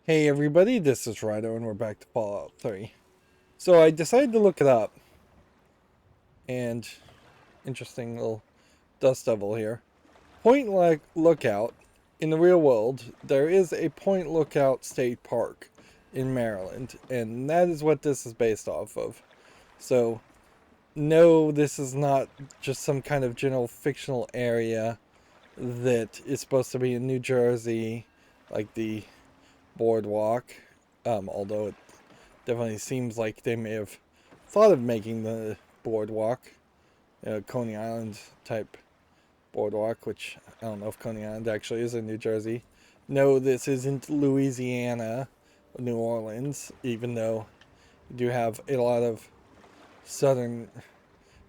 Hey everybody, this is Rydo and we're back to Fallout 3. So I decided to look it up, and interesting little dust devil here. Point Lookout, in the real world, there is a Point Lookout State Park in Maryland, and that is what this is based off of. So, no, this is not just some kind of general fictional area that is supposed to be in New Jersey, like the boardwalk, although it definitely seems like they may have thought of making the boardwalk, Coney Island type boardwalk, which I don't know if Coney Island actually is in New Jersey. No, this isn't Louisiana, New Orleans, even though you do have a lot of southern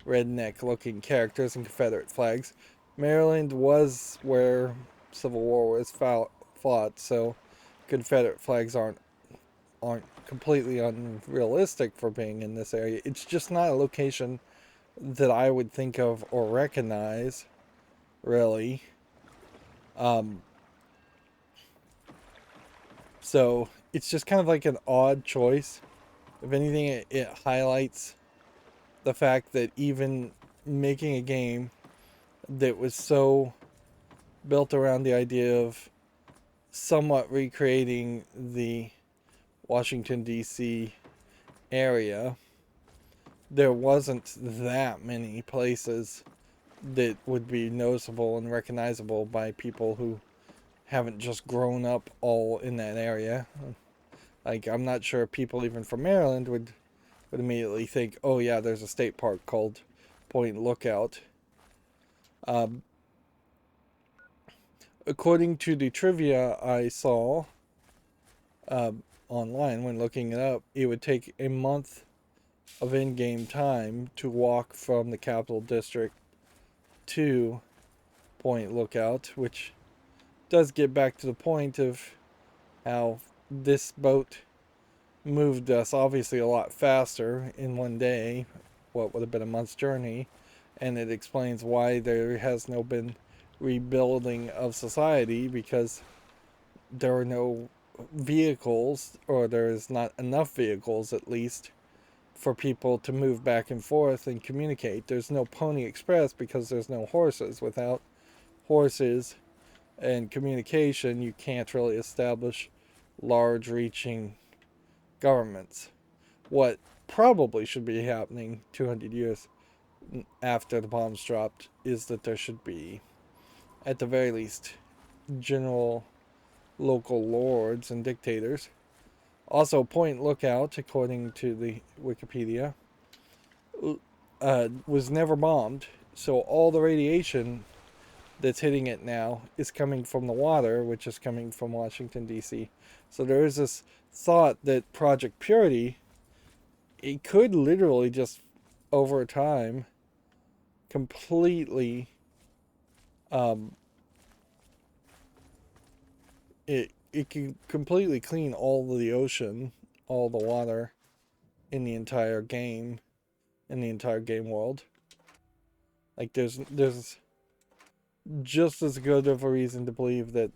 redneck looking characters and Confederate flags. Maryland was where Civil War was fought, so Confederate flags aren't completely unrealistic for being in this area. It's just not a location that I would think of or recognize, really. Um, so it's just kind of like an odd choice. If anything, it highlights the fact that even making a game that was so built around the idea of somewhat recreating the Washington, D.C. area, there wasn't that many places that would be noticeable and recognizable by people who haven't just grown up all in that area. Like, I'm not sure people even from Maryland would immediately think, oh yeah, there's a state park called Point Lookout. Um, According to the trivia I saw online when looking it up, it would take a month of in-game time to walk from the capital district to Point Lookout, which does get back to the point of how this boat moved us obviously a lot faster in one day, what would have been a month's journey, and it explains why there has no been rebuilding of society, because there are no vehicles, or there is not enough vehicles at least, for people to move back and forth and communicate. There's no Pony Express because there's no horses. Without horses and communication, you can't really establish large reaching governments. What probably should be happening 200 years after the bombs dropped is that there should be, at the very least, general local lords and dictators. Also, Point Lookout, according to the Wikipedia, was never bombed, so all the radiation that's hitting it now is coming from the water, which is coming from Washington, D.C. So there is this thought that Project Purity, it could literally just, over time, completely, um, it can completely clean all of the ocean, all the water in the entire game, in the entire game world. Like there's just as good of a reason to believe that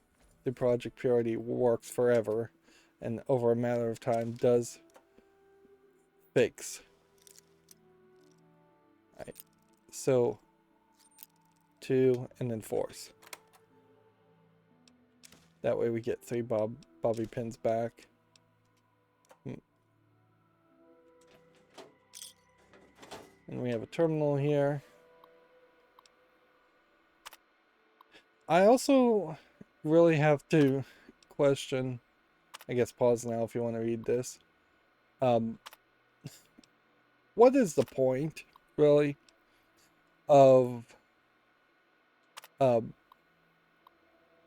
the Project Purity works forever and over a matter of time does fix. Right. So, 2 and then force. That way we get 3 bobby pins back. And we have a terminal here. I also really have to question, I guess pause now if you want to read this. What is the point, really, of um,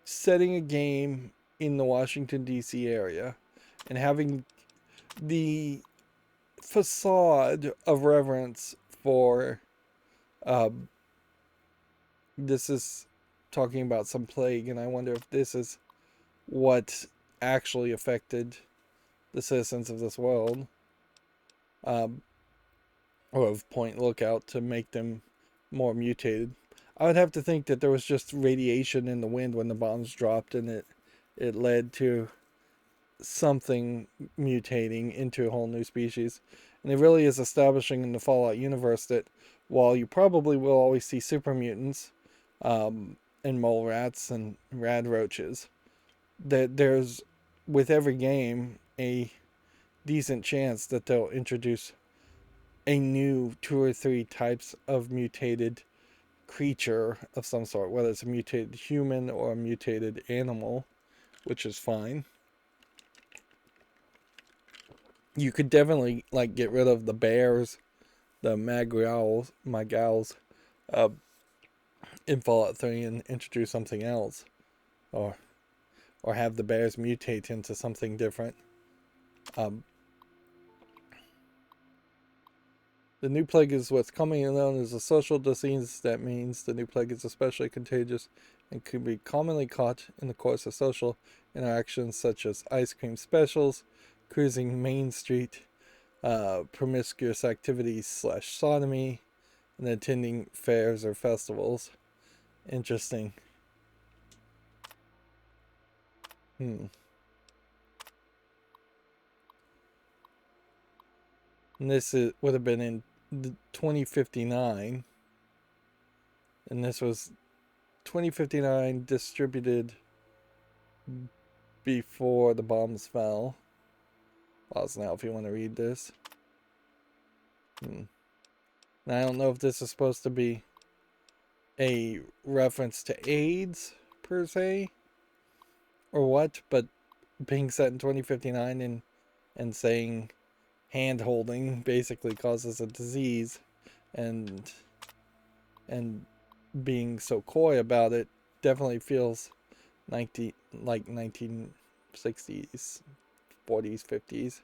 setting a game in the Washington, D.C. area and having the facade of reverence for um, this is talking about some plague, and I wonder if this is what actually affected the citizens of this world, um, or of Point Lookout, to make them more mutated. I would have to think that there was just radiation in the wind when the bombs dropped, and it led to something mutating into a whole new species. And it really is establishing in the Fallout universe that while you probably will always see super mutants, and mole rats and rad roaches, that there's, with every game, a decent chance that they'll introduce a new 2 or 3 types of mutated creature of some sort, whether it's a mutated human or a mutated animal, which is fine. You could definitely like get rid of the bears, the magals, uh, in Fallout 3 and introduce something else, or have the bears mutate into something different. The new plague is what's commonly known as a social disease. That means the new plague is especially contagious and can be commonly caught in the course of social interactions such as ice cream specials, cruising Main Street, promiscuous activities / sodomy, and attending fairs or festivals. Interesting. And this would have been in 2059. And this was 2059 distributed before the bombs fell. Pause now if you want to read this. Now, I don't know if this is supposed to be a reference to AIDS per se or what, but being set in 2059 and saying hand holding basically causes a disease, and being so coy about it definitely feels like 1960s, 40s, 50s.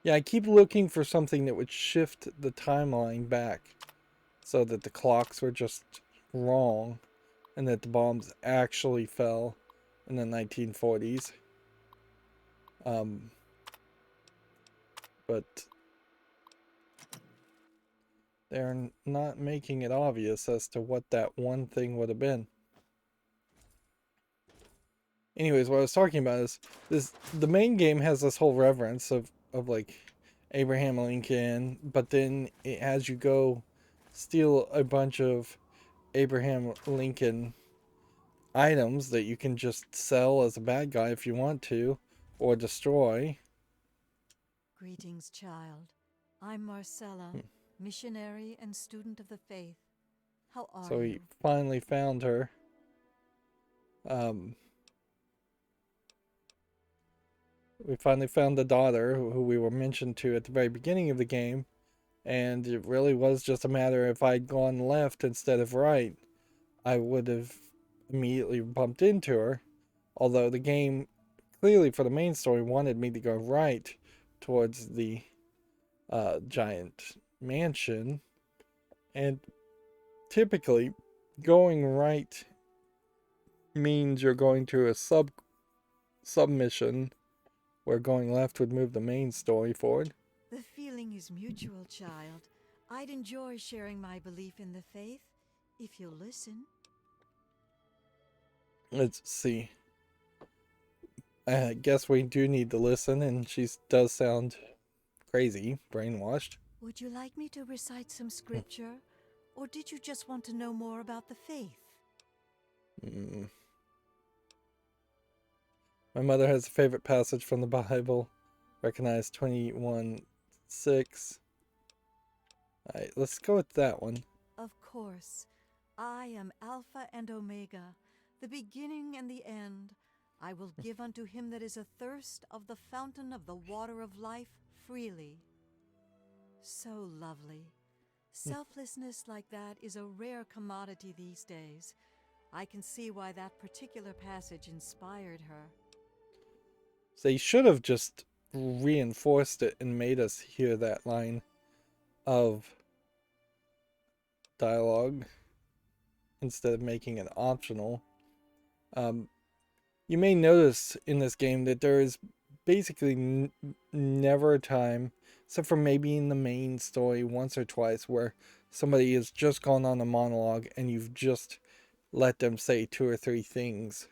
Yeah, I keep looking for something that would shift the timeline back so that the clocks were just wrong and that the bombs actually fell in the 1940s. But they're not making it obvious as to what that one thing would have been. Anyways, what I was talking about is the main game has this whole reverence of like Abraham Lincoln, but then as you go steal a bunch of Abraham Lincoln items that you can just sell as a bad guy if you want to, or destroy. Greetings, child. I'm Marcella, missionary and student of the faith. How are you? So he finally found her. We finally found the daughter who we were mentioned to at the very beginning of the game, and it really was just a matter if I'd gone left instead of right, I would have immediately bumped into her. Although the game clearly for the main story wanted me to go right towards the giant mansion, and typically going right means you're going to a submission where going left would move the main story forward. The feeling is mutual, child. I'd enjoy sharing my belief in the faith if you'll listen. Let's see. I guess we do need to listen, and she does sound crazy, brainwashed. Would you like me to recite some scripture, or did you just want to know more about the faith? My mother has a favorite passage from the Bible, recognized 21:6. Alright, let's go with that one. Of course. I am Alpha and Omega, the beginning and the end. I will give unto him that is athirst of the fountain of the water of life freely. So lovely. Selflessness like that is a rare commodity these days. I can see why that particular passage inspired her. They should have just reinforced it and made us hear that line of dialogue instead of making it optional. You may notice in this game that there is basically never a time, except for maybe in the main story once or twice, where somebody has just gone on a monologue and you've just let them say 2 or 3 things.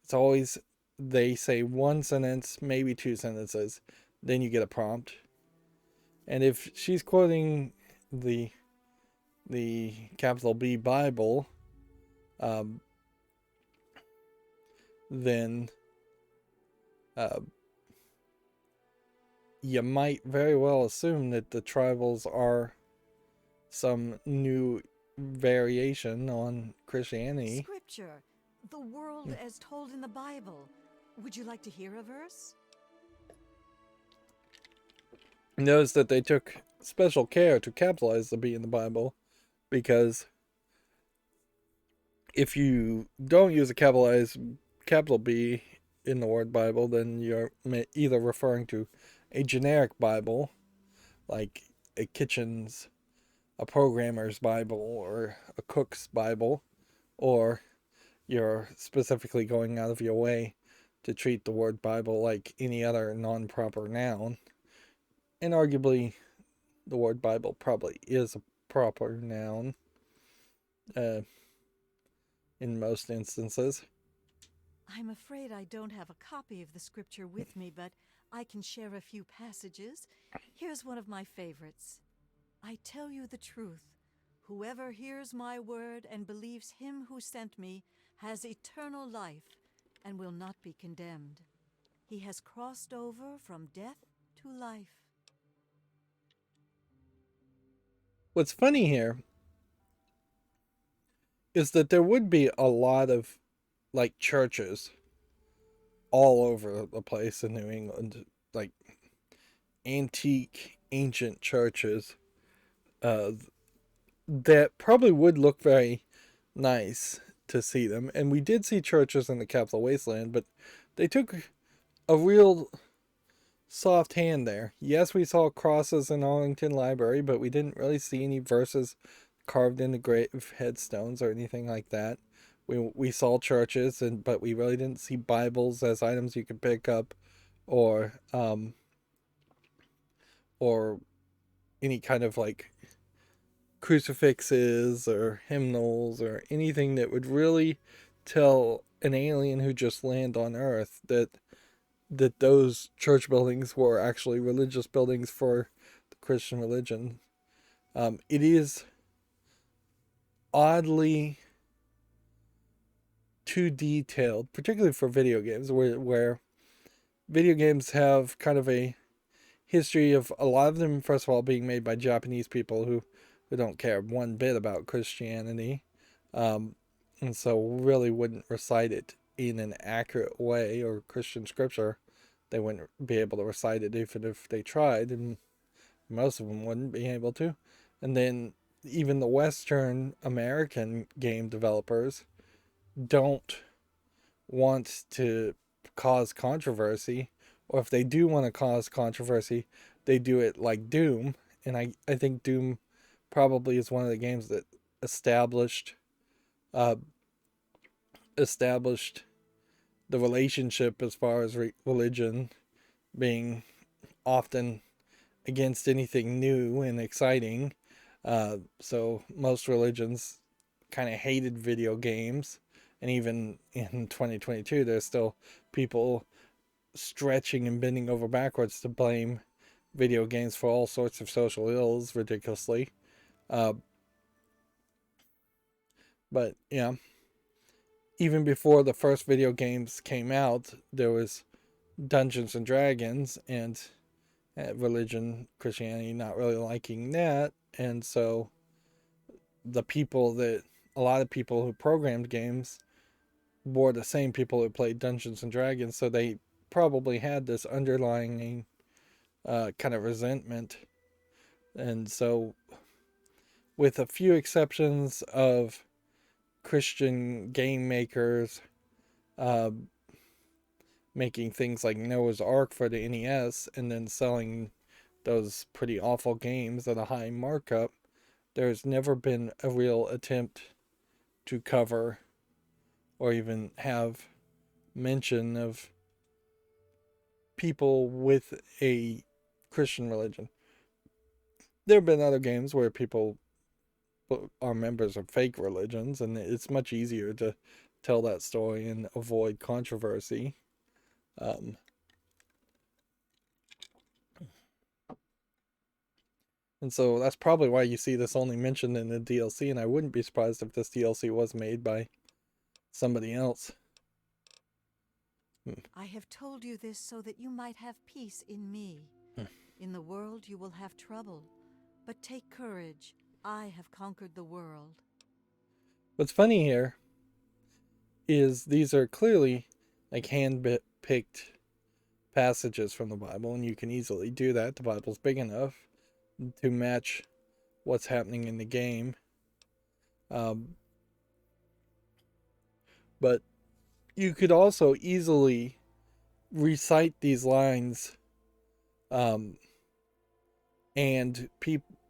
It's always they say one sentence, maybe 2 sentences, then you get a prompt. And if she's quoting the capital B Bible, um, then uh, you might very well assume that the tribals are some new variation on Christianity. Scripture, the world as told in the Bible. Would you like to hear a verse? Notice that they took special care to capitalize the B in the Bible, because if you don't use a capital B in the word Bible, then you're either referring to a generic Bible, like a programmer's Bible or a cook's Bible, or you're specifically going out of your way to treat the word Bible like any other non-proper noun. And arguably, the word Bible probably is a proper noun in most instances. I'm afraid I don't have a copy of the scripture with me, but I can share a few passages. Here's one of my favorites. I tell you the truth. Whoever hears my word and believes him who sent me has eternal life and will not be condemned. He has crossed over from death to life. What's funny here is that there would be a lot of like churches all over the place in New England, like antique, ancient churches that probably would look very nice to see them. And we did see churches in the Capital Wasteland, but they took a real soft hand there. Yes, we saw crosses in Arlington Library, but we didn't really see any verses carved into grave headstones or anything like that. We saw churches, but we really didn't see Bibles as items you could pick up, or any kind of like crucifixes or hymnals or anything that would really tell an alien who just landed on Earth that those church buildings were actually religious buildings for the Christian religion. It is oddly too detailed, particularly for video games, where video games have kind of a history of a lot of them, first of all, being made by Japanese people who don't care one bit about Christianity, and so really wouldn't recite it in an accurate way, or Christian scripture. They wouldn't be able to recite it even if they tried, and most of them wouldn't be able to. And then even the Western American game developers don't want to cause controversy, or if they do want to cause controversy, they do it like Doom. And I think Doom probably is one of the games that established the relationship as far as religion being often against anything new and exciting. So most religions kind of hated video games. And even in 2022, there's still people stretching and bending over backwards to blame video games for all sorts of social ills ridiculously. But yeah, even before the first video games came out, there was Dungeons and Dragons, and religion, Christianity not really liking that. And so a lot of people who programmed games were the same people who played Dungeons and Dragons, so they probably had this underlying kind of resentment. And so, with a few exceptions of Christian game makers making things like Noah's Ark for the NES and then selling those pretty awful games at a high markup, there's never been a real attempt to cover or even have mention of people with a Christian religion. There have been other games where people are members of fake religions, and it's much easier to tell that story and avoid controversy. Um, and so that's probably why you see this only mentioned in the DLC, and I wouldn't be surprised if this DLC was made by somebody else. I have told you this so that you might have peace in me. In the world you will have trouble, but take courage. I have conquered the world. What's funny here is these are clearly like hand-picked passages from the Bible, and you can easily do that. The Bible's big enough to match what's happening in the game. But you could also easily recite these lines, and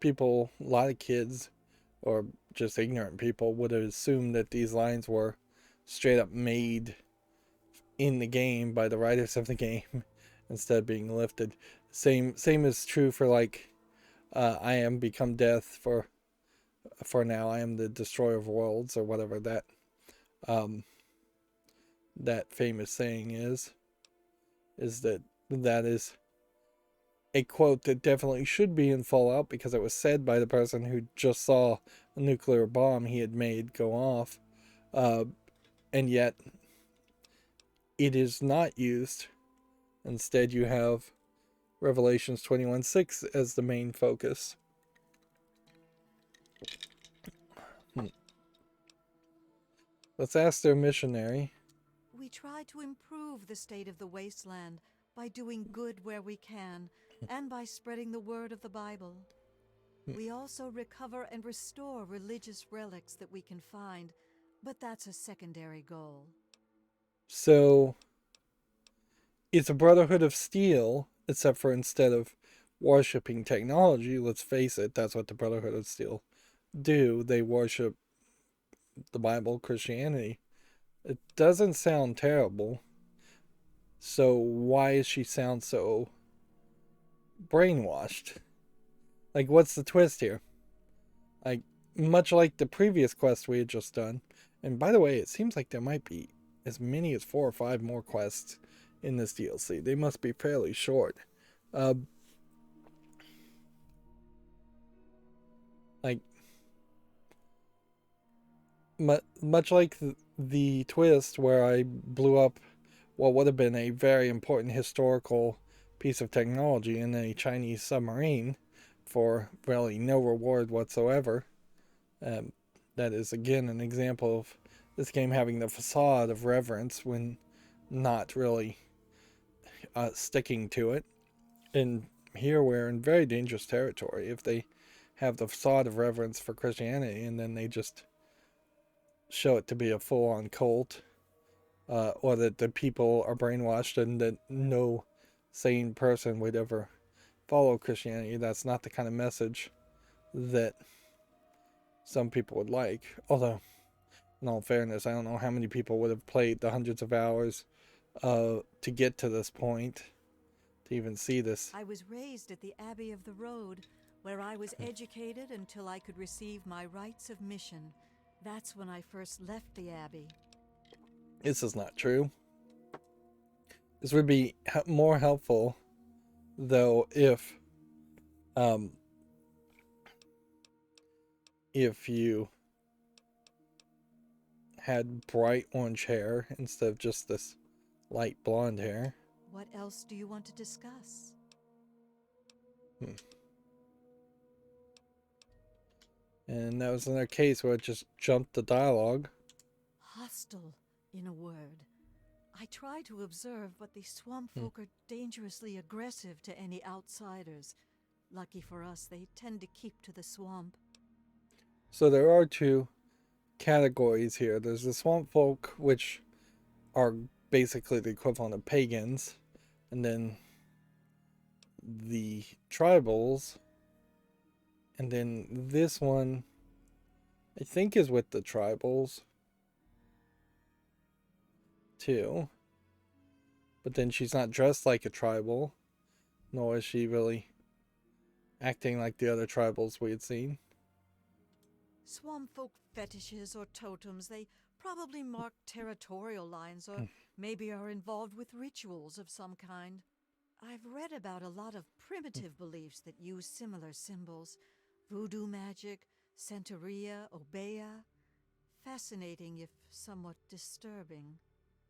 people, a lot of kids, or just ignorant people, would have assumed that these lines were straight up made in the game by the writers of the game instead of being lifted. Same is true for like I am become death, for now I am the destroyer of worlds, or whatever that that famous saying is that is a quote that definitely should be in Fallout, because it was said by the person who just saw a nuclear bomb he had made go off, and yet it is not used. Instead, you have Revelations 21:6 as the main focus. Let's ask their missionary. We try to improve the state of the wasteland by doing good where we can and by spreading the word of the Bible. We also recover and restore religious relics that we can find, but that's a secondary goal. So, it's a Brotherhood of Steel, except for instead of worshipping technology, let's face it, that's what the Brotherhood of Steel do. They worship the Bible, Christianity. It doesn't sound terrible. So why does she sound so brainwashed? Like, what's the twist here? Like, much like the previous quest we had just done. And by the way, it seems like there might be as many as 4 or 5 more quests in this DLC. They must be fairly short. Like, much like the twist where I blew up what would have been a very important historical piece of technology in a Chinese submarine for really no reward whatsoever. That is again an example of this game having the facade of reverence when not really sticking to it. And here we're in very dangerous territory if they have the facade of reverence for Christianity and then they just show it to be a full-on cult, or that the people are brainwashed and that no sane person would ever follow Christianity. That's not the kind of message that some people would like. Although, in all fairness, I don't know how many people would have played the hundreds of hours to get to this point, to even see this. I was raised at the Abbey of the Road, where I was educated until I could receive my rites of mission. That's when I first left the Abbey. This is not true. This would be more helpful, though, if you had bright orange hair instead of just this light blonde hair. What else do you want to discuss? And that was another case where it just jumped the dialogue. Hostile, in a word. I try to observe, but the swamp folk are dangerously aggressive to any outsiders. Lucky for us, they tend to keep to the swamp. So there are 2 categories here. There's the swamp folk, which are basically the equivalent of pagans, and then the tribals, and then this one I think is with the tribals too, but then she's not dressed like a tribal, nor is she really acting like the other tribals we had seen. Swamp folk fetishes or totems, they probably mark territorial lines or maybe are involved with rituals of some kind. I've read about a lot of primitive beliefs that use similar symbols. Voodoo magic, Santeria, Obeah. Fascinating if somewhat disturbing.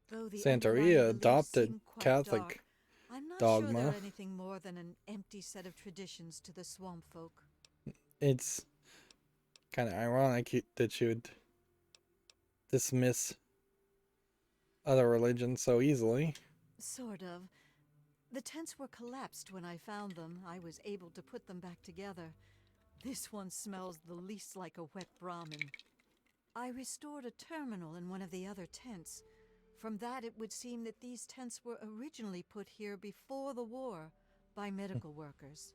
Though the underlying Santeria beliefs adopted seem quite dark, Catholic I'm not sure dogma. they're anything more than an empty set of traditions to the swamp folk. It's kind of ironic that you would dismiss other religions so easily. Sort of. The tents were collapsed when I found them. I was able to put them back together. This one smells the least like a wet Brahmin. I restored a terminal in one of the other tents. From that, it would seem that these tents were originally put here before the war by medical workers.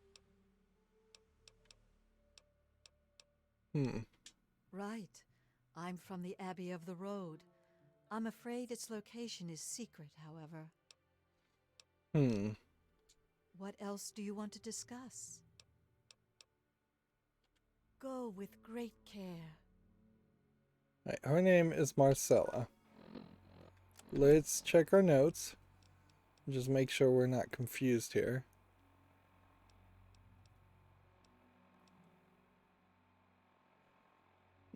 Right. I'm from the Abbey of the Road. I'm afraid its location is secret, however. What else do you want to discuss? Go with great care. Right, her name is Marcella. Let's check our notes. Just make sure we're not confused here.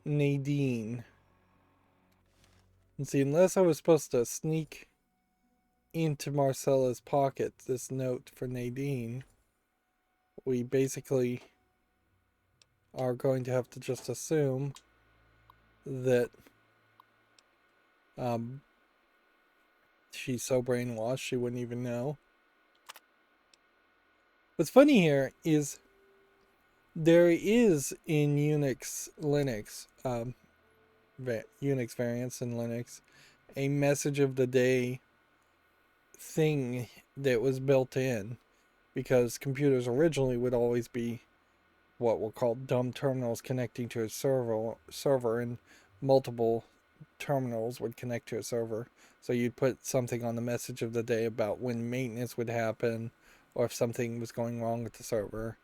Nadine. And see, unless I was supposed to sneak into Marcella's pocket this note for Nadine, we basically are going to have to just assume that she's so brainwashed she wouldn't even know. What's funny here is there is in Linux, Unix variants in Linux, a message of the day thing that was built in, because computers originally would always be what were called dumb terminals connecting to a server, and multiple terminals would connect to a server. So you'd put something on the message of the day about when maintenance would happen, or if something was going wrong with the server,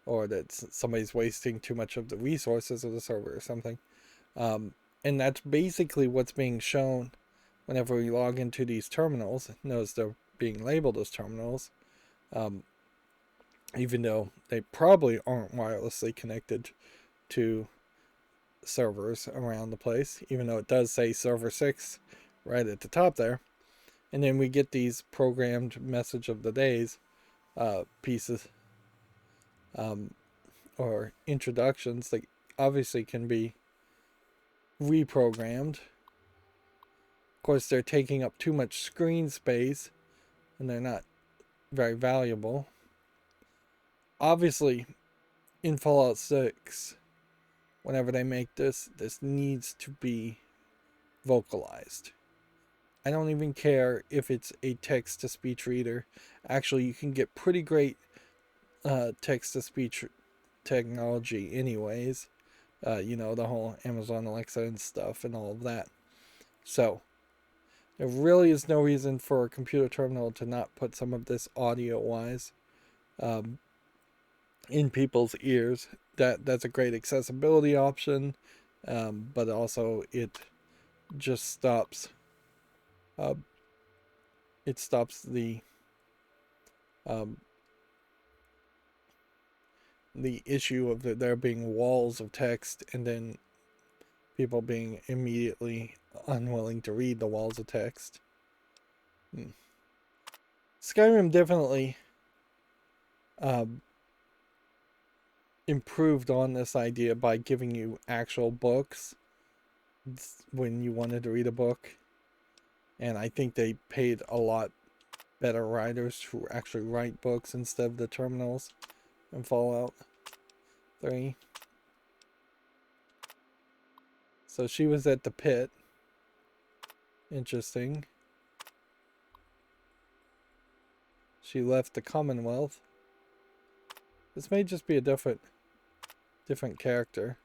or that somebody's wasting too much of the resources of the server or something. And that's basically what's being shown whenever we log into these terminals. Notice they're being labeled as terminals, even though they probably aren't wirelessly connected to servers around the place, even though it does say server 6 right at the top there. And then we get these programmed message of the days pieces, or introductions that obviously can be reprogrammed. Of course, they're taking up too much screen space and they're not very valuable. Obviously, in Fallout 6, whenever they make this needs to be vocalized. I don't even care if it's a text-to-speech reader. Actually, you can get pretty great text-to-speech technology anyways. The whole Amazon Alexa and stuff and all of that. So, there really is no reason for a computer terminal to not put some of this audio-wise in people's ears. That's a great accessibility option, but also it just stops the issue of there being walls of text and then people being immediately unwilling to read the walls of text. Skyrim definitely improved on this idea by giving you actual books when you wanted to read a book. And I think they paid a lot better writers who actually write books instead of the terminals in Fallout 3. So she was at the Pitt. Interesting. She left the Commonwealth. This may just be a different character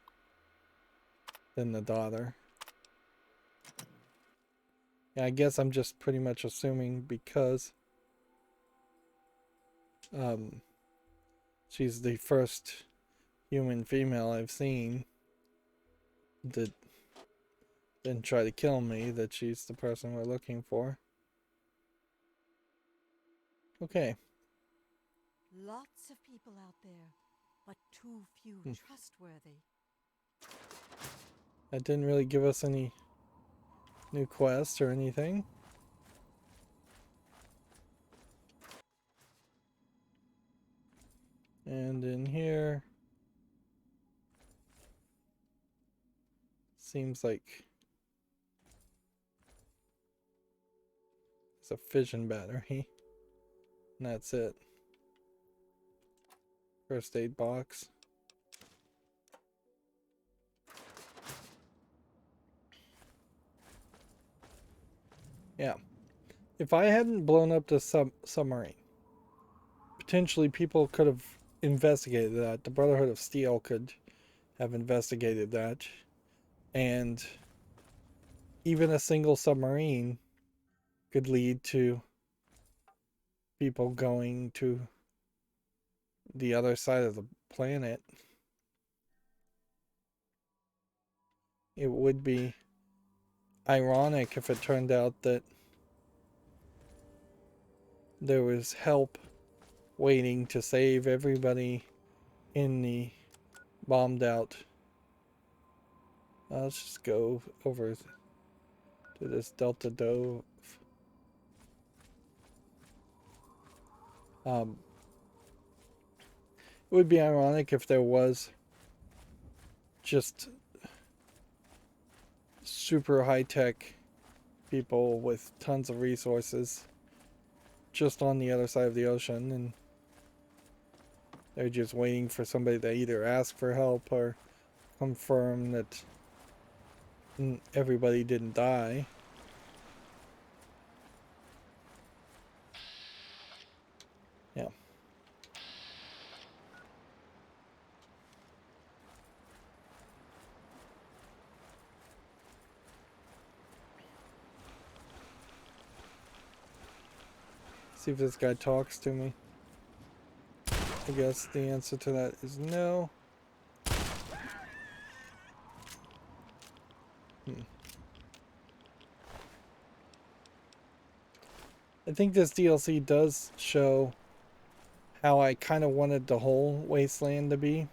than the daughter. Yeah, I guess I'm just pretty much assuming because she's the first human female I've seen. that didn't try to kill me, that she's the person we're looking for. Okay. Lots of people out there, but too few trustworthy. That didn't really give us any new quests or anything. And in here, seems like it's a fission battery. And that's it. First aid box. Yeah. If I hadn't blown up the submarine, potentially people could have investigated that. The Brotherhood of Steel could have investigated that. And even a single submarine could lead to people going to the other side of the planet. It would be ironic if it turned out that there was help waiting to save everybody in the bombed out. Let's just go over to this Delta Dove. It would be ironic if there was just super high-tech people with tons of resources just on the other side of the ocean, and they're just waiting for somebody to either ask for help or confirm that everybody didn't die. Yeah. See if this guy talks to me. I guess the answer to that is no. I think this DLC does show how I kind of wanted the whole wasteland to be.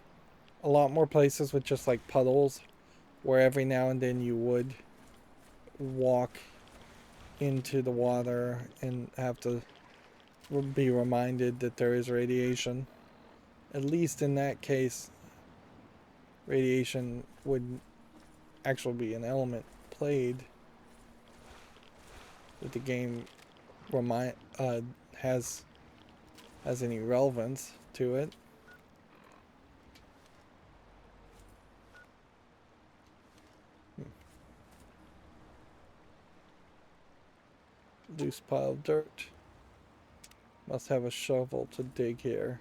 A lot more places with just like puddles, where every now and then you would walk into the water and have to be reminded that there is radiation. At least in that case, radiation would actually be an element played that the game has any relevance to it. Loose pile of dirt. Must have a shovel to dig here.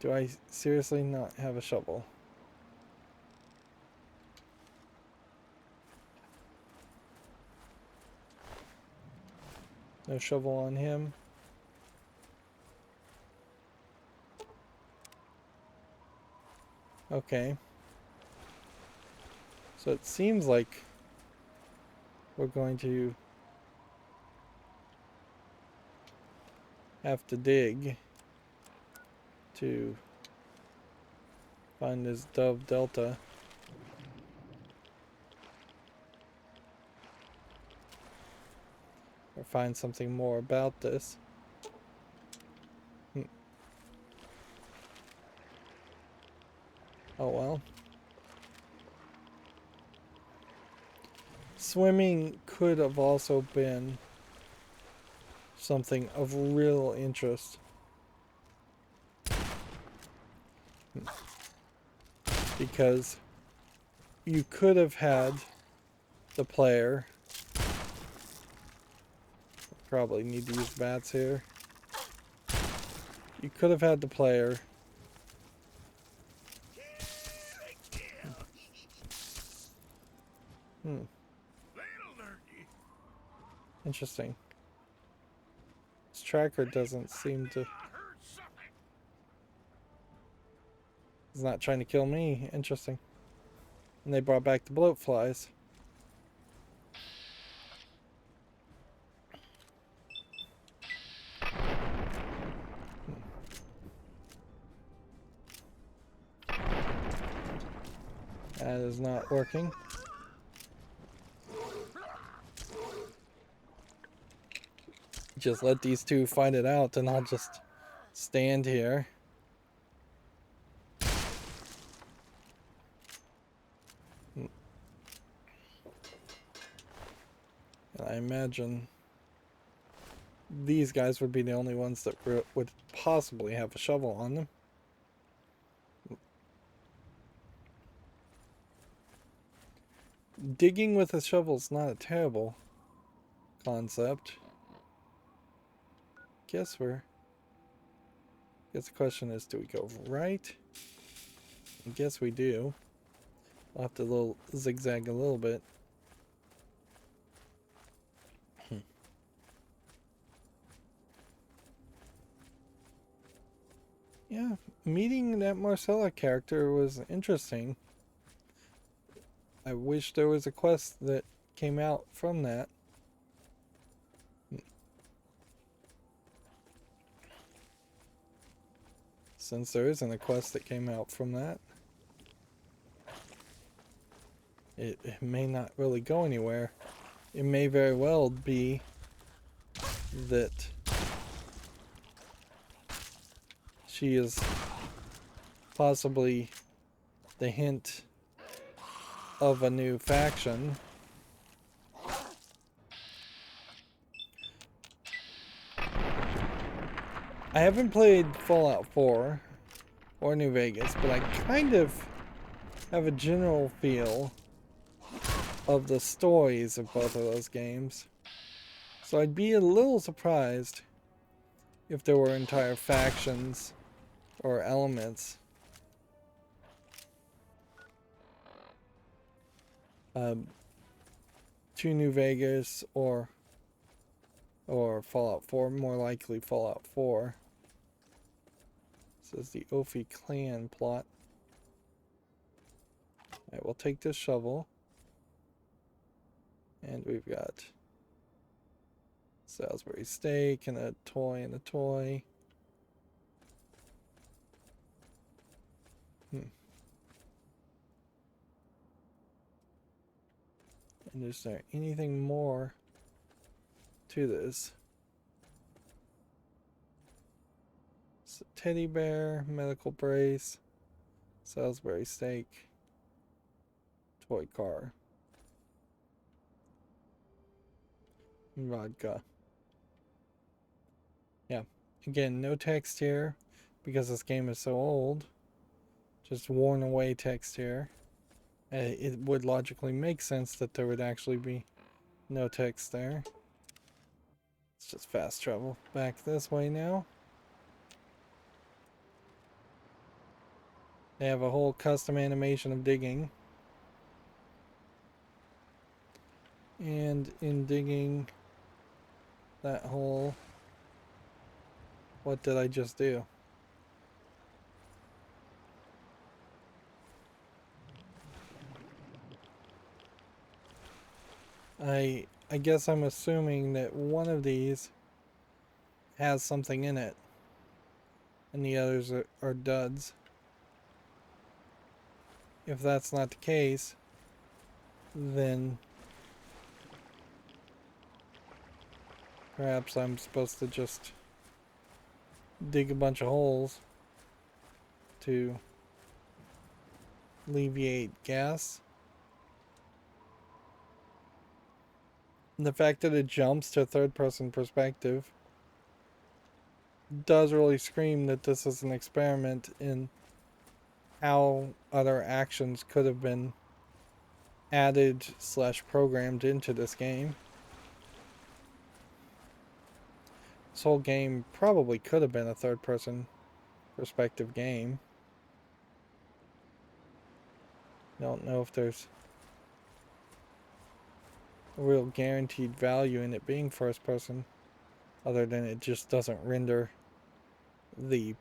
Do I seriously not have a shovel? No shovel on him. Okay. So it seems like we're going to have to dig to find this Dove Delta. Or find something more about this. Oh well. Swimming could have also been something of real interest. Because you could have had the player, probably need to use bats here. You could have had the player Interesting. This tracker doesn't seem to... He's not trying to kill me. Interesting. And they brought back the bloat flies. That is not working. Just let these two fight it out and I'll just stand here. And I imagine these guys would be the only ones that would possibly have a shovel on them. Digging with a shovel is not a terrible concept. Guess the question is, do we go right? I guess we do. I'll have to zigzag a little bit. Yeah, meeting that Marcella character was interesting. I wish there was a quest that came out from that. Since there isn't a quest that came out from that, it may not really go anywhere. It may very well be that she is possibly the hint of a new faction. I haven't played Fallout 4 or New Vegas, but I kind of have a general feel of the stories of both of those games. So I'd be a little surprised if there were entire factions or elements to New Vegas or Fallout 4, more likely Fallout 4. This is the Ophi clan plot. Alright, we'll take this shovel. And we've got Salisbury steak and a toy and a toy. And is there anything more to this? It's a teddy bear, medical brace, Salisbury steak, toy car, vodka. Yeah, again, no text here because this game is so old. Just worn away text here. It would logically make sense that there would actually be no text there. Let's just fast travel back this way now. They have a whole custom animation of digging. And in digging that hole, what did I just do? I guess I'm assuming that one of these has something in it and the others are duds. If that's not the case, then perhaps I'm supposed to just dig a bunch of holes to alleviate gas. The fact that it jumps to a third-person perspective does really scream that this is an experiment in how other actions could have been added / programmed into this game. This whole game probably could have been a third-person perspective game. I don't know if there's a real guaranteed value in it being first person, other than it just doesn't render the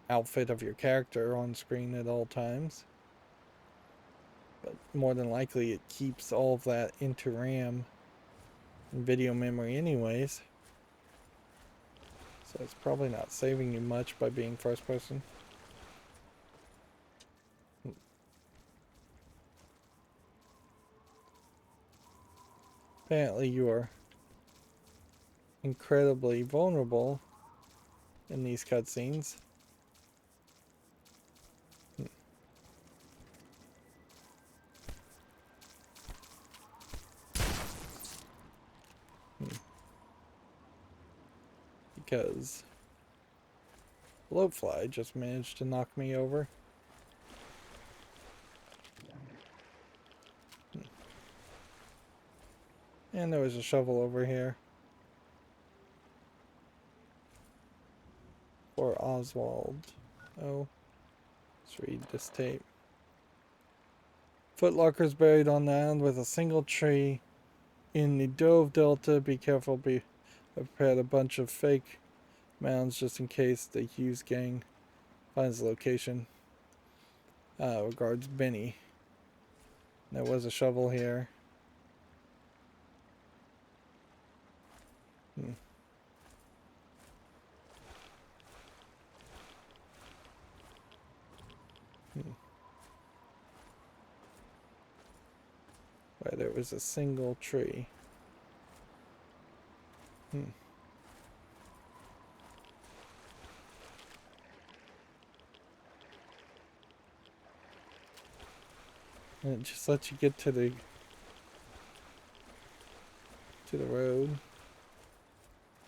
outfit of your character on screen at all times. But more than likely it keeps all of that into RAM and video memory anyways. So it's probably not saving you much by being first person. Apparently you are incredibly vulnerable in these cutscenes. Because bloatfly just managed to knock me over. And there was a shovel over here. For Oswald. Oh. Let's read this tape. Footlocker's buried on the island with a single tree in the Dove Delta. Be careful, I've prepared a bunch of fake mounds just in case the Hughes gang finds the location. Regards, Benny. There was a shovel here. Where there was a single tree. And it just lets you get to the road.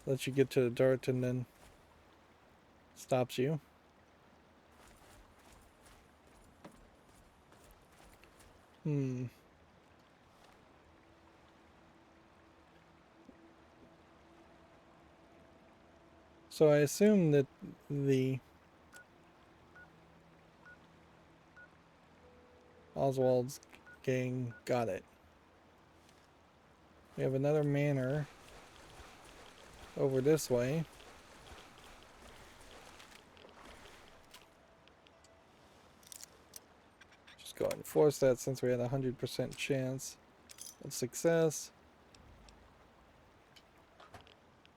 Lets you get to the dirt and then stops you. So I assume that the Oswald's gang got it. We have another manor over this way. Just go ahead and force that since we had a 100% chance of success.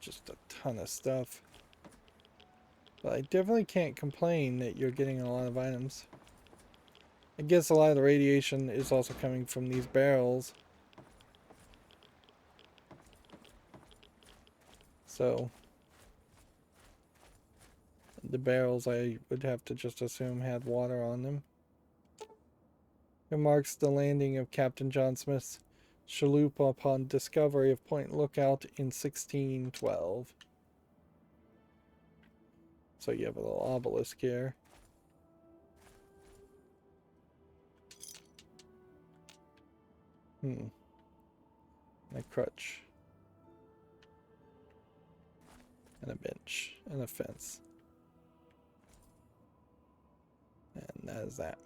Just a ton of stuff. But I definitely can't complain that you're getting a lot of items. I guess a lot of the radiation is also coming from these barrels. So the barrels I would have to just assume had water on them. It marks the landing of Captain John Smith's chalupa upon discovery of Point Lookout in 1612. So you have a little obelisk here. And a crutch. And a bench. And a fence. And that is that.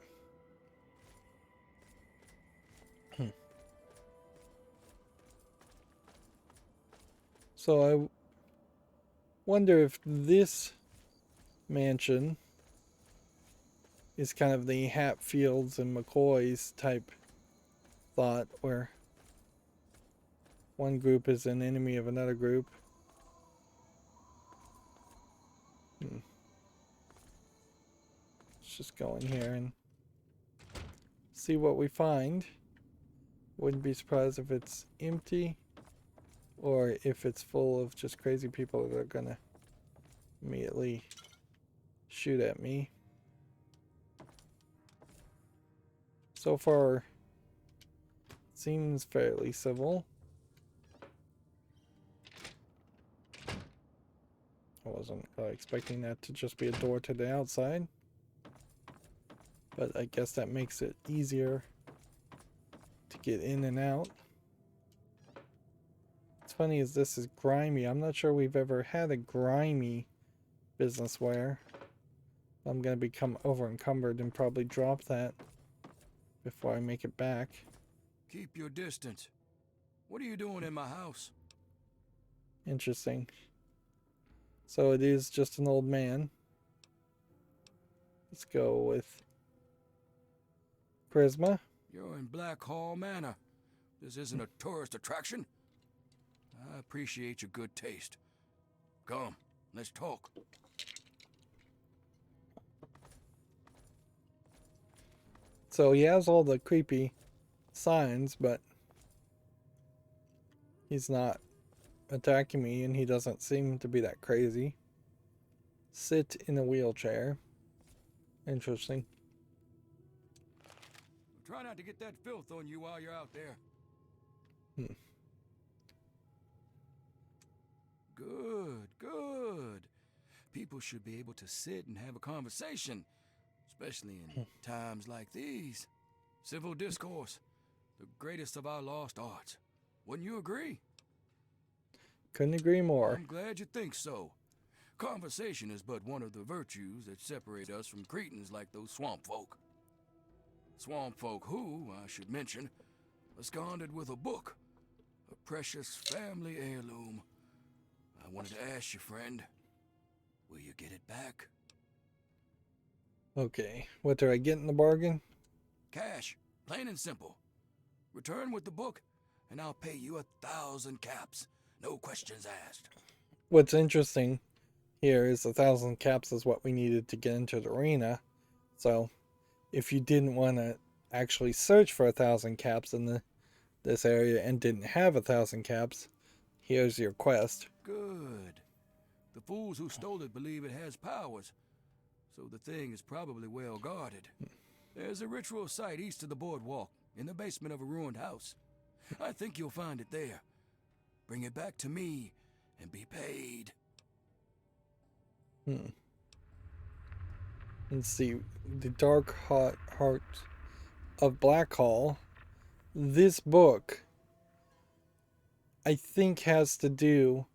So I wonder if this mansion is kind of the Hatfields and McCoys type thought, where one group is an enemy of another group. Let's just go in here and see what we find. Wouldn't be surprised if it's empty or if it's full of just crazy people that are gonna immediately shoot at me. So far, seems fairly civil. I wasn't expecting that to just be a door to the outside, but I guess that makes it easier to get in and out. What's funny is this is grimy. I'm not sure we've ever had a grimy businessware. I'm gonna become over encumbered and probably drop that before I make it back. Keep your distance. What are you doing in my house? Interesting. So it is just an old man. Let's go with charisma. You're in Black Hall Manor. This isn't a tourist attraction. I appreciate your good taste. Come, let's talk. So he has all the creepy signs, but he's not attacking me, and he doesn't seem to be that crazy. Sit in a wheelchair. Interesting. Try not to get that filth on you while you're out there. Good, good. People should be able to sit and have a conversation, especially in times like these. Civil discourse, the greatest of our lost arts. Wouldn't you agree? Couldn't agree more. I'm glad you think so. Conversation is but one of the virtues that separate us from cretins like those swamp folk. Swamp folk who, I should mention, absconded with a book, a precious family heirloom. I wanted to ask you, friend, will you get it back? Okay, what do I get in the bargain? Cash, plain and simple. Return with the book, and I'll pay you 1,000 caps. No questions asked. What's interesting here is 1,000 caps is what we needed to get into the arena. So, if you didn't want to actually search for 1,000 caps in this area and didn't have 1,000 caps, here's your quest. Good. The fools who stole it believe it has powers, so the thing is probably well guarded. There's a ritual site east of the boardwalk, in the basement of a ruined house. I think you'll find it there. Bring it back to me, and be paid. Let's see. The Dark Heart of Black Hall. This book, I think, has to do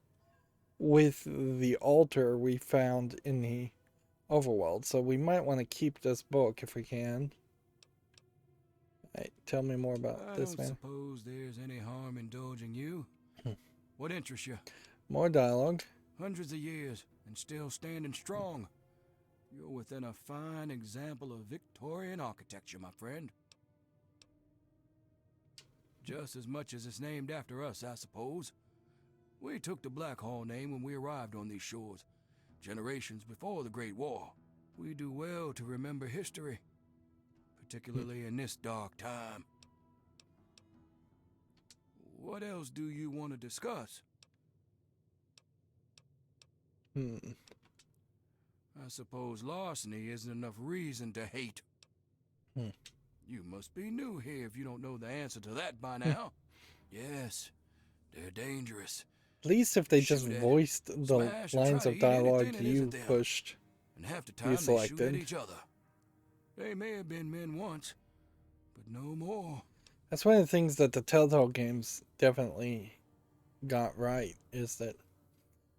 with the altar we found in the overworld. So we might want to keep this book if we can. Hey, tell me more about this, man. I don't suppose there's any harm indulging you. What interests you? More dialogue. Hundreds of years, and still standing strong. You're within a fine example of Victorian architecture, my friend. Just as much as it's named after us, I suppose. We took the Black Hall name when we arrived on these shores, generations before the Great War. We do well to remember history, particularly in this dark time. What else do you want to discuss? I suppose larceny isn't enough reason to hate. You must be new here if you don't know the answer to that by now. Yes, they're dangerous. At least if they just Shoot at, voiced the smash, or lines try of to eat anything dialogue that you isn't them. pushed. And half the You time they shoot selected. at each other. They may have been men once, but no more. That's one of the things that the Telltale games definitely got right, is that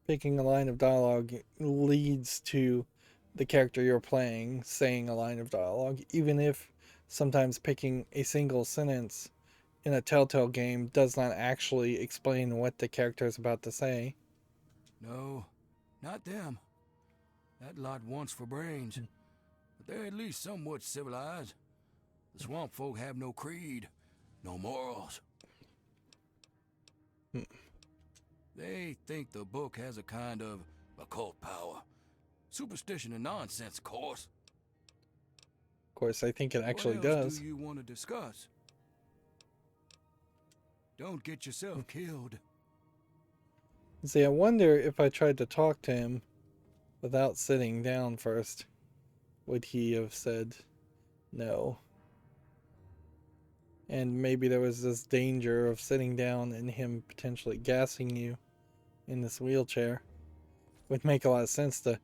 picking a line of dialogue leads to the character you're playing saying a line of dialogue, even if sometimes picking a single sentence in a Telltale game does not actually explain what the character is about to say. No, not them. That lot wants for brains. But they're at least somewhat civilized. The swamp folk have no creed, no morals. They think the book has a kind of occult power. Superstition and nonsense, of course. Of course, I think it actually What else does. do you want to discuss? Don't get yourself killed. See, I wonder if I tried to talk to him without sitting down first, would he have said no? And maybe there was this danger of sitting down and him potentially gassing you in this wheelchair. Would make a lot of sense to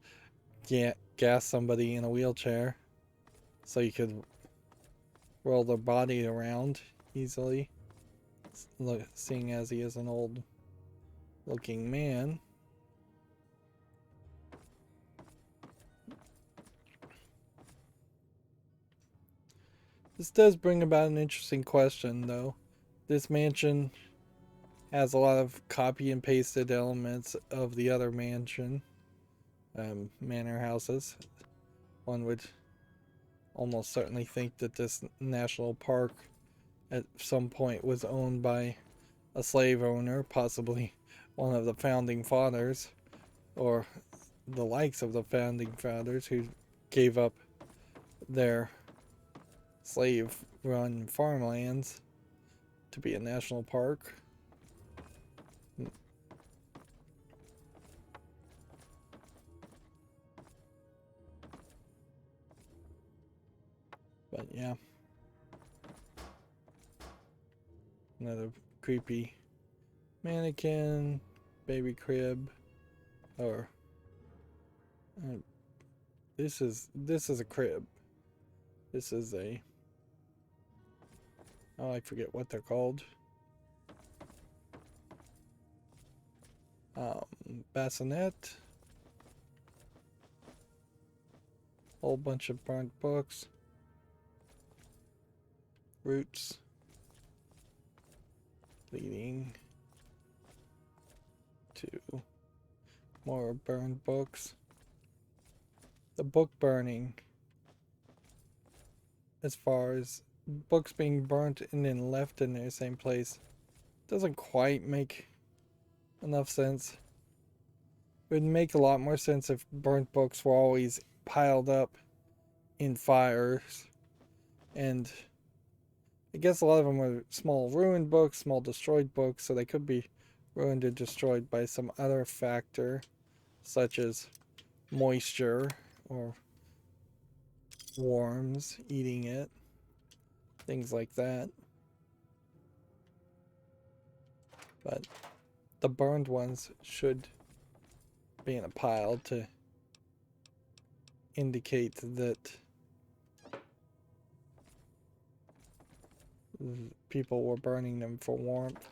gas somebody in a wheelchair so you could roll their body around easily. Seeing as he is an old looking man. This does bring about an interesting question, though. This mansion has a lot of copy and pasted elements of the other manor houses. One would almost certainly think that this national park at some point was owned by a slave owner, possibly one of the founding fathers, or the likes of the founding fathers who gave up their slave-run farmlands to be a national park. But yeah. Another creepy mannequin, baby crib, or this is a crib. This is a, oh, I forget what they're called. Bassinet. Whole bunch of burnt books. Roots. Leading to more burned books. The book burning, as far as books being burnt and then left in the same place, doesn't quite make enough sense. It would make a lot more sense if burnt books were always piled up in fires, and I guess a lot of them were small ruined books, small destroyed books, so they could be ruined or destroyed by some other factor, such as moisture or worms eating it, things like that. But the burned ones should be in a pile to indicate that people were burning them for warmth.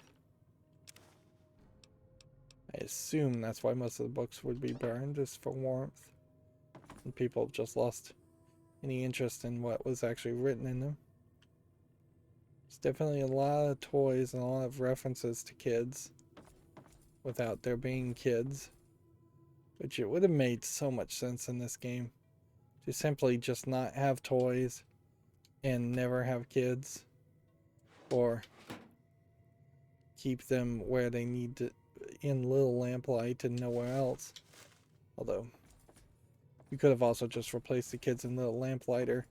I assume that's why most of the books would be burned, is for warmth. And people just lost any interest in what was actually written in them. There's definitely a lot of toys and a lot of references to kids without there being kids, which it would have made so much sense in this game to simply just not have toys and never have kids, or keep them where they need to, in little lamplight and nowhere else. Although you could have also just replaced the kids in little lamplighter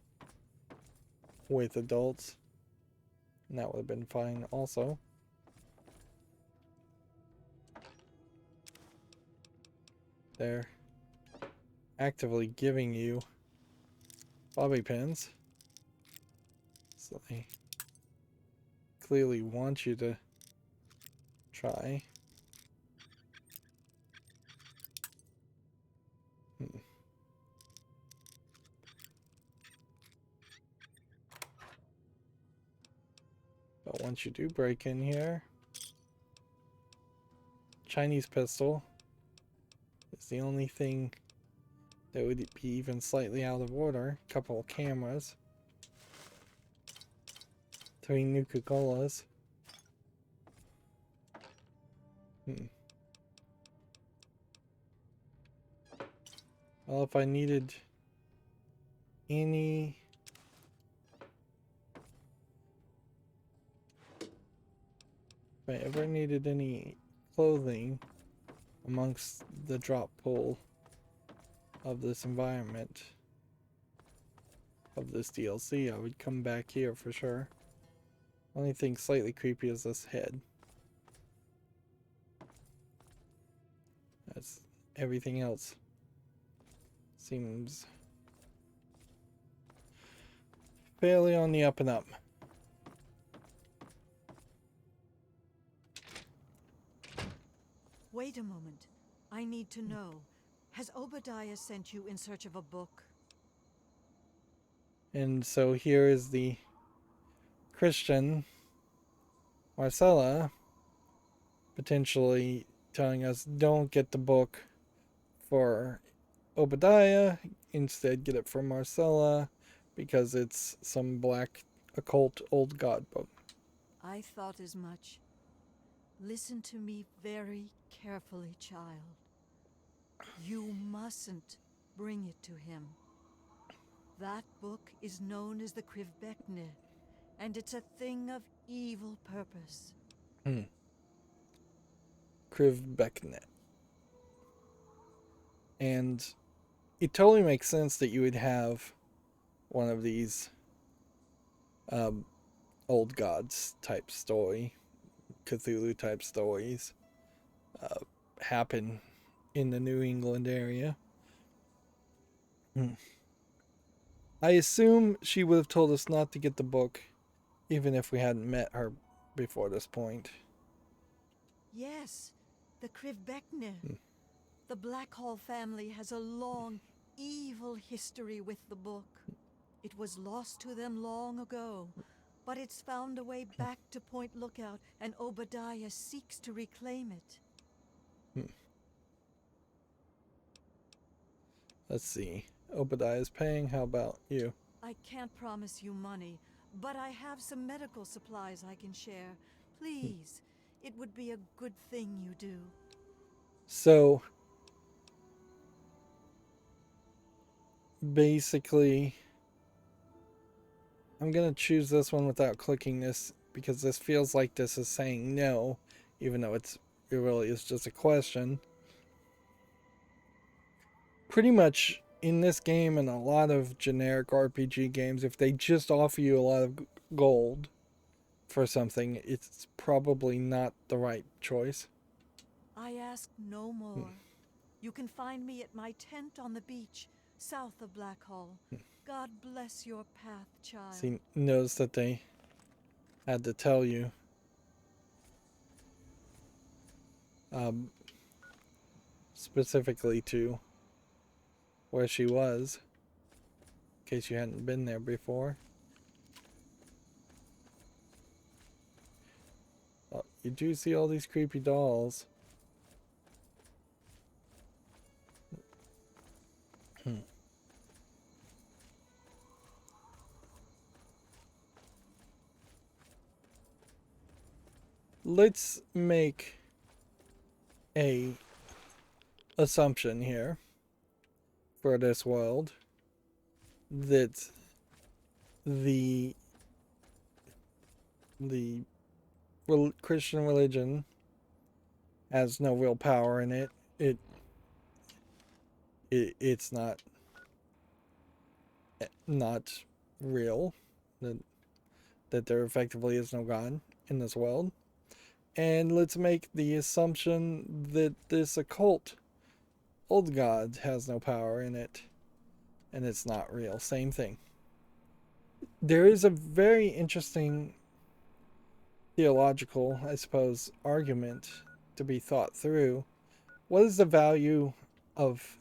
with adults, and that would have been fine also. They're actively giving you bobby pins, so they clearly want you to try. But once you do break in here, Chinese pistol is the only thing that would be even slightly out of order. Couple of cameras. 3 Nuka-Colas. Well, if I needed any... If I ever needed any clothing amongst the drop pool of this environment, of this DLC, I would come back here for sure. Only thing slightly creepy is this head. That's everything else seems fairly on the up and up. Wait a moment. I need to know. Has Obadiah sent you in search of a book? And so here is the Christian Marcella potentially telling us, don't get the book for Obadiah, instead get it for Marcella, because it's some black occult old god book. I thought as much. Listen to me very carefully, child. You mustn't bring it to him. That book is known as the Krivbekne, and it's a thing of evil purpose. Krivbeknet. And it totally makes sense that you would have one of these old gods type story, Cthulhu type stories happen in the New England area. I assume she would have told us not to get the book, even if we hadn't met her before this point. Yes, the Krivbekne. The Blackhall family has a long, evil history with the book. It was lost to them long ago, but it's found a way back to Point Lookout, and Obadiah seeks to reclaim it. Let's see. Obadiah's paying. How about you? I can't promise you money, but I have some medical supplies I can share. Please, it would be a good thing you do. So, basically, I'm going to choose this one without clicking this, because this feels like this is saying no, even though it really is just a question. Pretty much in this game and a lot of generic RPG games, if they just offer you a lot of gold for something, it's probably not the right choice. I ask no more. You can find me at my tent on the beach, south of Blackhall. God bless your path, child. See, knows that they had to tell you. Specifically to where she was, in case you hadn't been there before. Oh, you do see all these creepy dolls. Let's make a assumption here for this world that the Christian religion has no real power in it. It's not real. That there effectively is no God in this world. And let's make the assumption that this occult old god has no power in it, and it's not real. Same thing. There is a very interesting theological, I suppose, argument to be thought through. What is the value of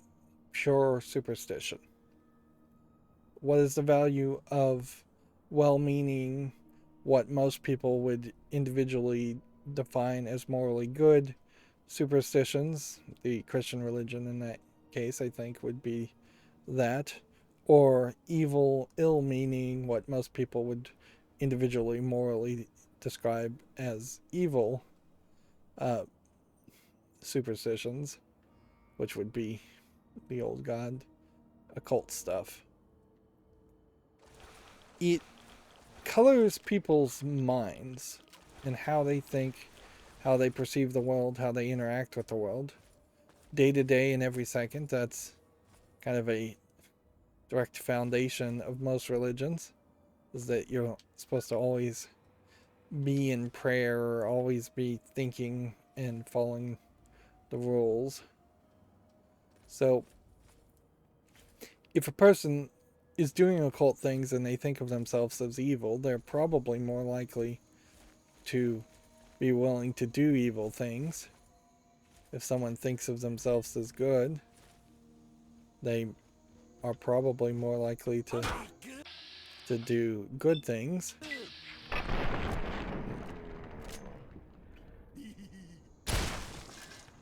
pure superstition? What is the value of well-meaning, what most people would individually define as morally good superstitions? The Christian religion in that case, I think, would be that. Or evil, ill-meaning, what most people would individually morally describe as evil superstitions, which would be the old god occult stuff. It colors people's minds and how they think, how they perceive the world, how they interact with the world, day to day and every second. That's kind of a direct foundation of most religions, is that you're supposed to always be in prayer, or always be thinking and following the rules. So if a person is doing occult things and they think of themselves as evil, they're probably more likely to be willing to do evil things. If someone thinks of themselves as good, they are probably more likely to do good things.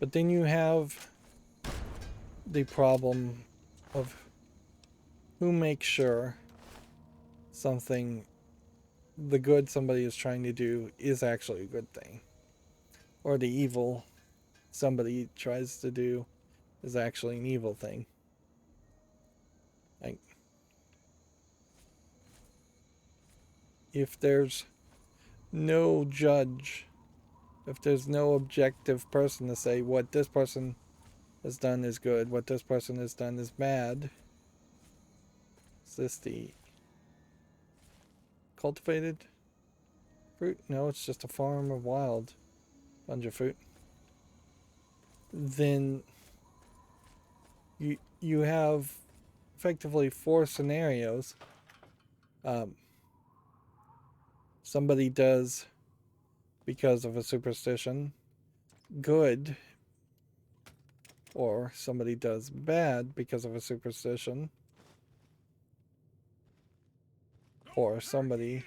But then you have the problem of who makes sure the good somebody is trying to do is actually a good thing, or the evil somebody tries to do is actually an evil thing. Like, if there's no judge, if there's no objective person to say what this person has done is good, what this person has done is bad. Is this the cultivated fruit? No, it's just a farm of wild bunch of fruit. Then you have effectively 4 scenarios. Somebody does, because of a superstition, good, or somebody does bad because of a superstition, or somebody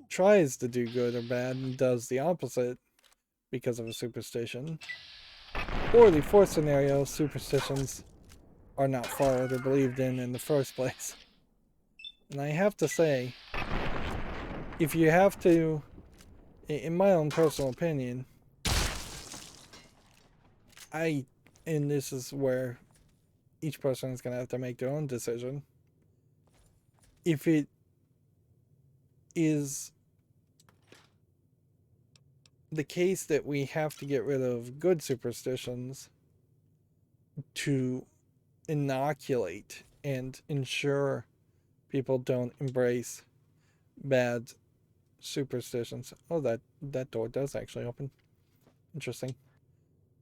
tries to do good or bad and does the opposite because of a superstition. Or the 4th scenario, superstitions are not followed or believed in the first place. And I have to say, if you have to, in my own personal opinion, and this is where each person is going to have to make their own decision, if it is the case that we have to get rid of good superstitions to inoculate and ensure people don't embrace bad superstitions. Oh, that door does actually open. Interesting.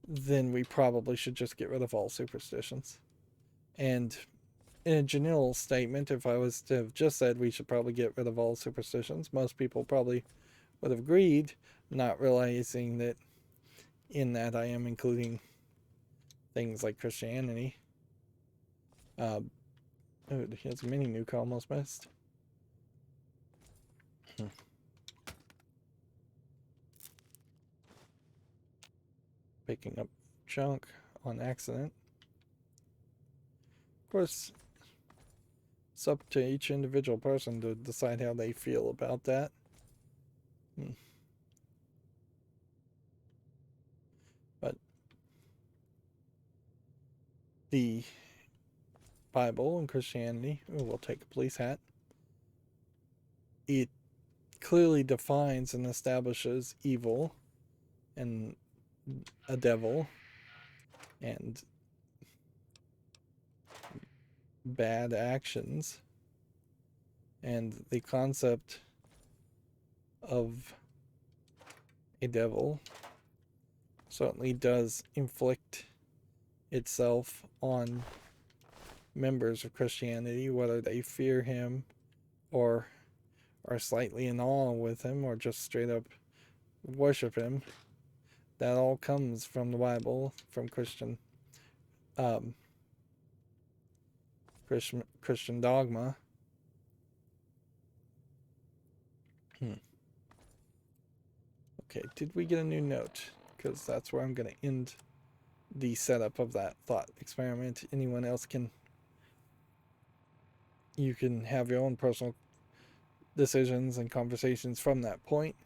Then we probably should just get rid of all superstitions. And in a general statement, if I was to have just said we should probably get rid of all superstitions, most people probably would have agreed, not realizing that in that I am including things like Christianity. Oh, he has a mini nuke, almost missed. Picking up junk on accident. Of course, it's up to each individual person to decide how they feel about that. But the Bible and Christianity, we'll take a police hat, it clearly defines and establishes evil and a devil and bad actions, and the concept of a devil certainly does inflict itself on members of Christianity, whether they fear him or are slightly in awe with him or just straight up worship him. That all comes from the Bible, from Christian dogma. Okay, did we get a new note? Because that's where I'm going to end the setup of that thought experiment. Anyone else you can have your own personal decisions and conversations from that point.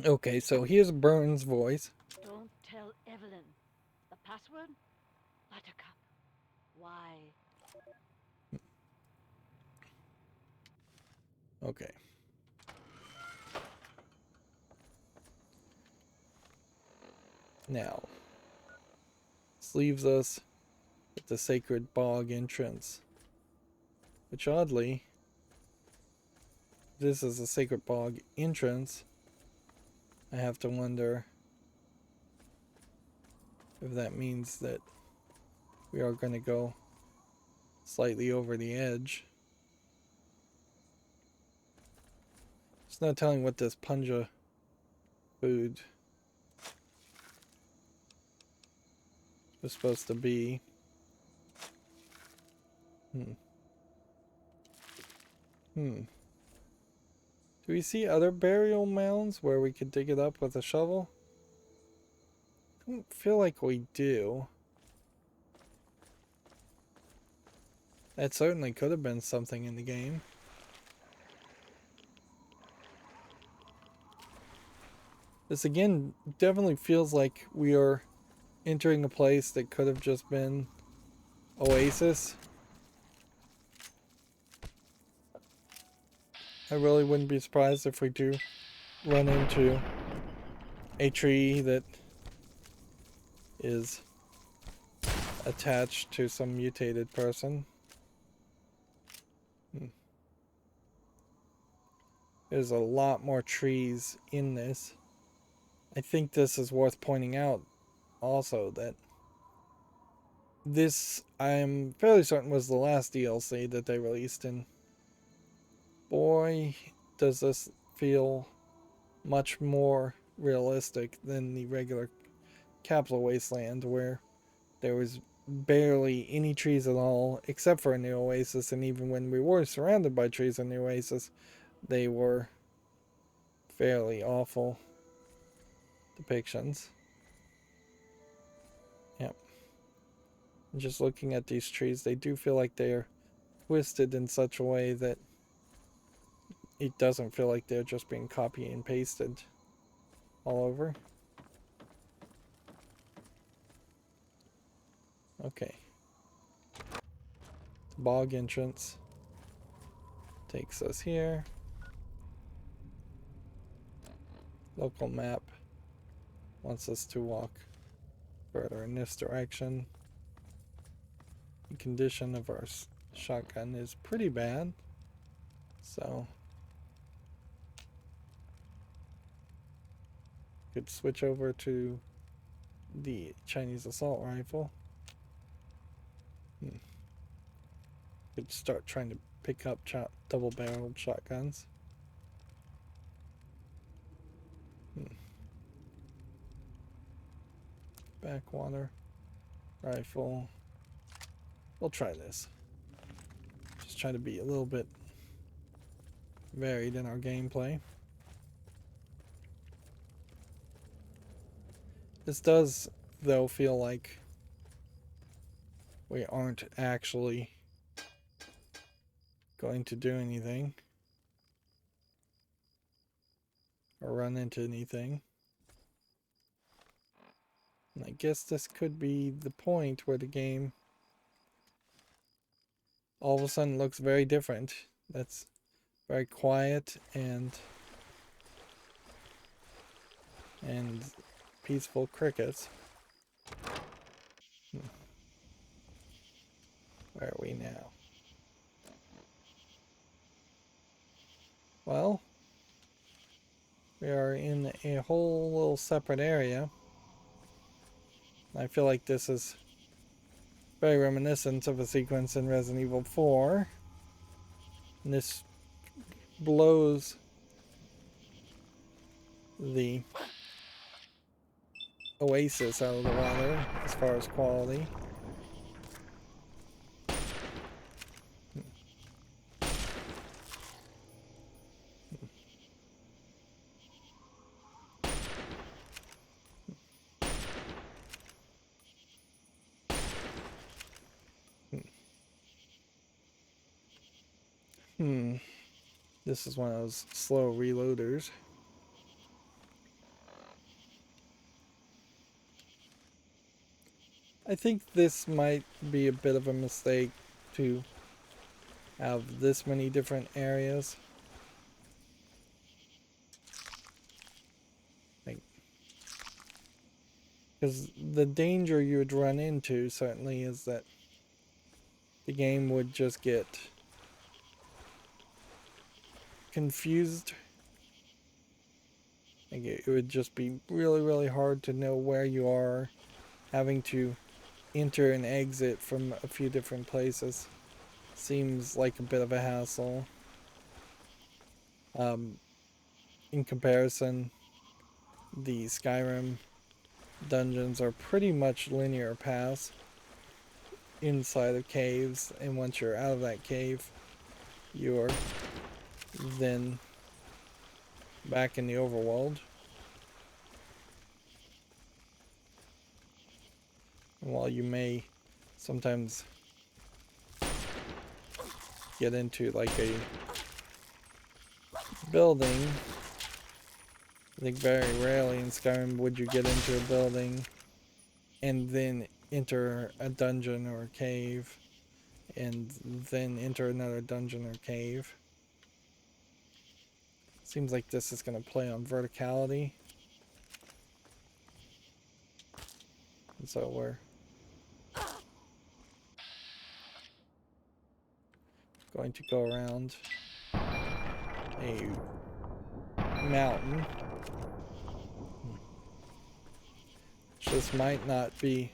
Okay, so here's Burns' voice. Don't tell Evelyn. The password? Buttercup. Why? Okay. Now, this leaves us at the sacred bog entrance. Which oddly, this is a sacred bog entrance. I have to wonder if that means that we are going to go slightly over the edge. It's not telling what this punja food was supposed to be. Do we see other burial mounds where we could dig it up with a shovel? I don't feel like we do. That certainly could have been something in the game. This again definitely feels like we are entering a place that could have just been Oasis. I really wouldn't be surprised if we do run into a tree that is attached to some mutated person. There's a lot more trees in this. I think this is worth pointing out also that this, I'm fairly certain, was the last DLC that they released, and boy, does this feel much more realistic than the regular Capital Wasteland, where there was barely any trees at all except for in the oasis, and even when we were surrounded by trees in the oasis, they were fairly awful depictions. Yep. Just looking at these trees, they do feel like they're twisted in such a way that it doesn't feel like they're just being copied and pasted all over. Okay. The bog entrance takes us here. Local map wants us to walk further in this direction. The condition of our shotgun is pretty bad, so could switch over to the Chinese assault rifle. Could start trying to pick up double-barreled shotguns. Backwater rifle. We'll try this. Just try to be a little bit varied in our gameplay. This does, though, feel like we aren't actually going to do anything or run into anything. And I guess this could be the point where the game all of a sudden looks very different. That's very quiet and peaceful crickets. Where are we now? Well, we are in a whole little separate area. I feel like this is very reminiscent of a sequence in Resident Evil 4. And this blows the oasis out of the water as far as quality. This is one of those slow reloaders. I think this might be a bit of a mistake to have this many different areas. Because the danger you would run into certainly is that the game would just get confused. Like it would just be really, really hard to know where you are, having to enter and exit from a few different places. Seems like a bit of a hassle. In comparison, the Skyrim dungeons are pretty much linear paths inside of caves, and once you're out of that cave, you're then back in the overworld. And while you may sometimes get into like a building, I think very rarely in Skyrim would you get into a building and then enter a dungeon or a cave and then enter another dungeon or cave. Seems like this is going to play on verticality. And so we're going to go around a mountain. This might not be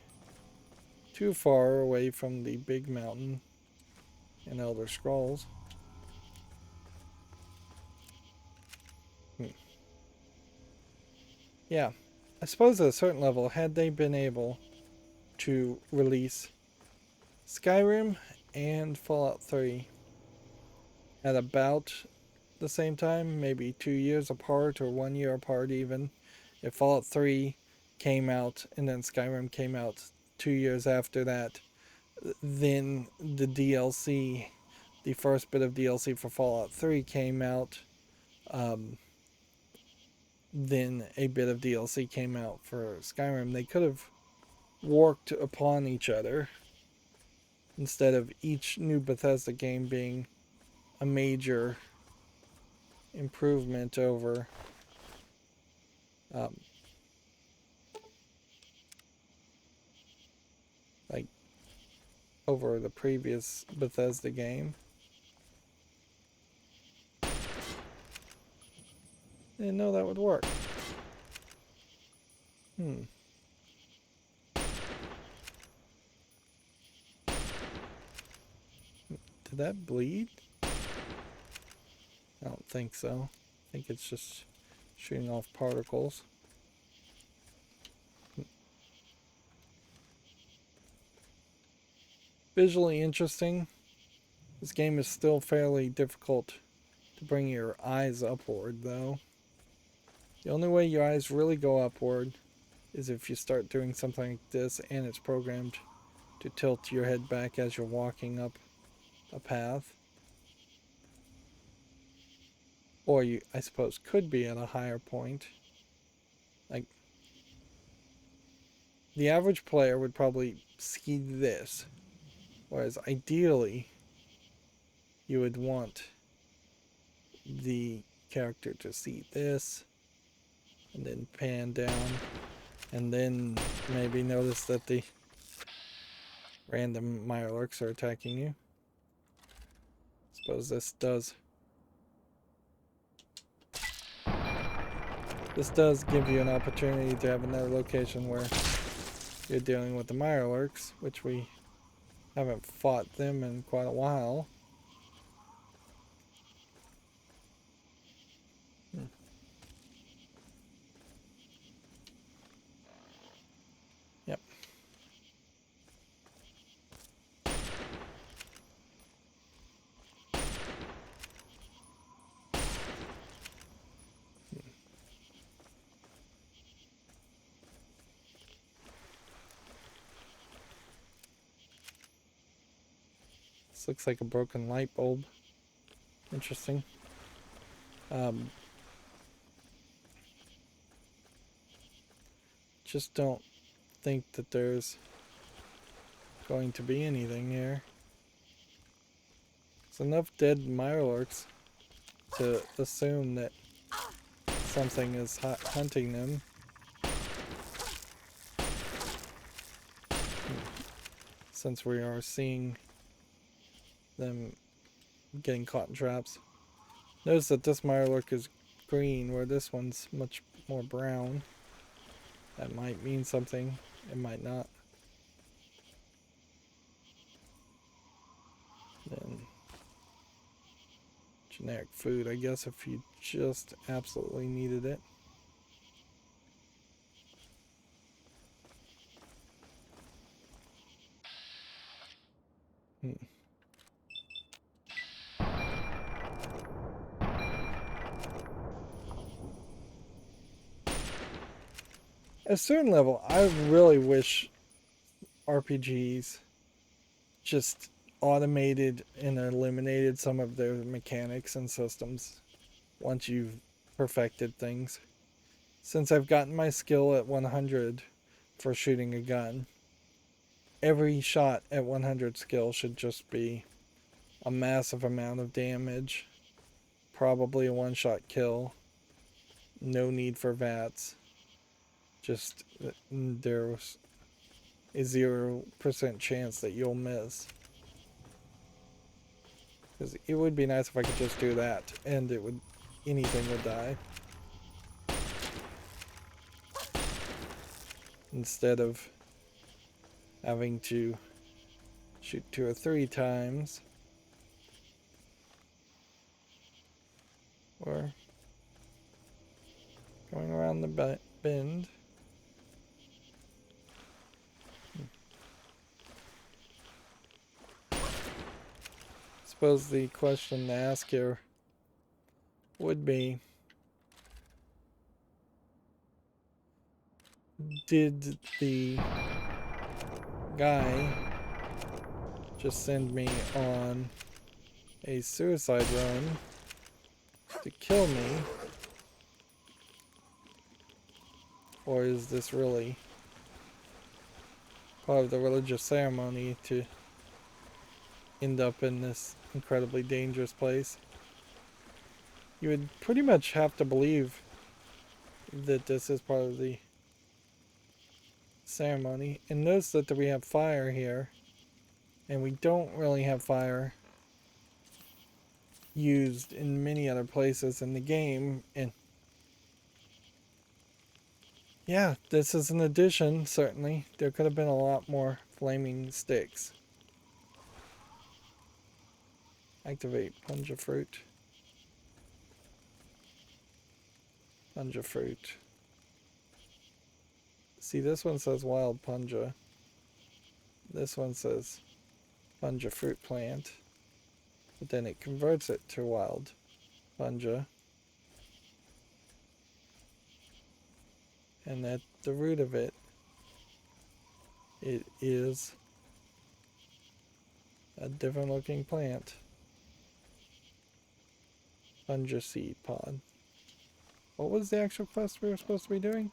too far away from the big mountain in Elder Scrolls. Yeah, I suppose at a certain level, had they been able to release Skyrim and Fallout 3 at about the same time, maybe 2 years apart or 1 year apart even, if Fallout 3 came out and then Skyrim came out 2 years after that, then the DLC, the first bit of DLC for Fallout 3 came out, then a bit of DLC came out for Skyrim. They could have worked upon each other instead of each new Bethesda game being a major improvement over like over the previous Bethesda game. Didn't know that would work. Did that bleed? I don't think so. I think it's just shooting off particles. Visually interesting. This game is still fairly difficult to bring your eyes upward, though. The only way your eyes really go upward is if you start doing something like this and it's programmed to tilt your head back as you're walking up a path. Or you, I suppose, could be at a higher point. Like, the average player would probably see this. Whereas ideally, you would want the character to see this. And then pan down. And then maybe notice that the random mirelurks are attacking you. Suppose this does give you an opportunity to have another location where you're dealing with the mirelurks, which we haven't fought them in quite a while. Yep. This looks like a broken light bulb. Interesting. Just don't think that there's going to be anything here. There's enough dead mirelurks to assume that something is hunting them. Since we are seeing them getting caught in traps. Notice that this mirelurk is green, where this one's much more brown. That might mean something. It might not. Then generic food, I guess, if you just absolutely needed it. At a certain level, I really wish RPGs just automated and eliminated some of their mechanics and systems once you've perfected things. Since I've gotten my skill at 100 for shooting a gun, every shot at 100 skill should just be a massive amount of damage. Probably a one-shot kill. No need for VATS. Just there's a 0% chance that you'll miss. Because it would be nice if I could just do that and anything would die. Instead of having to shoot 2 or 3 times. Or going around the bend. Suppose the question to ask here would be, did the guy just send me on a suicide run to kill me? Or is this really part of the religious ceremony to end up in this incredibly dangerous place? You would pretty much have to believe that this is part of the ceremony. And notice that we have fire here, and we don't really have fire used in many other places in the game. And yeah, this is an addition, certainly. There could have been a lot more flaming sticks. Activate Punja Fruit. Punja Fruit. See, this one says Wild Punja. This one says Punja Fruit Plant. But then it converts it to Wild Punja. And at the root of it, it is a different looking plant. Punja Seed Pod. What was the actual quest we were supposed to be doing?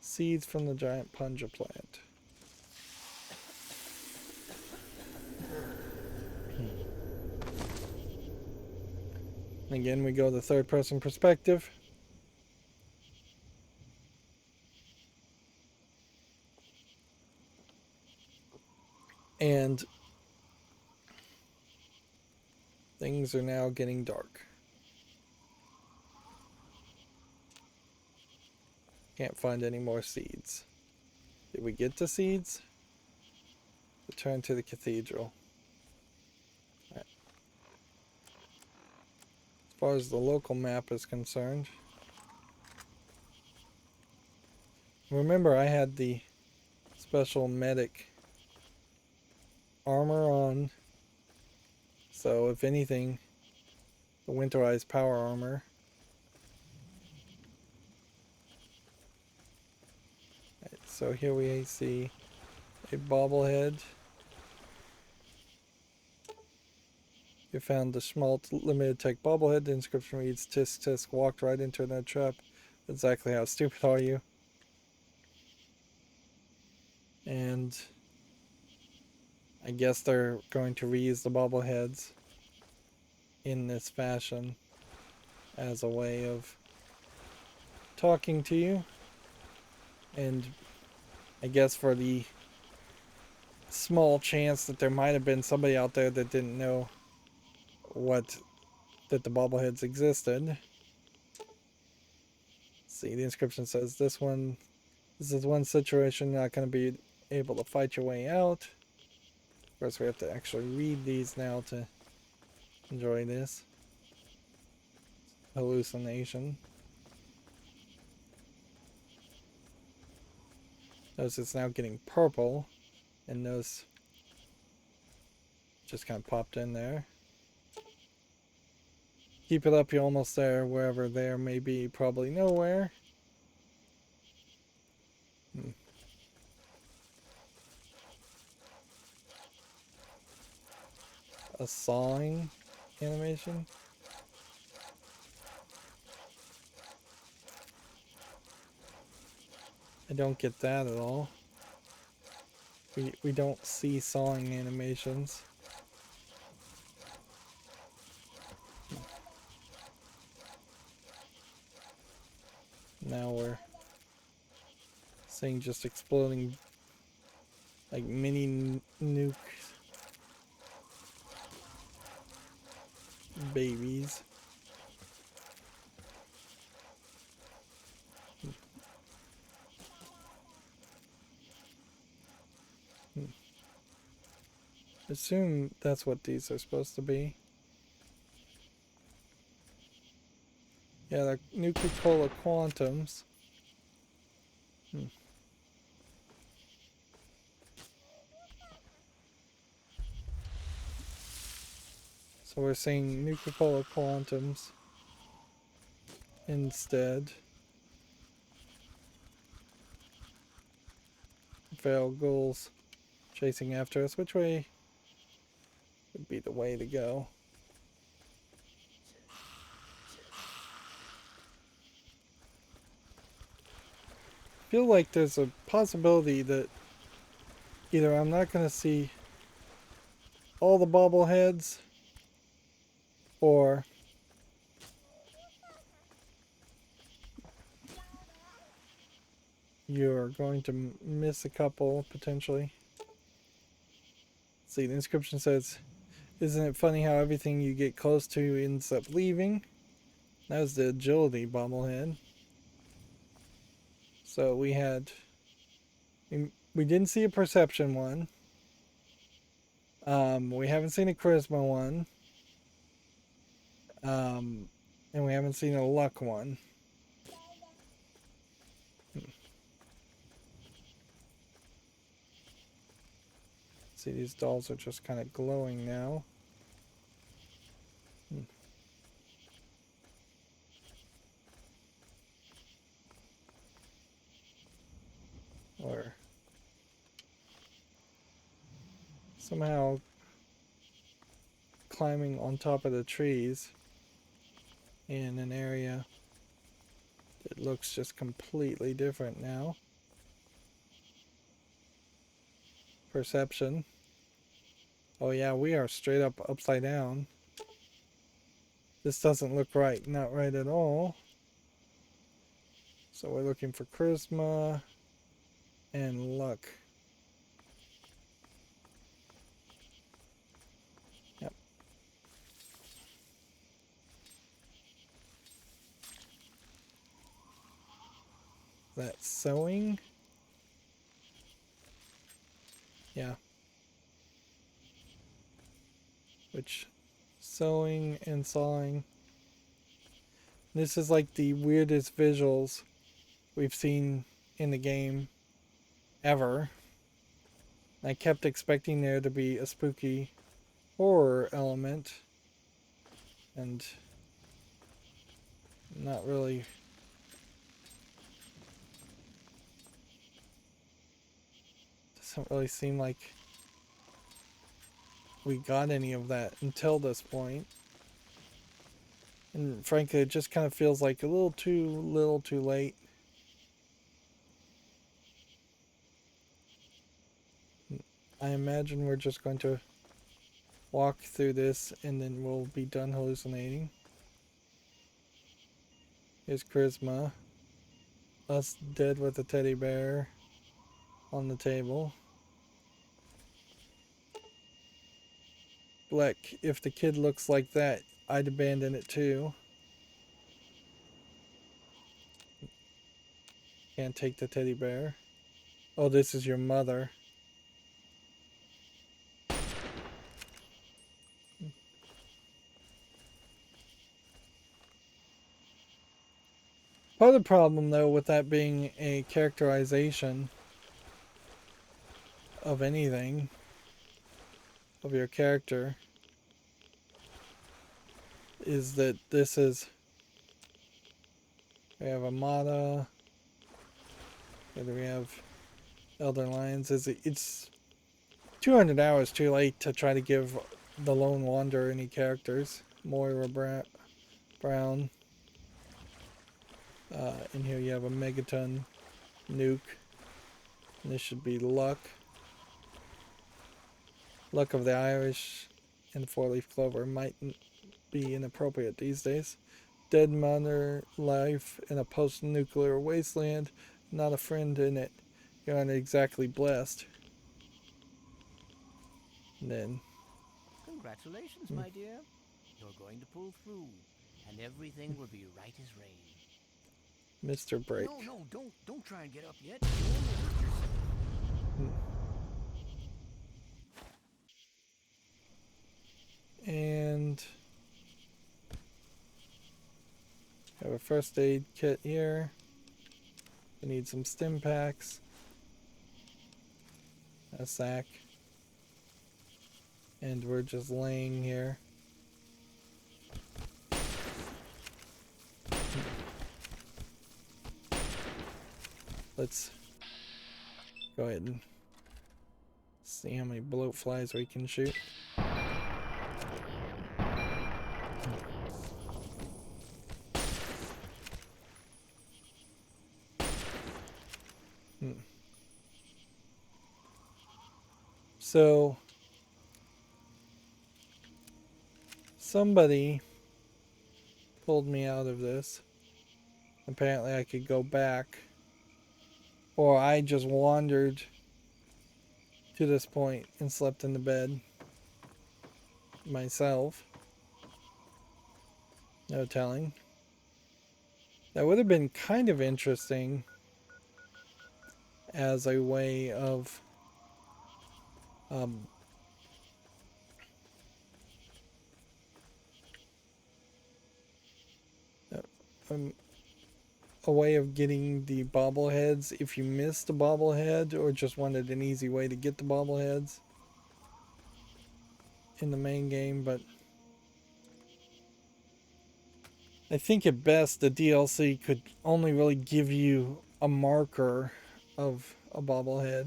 Seeds from the giant Punja plant. And again, we go the third person perspective. And things are now getting dark. Can't find any more seeds. Did we get the seeds? Return to the cathedral. Right. As far as the local map is concerned, remember I had the special medic armor on, so if anything, the winterized power armor. Right, so here we see a bobblehead. You found the Schmaltz limited tech bobblehead. The inscription reads, "Tisk tisk, walked right into that trap. Exactly how stupid are you?" And I guess they're going to reuse the bobbleheads in this fashion as a way of talking to you. And I guess for the small chance that there might have been somebody out there that didn't know that the bobbleheads existed. See, the inscription says this is one situation you're not going to be able to fight your way out. Of course, we have to actually read these now to enjoy this hallucination. Notice it's now getting purple, and those just kind of popped in there. Keep it up, you're almost there. Wherever there may be, probably nowhere. A sawing animation. I don't get that at all. We don't see sawing animations. Now we're seeing just exploding like mini nuke babies. Assume that's what these are supposed to be. Yeah, the Nuka-Cola Quantums. So we're seeing Nuka-Cola Quantums instead. Feral ghouls chasing after us. Which way would be the way to go? I feel like there's a possibility that either I'm not going to see all the bobbleheads, or you're going to miss a couple potentially. See, the inscription says, "Isn't it funny how everything you get close to ends up leaving?" That was the agility bobblehead. So we didn't see a perception one. We haven't seen a charisma one. And we haven't seen a luck one. See, these dolls are just kind of glowing now. Or somehow climbing on top of the trees in an area that looks just completely different now. Perception. Oh yeah, we are straight up upside down. This doesn't look right. Not right at all. So we're looking for charisma and luck. Yep. That's sewing. Yeah. Which sewing and sawing. This is like the weirdest visuals we've seen in the game ever. I kept expecting there to be a spooky horror element, and not really. Doesn't really seem like we got any of that until this point. And frankly, it just kind of feels like a little too late. I imagine we're just going to walk through this and then we'll be done hallucinating. Here's charisma. Us dead with a teddy bear on the table. Black, if the kid looks like that, I'd abandon it too. Can't take the teddy bear. Oh, this is your mother. Part of the problem, though, with that being a characterization of anything, of your character, is that this is... We have Amada. Whether we have Elder Lions. It's 200 hours too late to try to give the Lone Wanderer any characters. Moira Brown. In here you have a Megaton Nuke. And this should be Luck. Luck of the Irish and the 4-leaf clover might be inappropriate these days. dead mother life in a post-nuclear wasteland, not a friend in it. You aren't exactly blessed. And then, Congratulations, my dear. You're going to pull through, and everything will be right as rain. Mr. Break. No, don't try and get up yet. You'll only hurt yourself. And have a first aid kit here. We need some stim packs. A sack. And we're just laying here. Let's go ahead and see how many bloat flies we can shoot. So somebody pulled me out of this. Apparently I could go back, or I just wandered to this point and slept in the bed myself. No telling. That would have been kind of interesting as a way of a way of getting the bobbleheads if you missed a bobblehead or just wanted an easy way to get the bobbleheads in the main game, but I think at best the DLC could only really give you a marker of a bobblehead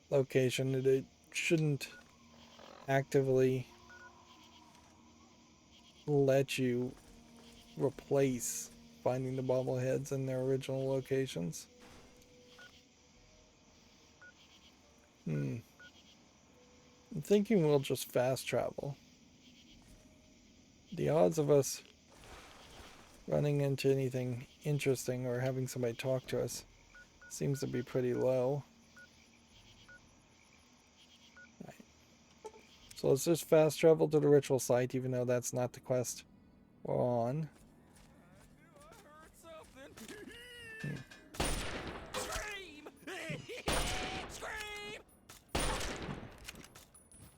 location, that it shouldn't actively let you replace finding the bobbleheads in their original locations. I'm thinking we'll just fast travel. The odds of us running into anything interesting or having somebody talk to us seems to be pretty low. Right. So let's just fast travel to the ritual site, even though that's not the quest we're on.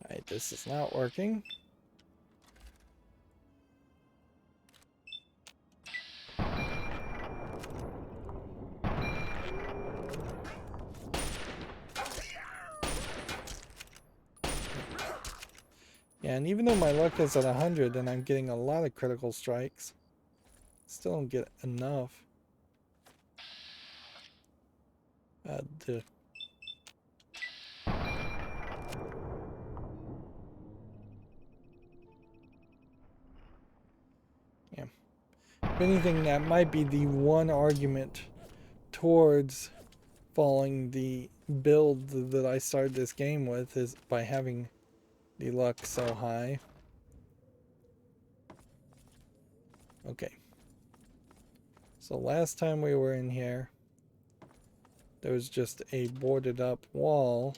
Alright, this is not working. Yeah, and even though my luck is at 100 and I'm getting a lot of critical strikes, still don't get enough. Yeah. If anything, that might be the one argument towards following the build that I started this game with, is by having the luck so high. Okay. So last time we were in here, there was just a boarded up wall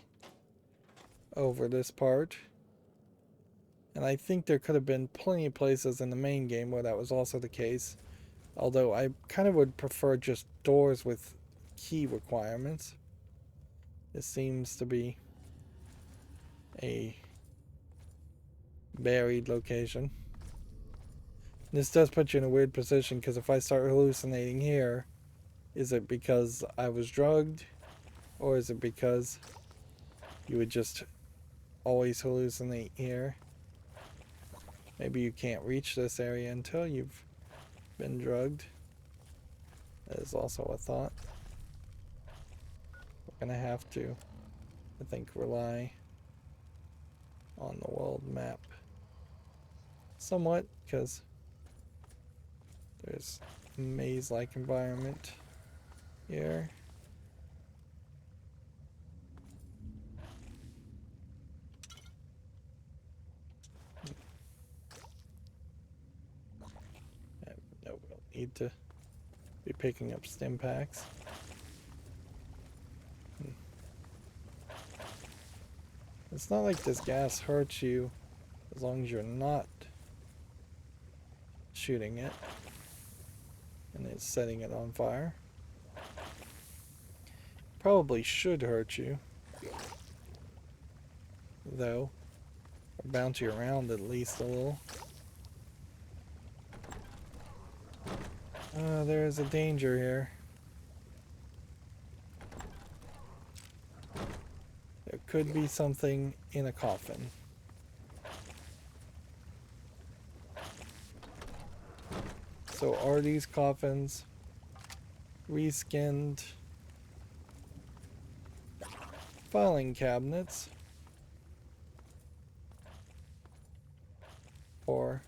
over this part. And I think there could have been plenty of places in the main game where that was also the case. Although I kind of would prefer just doors with key requirements. This seems to be a buried location. This does put you in a weird position, because if I start hallucinating here, is it because I was drugged, or is it because you would just always hallucinate here? Maybe you can't reach this area until you've been drugged. That is also a thought. We're gonna have to, I think, rely on the world map somewhat, because there's a maze-like environment here. need to be picking up stim packs. It's not like this gas hurts you as long as you're not shooting it and it's setting it on fire. Probably should hurt you, though, or bounce you around at least a little. There is a danger here. There could be something in a coffin. So are these coffins reskinned filing cabinets? Or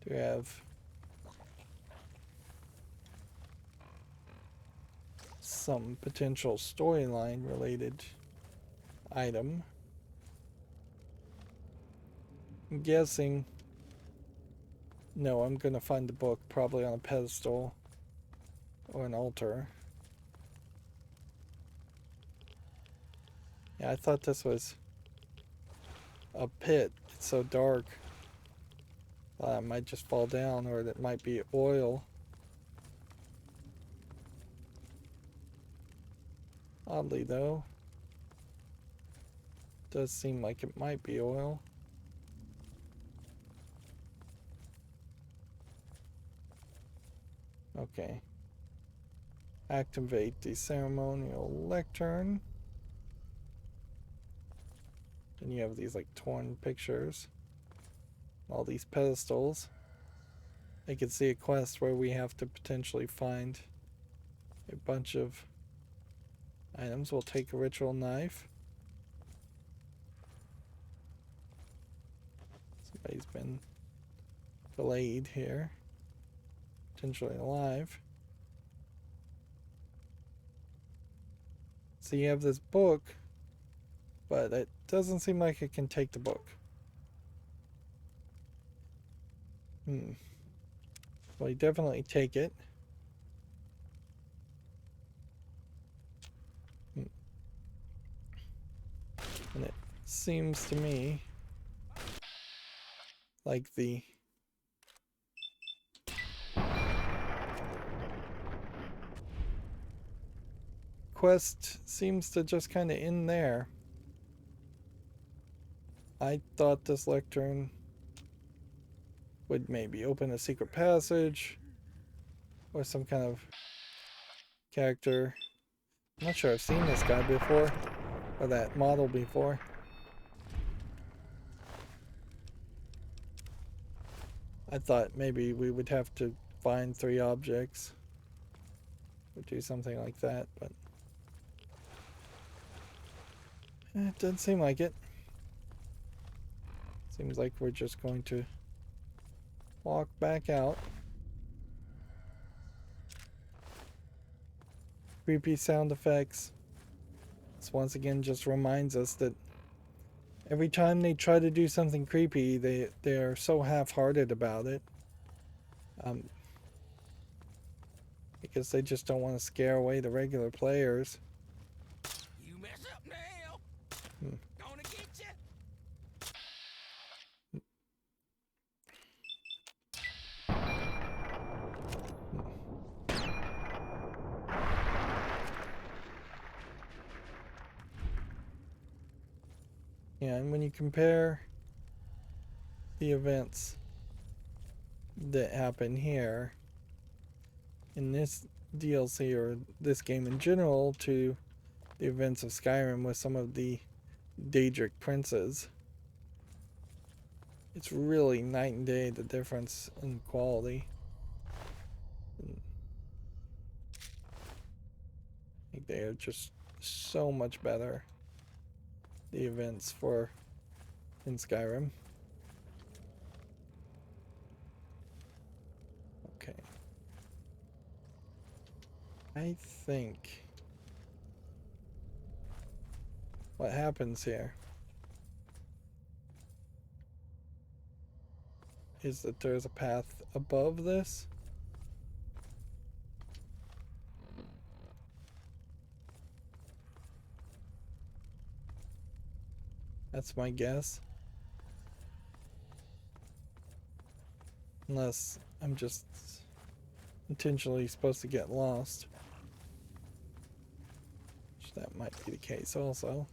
do we have some potential storyline related item? I'm guessing, no, I'm gonna find the book probably on a pedestal or an altar. Yeah, I thought this was a pit. It's so dark. I might just fall down, or that might be oil. Oddly though, does seem like it might be oil. Okay. Activate the ceremonial lectern. And you have these like torn pictures. All these pedestals. I could see a quest where we have to potentially find a bunch of items. We'll take a ritual knife. Somebody's been delayed here. Potentially alive. So you have this book, but it doesn't seem like it can take the book. Well, you definitely take it. And it seems to me like the quest seems to just kind of end there. I thought this lectern would maybe open a secret passage or some kind of character. I'm not sure I've seen this guy before, or that model before. I thought maybe we would have to find 3 objects or do something like that, but it doesn't seem like it. Seems like we're just going to walk back out. Creepy sound effects. This once again just reminds us that every time they try to do something creepy, they're so half-hearted about it. Because they just don't want to scare away the regular players. You mess up now. Gonna get you. Yeah, and when you compare the events that happen here in this DLC or this game in general to the events of Skyrim with some of the Daedric princes, it's really night and day, the difference in quality. I think they are just so much better, the events for in Skyrim. Okay. I think what happens here is that there's a path above this. That's my guess. Unless I'm just intentionally supposed to get lost. Which that might be the case also.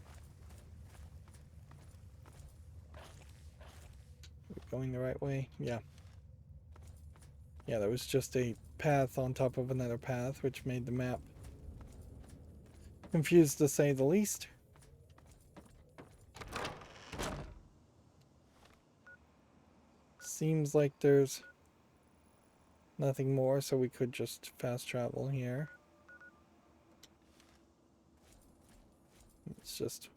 We're going the right way? Yeah. Yeah, there was just a path on top of another path, which made the map confused to say the least. Seems like there's nothing more, so we could just fast travel here. Let's just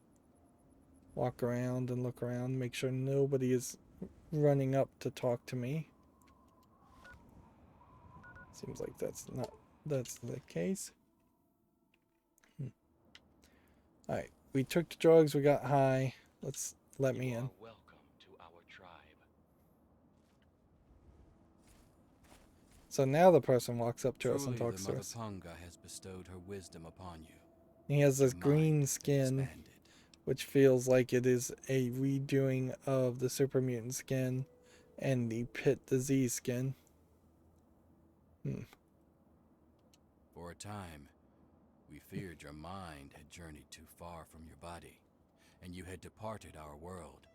walk around and look around, make sure nobody is running up to talk to me. Seems like that's the case. Alright, we took the drugs, we got high. Let me in. Welcome to our tribe. So now the person walks up to us Truly, and talks the to Mother us. Punga has bestowed her wisdom upon you. He has this Your green mind skin, expanded. which feels like it is a redoing of the super mutant skin and the Pitt disease skin. For a time, we feared your mind had journeyed too far from your body, and you had departed our world.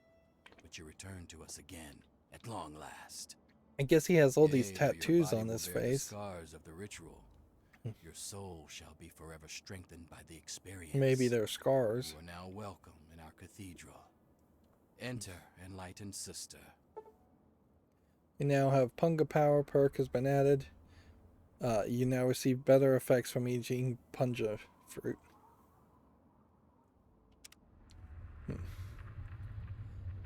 But you returned to us again, at long last. I guess he has all these Yea, though your tattoos body on will his bear the face. scars of the ritual. Your soul shall be forever strengthened by the experience. Maybe they're scars. You are now welcome in our cathedral. Enter, enlightened sister. You now have Punga Power perk has been added. You now receive better effects from eating Punja fruit.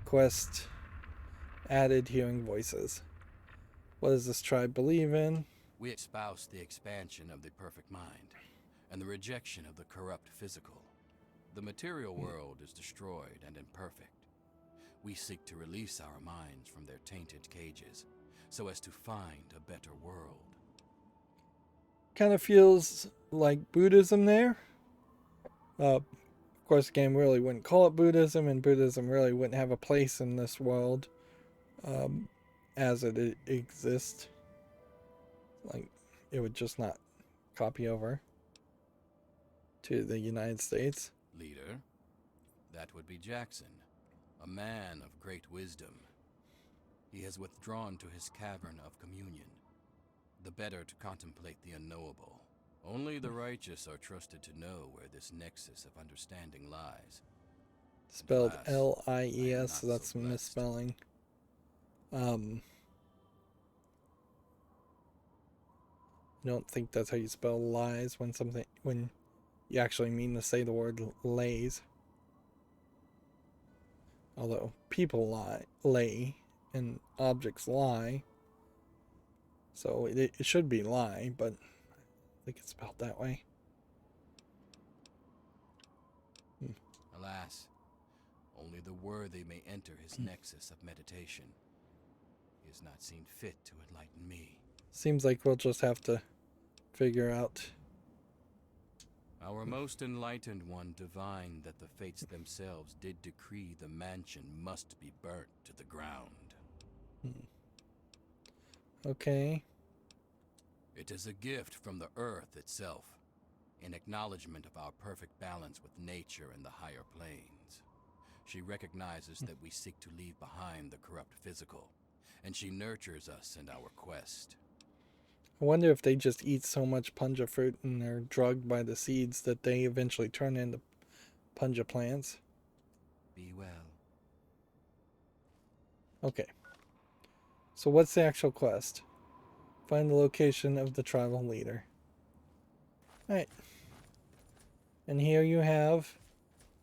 Quest added hearing voices. What does this tribe believe in? We espouse the expansion of the perfect mind and the rejection of the corrupt physical. The material world is destroyed and imperfect. We seek to release our minds from their tainted cages so as to find a better world. Kind of feels like Buddhism there. Of course, the game really wouldn't call it Buddhism, and Buddhism really wouldn't have a place in this world as it exists. Like, it would just not copy over to the United States. Leader, that would be Jackson, a man of great wisdom. He has withdrawn to his cavern of communion, the better to contemplate the unknowable. Only the righteous are trusted to know where this nexus of understanding lies. Spelled Alas, I am Lies, so not that's so blessed. misspelling. I don't think that's how you spell lies when you actually mean to say the word lays. Although people lay, and objects lie. So it should be lie, but I think it's spelled that way. Alas, only the worthy may enter his nexus of meditation. He has not seen fit to enlighten me. Seems like we'll just have to figure out. Our most enlightened one divined that the fates themselves did decree the mansion must be burnt to the ground. Okay. It is a gift from the earth itself, in acknowledgement of our perfect balance with nature and the higher planes. She recognizes that we seek to leave behind the corrupt physical, and she nurtures us in our quest. I wonder if they just eat so much punja fruit and they're drugged by the seeds that they eventually turn into punja plants. Be well. Okay. So what's the actual quest? Find the location of the tribal leader. Alright. And here you have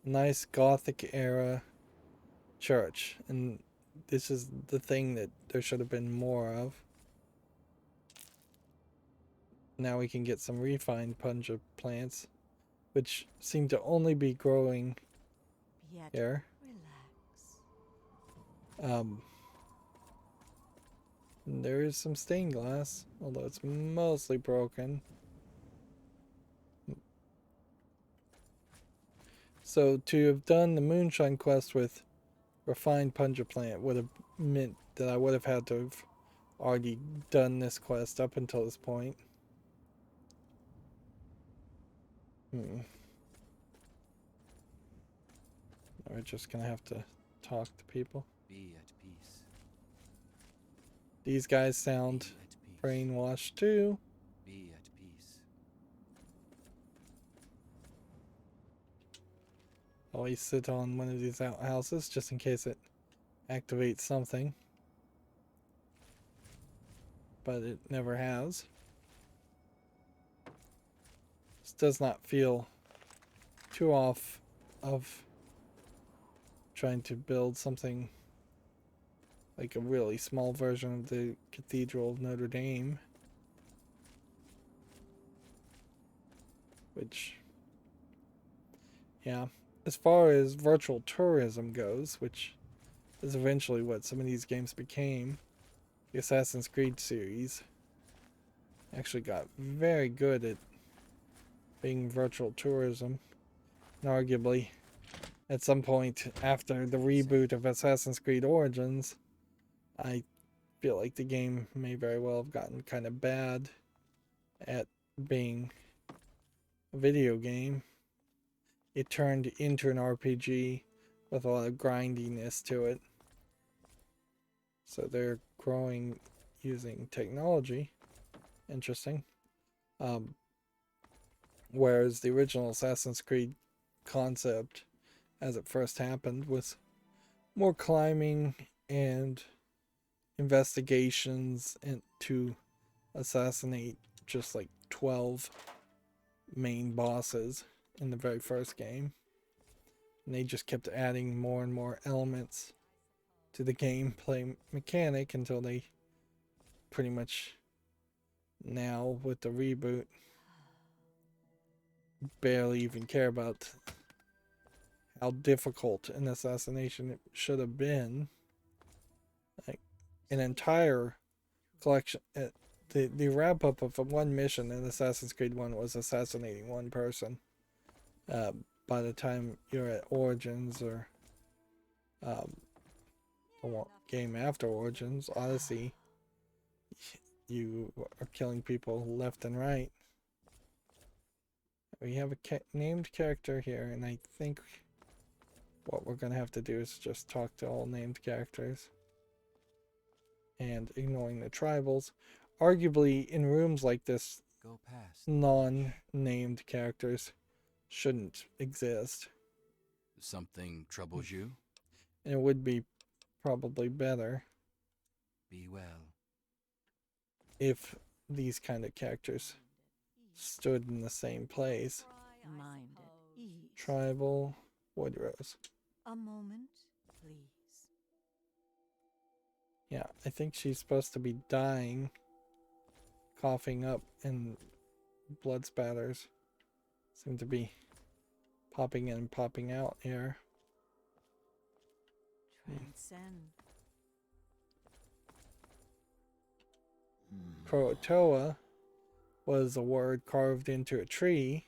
a nice Gothic era church. And this is the thing that there should have been more of. Now we can get some refined punja plants, which seem to only be growing Yet here. relax. And there is some stained glass, although it's mostly broken. So to have done the moonshine quest with refined punja plant would have meant that I would have had to have already done this quest up until this point. We're just gonna have to talk to people. Be at peace. These guys sound Be at peace. brainwashed too. Be at peace. Always sit on one of these outhouses just in case it activates something. But it never has. This does not feel too off of trying to build something like a really small version of the Cathedral of Notre Dame. Which, yeah, as far as virtual tourism goes, which is eventually what some of these games became, the Assassin's Creed series actually got very good at being virtual tourism. And arguably, at some point after the reboot of Assassin's Creed Origins, I feel like the game may very well have gotten kind of bad at being a video game. It turned into an RPG with a lot of grindiness to it. So they're growing using technology. Interesting. Whereas the original Assassin's Creed concept, as it first happened, was more climbing and investigations and to assassinate just like 12 main bosses in the very first game. And they just kept adding more and more elements to the gameplay mechanic until they pretty much now with the reboot barely even care about how difficult an assassination it should have been. Like an entire collection, the wrap up of one mission in Assassin's Creed 1 was assassinating one person. By the time you're at Origins or the game after Origins, Odyssey, you are killing people left and right. We have a named character here, and I think what we're going to have to do is just talk to all named characters. And ignoring the tribals. Arguably, in rooms like this, Go past. non-named characters shouldn't exist. Something troubles you? And it would be probably better Be well. if these kind of characters stood in the same place. Mind at ease. Tribal Woodrose. A moment, please. Yeah, I think she's supposed to be dying, coughing up, and blood spatters seem to be popping in and popping out here. Transcend. Croatoa was a word carved into a tree,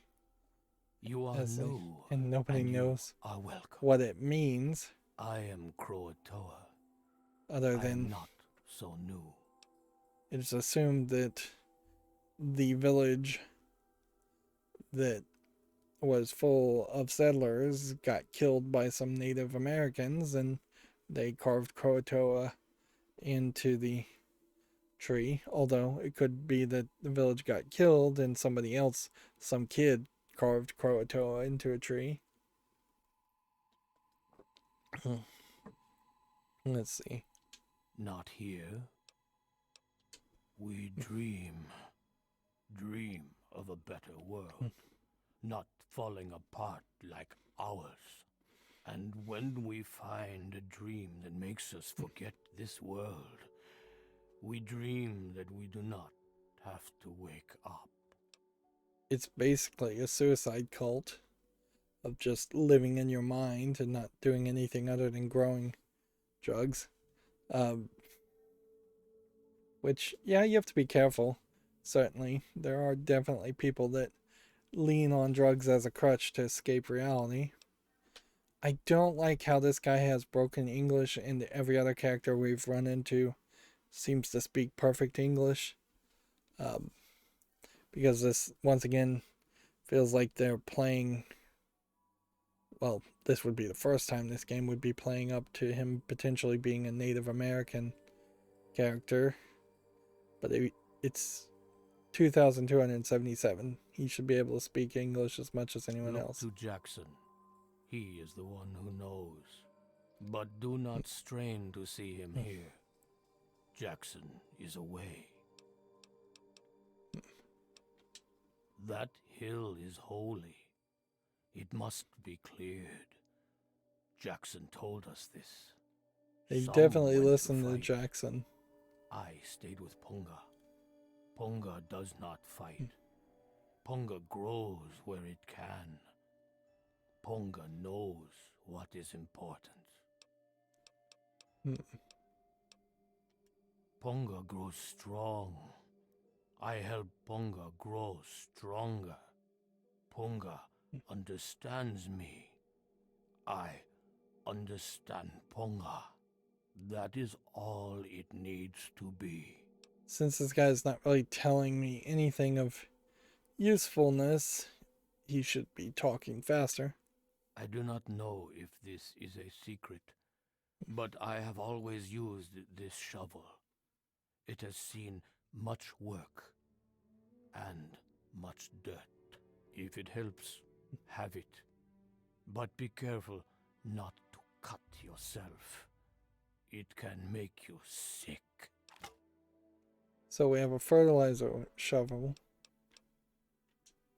You are new, and nobody and you knows are welcome. what it means I am Croatoa. other I am than not so new. it's assumed that the village that was full of settlers got killed by some Native Americans, and they carved Croatoa into the tree. Although it could be that the village got killed and somebody else, some kid, carved Croatoa into a tree. Let's see. Not here. We dream of a better world, not falling apart like ours. And when we find a dream that makes us forget this world, we dream that we do not have to wake up. It's basically a suicide cult of just living in your mind and not doing anything other than growing drugs. Which, yeah, you have to be careful. Certainly, there are definitely people that lean on drugs as a crutch to escape reality. I don't like how this guy has broken English, and every other character we've run into seems to speak perfect English. Because this, once again, feels like they're playing... Well, this would be the first time this game would be playing up to him potentially being a Native American character. But it's 2,277. He should be able to speak English as much as anyone else. Look to Jackson. He is the one who knows. But do not strain to see him here. Jackson is away. That hill is holy. It must be cleared. Jackson told us this. They Some definitely went listen to fight. Jackson. I stayed with Punga. Punga does not fight. Punga grows where it can. Punga knows what is important. Punga grows strong. I help Punga grow stronger. Punga understands me. I understand Punga. That is all it needs to be. Since this guy's not really telling me anything of usefulness, he should be talking faster. I do not know if this is a secret, but I have always used this shovel. It has seen much work and much dirt. If it helps, have it. But be careful not to cut yourself. It can make you sick. So we have a fertilizer shovel.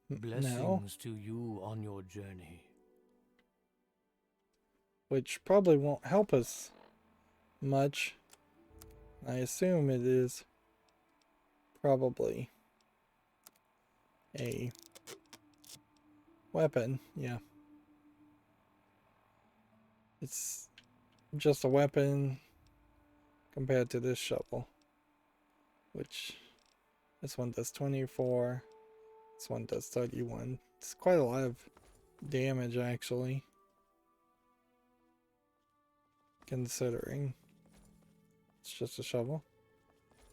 Blessings to you on your journey. Which probably won't help us much. I assume it is probably a weapon. Yeah. It's just a weapon compared to this shovel. Which this one does 24. This one does 31. It's quite a lot of damage actually. Considering it's just a shovel.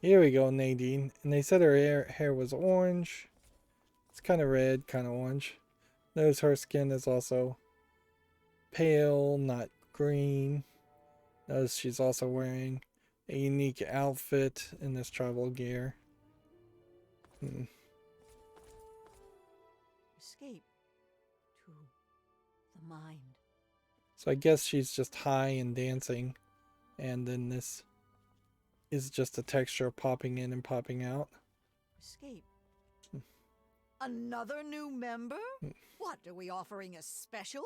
Here we go, Nadine. And they said her hair was orange. It's kind of red, kind of orange. Notice her skin is also pale, not green. Notice she's also wearing a unique outfit in this travel gear. Escape to the mind. So I guess she's just high and dancing. And then this is just a texture popping in and popping out. Escape. Another new member? What, are we offering a special?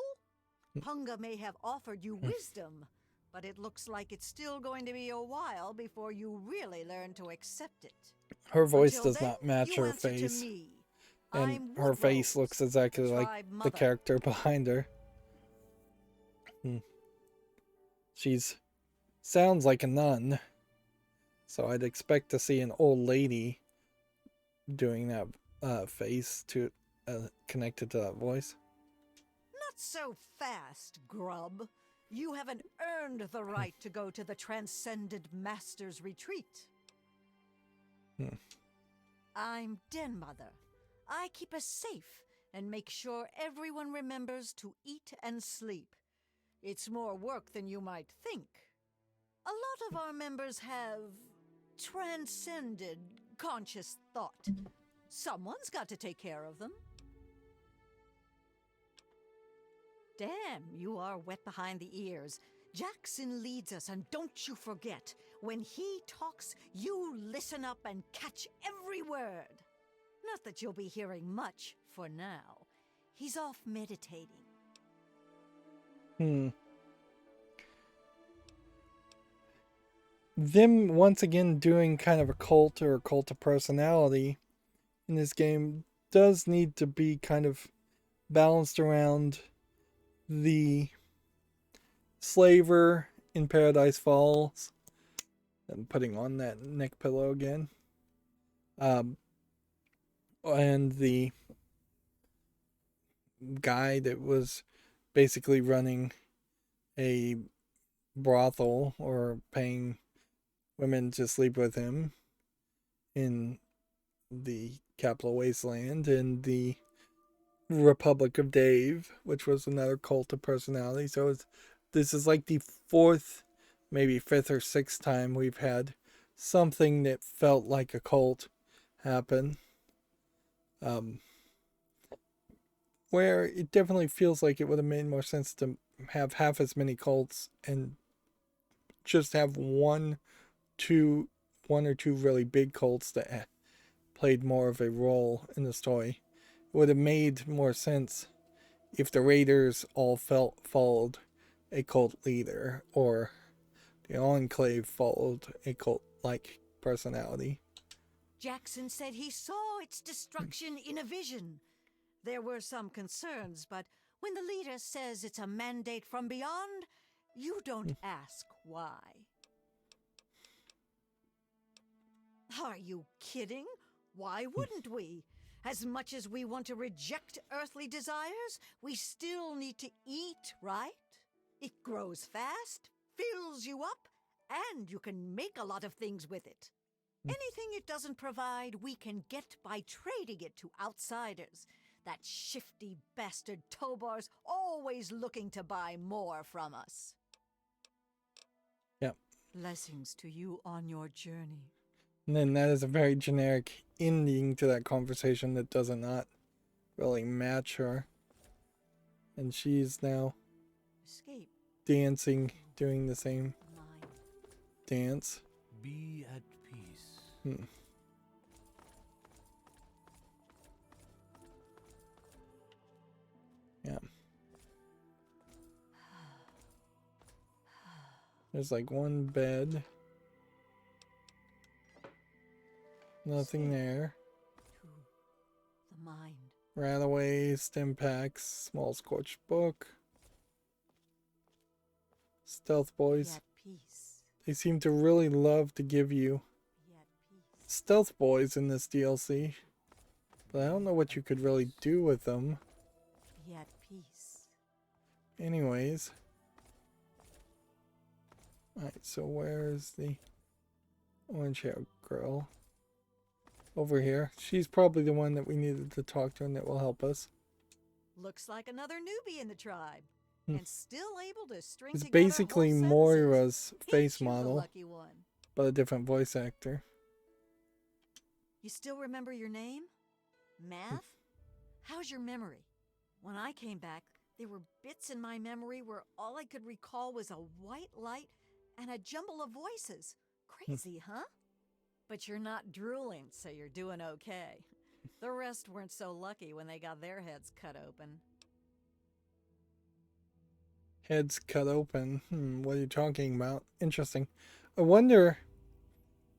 Punga may have offered you wisdom, but it looks like it's still going to be a while before you really learn to accept it. Her voice Until does then, not match you her answer to face. me. And I'm her face Woodrose, looks exactly the like tribe the mother. character behind her. She's sounds like a nun. So I'd expect to see an old lady doing that face to connected to that voice. Not so fast, grub. You haven't earned the right to go to the Transcended Master's retreat. I'm Den Mother. I keep us safe and make sure everyone remembers to eat and sleep. It's more work than you might think. A lot of our members have transcended conscious thought. Someone's got to take care of them. Damn, you are wet behind the ears. Jackson leads us, and don't you forget, when he talks, you listen up and catch every word. Not that you'll be hearing much for now. He's off meditating. Them once again doing kind of a cult or a cult of personality in this game does need to be kind of balanced around the slaver in Paradise Falls and putting on that neck pillow again. And the guy that was basically running a brothel or paying women to sleep with him in the capital wasteland, and the Republic of Dave, which was another cult of personality. So this is like the fourth, maybe fifth or sixth time we've had something that felt like a cult happen. Where it definitely feels like it would have made more sense to have half as many cults and just have one or two really big cults that played more of a role in the story. It would have made more sense if the raiders all followed a cult leader, or the Enclave followed a cult-like personality. Jackson said he saw its destruction in a vision. There were some concerns, but when the leader says it's a mandate from beyond, you don't ask why. Are you kidding? Why wouldn't we? As much as we want to reject earthly desires, we still need to eat, right? It grows fast, fills you up, and you can make a lot of things with it. Anything it doesn't provide, we can get by trading it to outsiders. That shifty bastard Tobar's always looking to buy more from us. Yep. Blessings to you on your journey. And then that is a very generic ending to that conversation that does not really match her. And she's now Escape. dancing, doing the same Mind. dance. Be at peace. Yeah. There's like one bed. Nothing there. To the mind. Rataways, stim packs, small scorched book. Stealth Be boys. at peace. They seem to really love to give you Be at peace. stealth boys in this DLC. But I don't know what you could really do with them. Be at peace. Anyways. Alright, so where's the orange hair girl? Over here. She's probably the one that we needed to talk to and that will help us. Looks like another newbie in the tribe. And still able to string It's together basically whole sentences. Moira's face Ain't you the model, lucky one? but a different voice actor. You still remember your name? Math? How's your memory? When I came back, there were bits in my memory where all I could recall was a white light and a jumble of voices. Crazy, huh? But you're not drooling, so you're doing okay. The rest weren't so lucky when they got their heads cut open. Heads cut open. What are you talking about? Interesting. I wonder,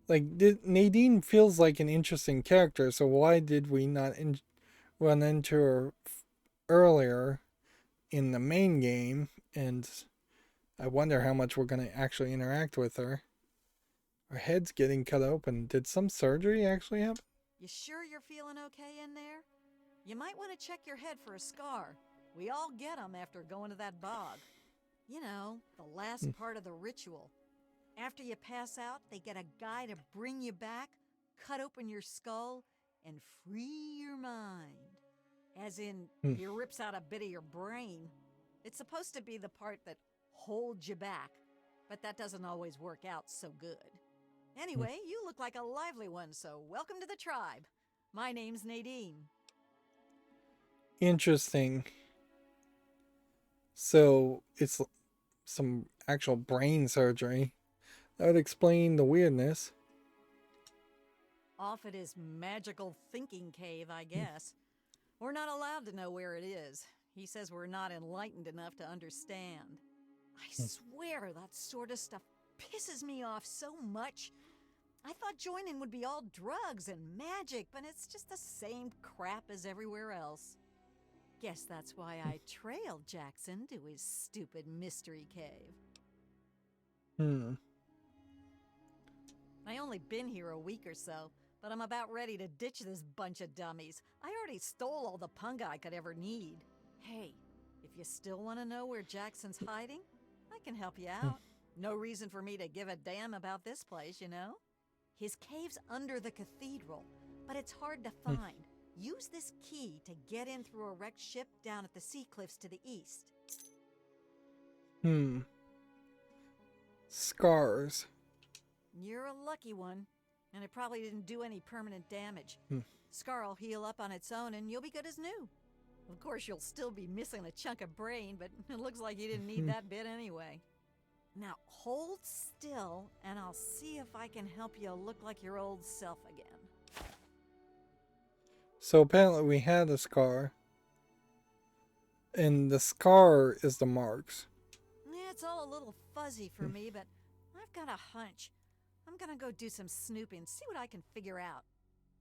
like, Nadine feels like an interesting character, so why did we not run into her earlier in the main game? And I wonder how much we're going to actually interact with her. Her head's getting cut open. Did some surgery actually happen? You sure you're feeling okay in there? You might want to check your head for a scar. We all get them after going to that bog. You know, the last part of the ritual. After you pass out, they get a guy to bring you back, cut open your skull, and free your mind. As in, he rips out a bit of your brain. It's supposed to be the part that holds you back, but that doesn't always work out so good. Anyway, you look like a lively one, so welcome to the tribe. My name's Nadine. Interesting. So it's some actual brain surgery. That would explain the weirdness. Off at his magical thinking cave, I guess. We're not allowed to know where it is. He says we're not enlightened enough to understand. I swear that sort of stuff pisses me off so much. I thought joining would be all drugs and magic, but it's just the same crap as everywhere else. Guess that's why I trailed Jackson to his stupid mystery cave. I only been here a week or so, but I'm about ready to ditch this bunch of dummies. I already stole all the punga I could ever need. Hey, if you still want to know where Jackson's hiding, I can help you out. No reason for me to give a damn about this place, you know? His cave's under the cathedral, but it's hard to find. Use this key to get in through a wrecked ship down at the sea cliffs to the east. Scars. You're a lucky one, and it probably didn't do any permanent damage. Scar will heal up on its own and you'll be good as new. Of course, you'll still be missing a chunk of brain, but it looks like you didn't need that bit anyway. Now, hold still, and I'll see if I can help you look like your old self again. So apparently we had a scar. And the scar is the marks. Yeah, it's all a little fuzzy for me, but I've got a hunch. I'm gonna go do some snooping, see what I can figure out.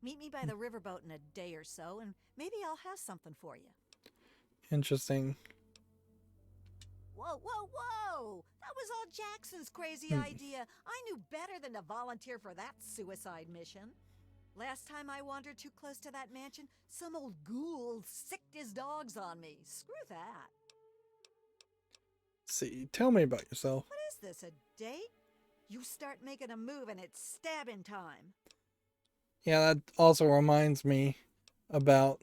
Meet me by the riverboat in a day or so, and maybe I'll have something for you. Interesting. Whoa, whoa, whoa! That was all Jackson's crazy idea. I knew better than to volunteer for that suicide mission. Last time I wandered too close to that mansion, some old ghoul sicked his dogs on me. Screw that. See, tell me about yourself. What is this, a date? You start making a move and it's stabbing time. Yeah, that also reminds me about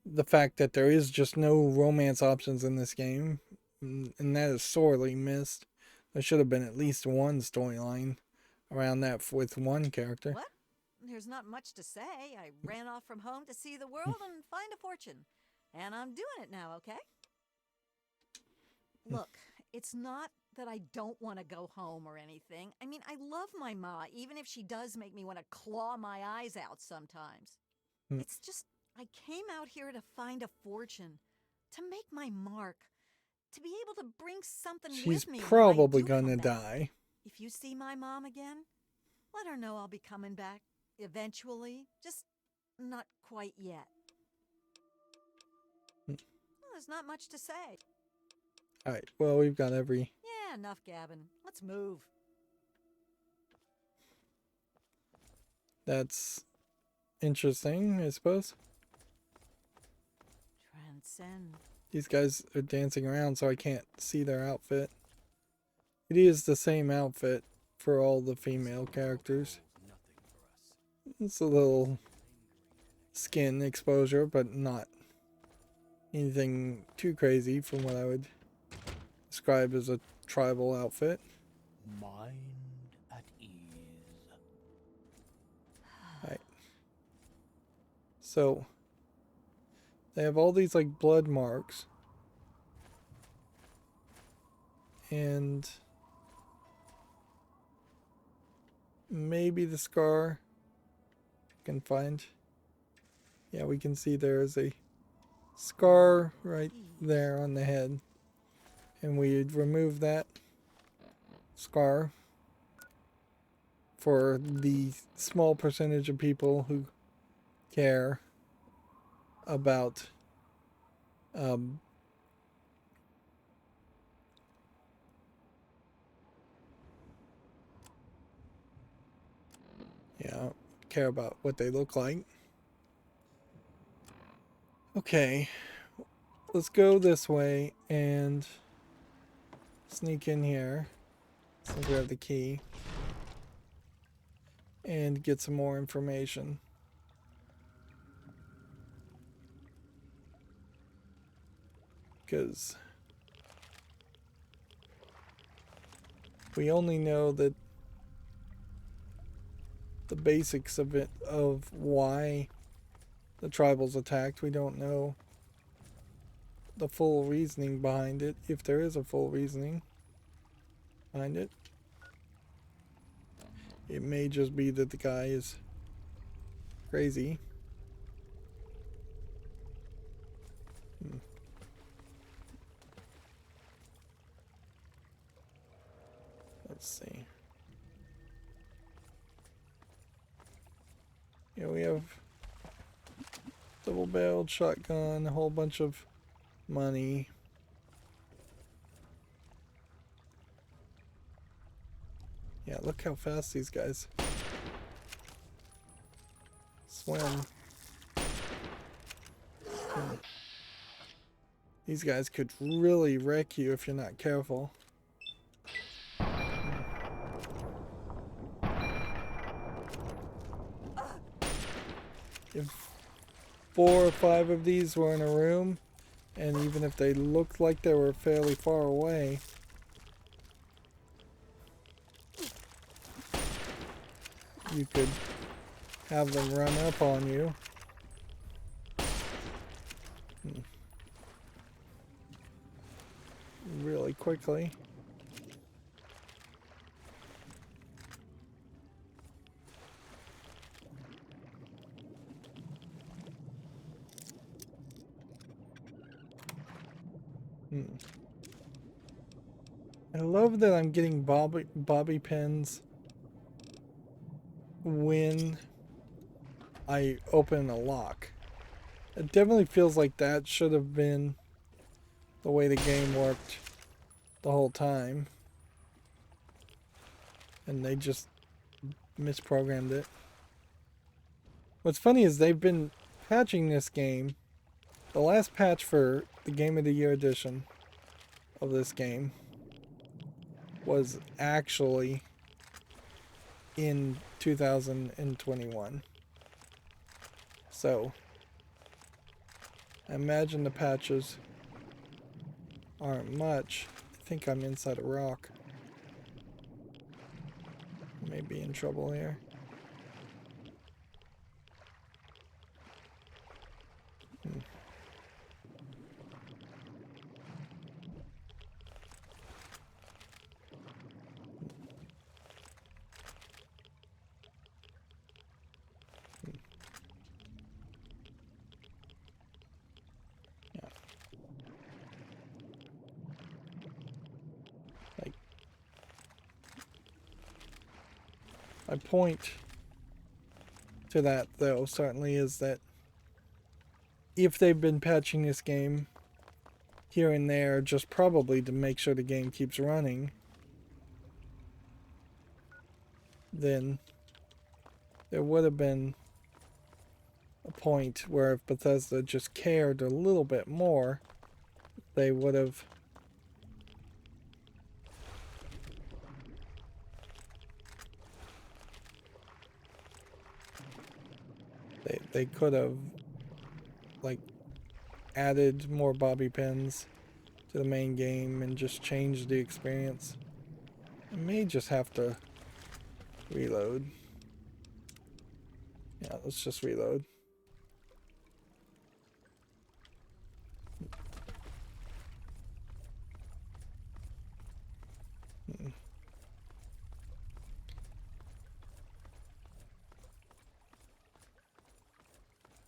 the fact that there is just no romance options in this game. And that is sorely missed. There should have been at least one storyline around that with one character. What? There's not much to say. I ran off from home to see the world and find a fortune. And I'm doing it now, okay? Look, it's not that I don't want to go home or anything. I mean, I love my ma, even if she does make me want to claw my eyes out sometimes. It's just, I came out here to find a fortune, to make my mark, to be able to bring something She's with me. probably when I do gonna come back. die. If you see my mom again, let her know I'll be coming back eventually, just not quite yet. Well, there's not much to say. Alright, well, we've got every... Yeah, enough gabbing. Let's move. That's interesting, I suppose. Transcend. These guys are dancing around, so I can't see their outfit. It is the same outfit for all the female characters. It's a little skin exposure, but not anything too crazy from what I would describe as a tribal outfit. Mind at ease. Right. So they have all these like blood marks. And maybe the scar I can find. Yeah, we can see there is a scar right there on the head. And we'd remove that scar for the small percentage of people who care about care about what they look like. Okay, let's go this way and sneak in here since we have the key and get some more information. Because we only know that the basics of it, of why the tribals attacked. We don't know the full reasoning behind it, if there is a full reasoning behind it. It may just be that the guy is crazy. Let's see. Yeah, we have double-barreled shotgun, a whole bunch of money. Yeah, look how fast these guys swim. These guys could really wreck you if you're not careful. If 4 or 5 of these were in a room, and even if they looked like they were fairly far away, you could have them run up on you. Really quickly. I love that I'm getting bobby pins when I open a lock. It definitely feels like that should have been the way the game worked the whole time. And they just misprogrammed it. What's funny is they've been patching this game. The last patch for the Game of the Year edition of this game was actually in 2021. So, I imagine the patches aren't much. I think I'm inside a rock. May be in trouble here. My point to that, though, certainly is that if they've been patching this game here and there, just probably to make sure the game keeps running, then there would have been a point where if Bethesda just cared a little bit more, they would have they could have like added more bobby pins to the main game and just changed the experience. I may just have to reload. Yeah, let's just reload.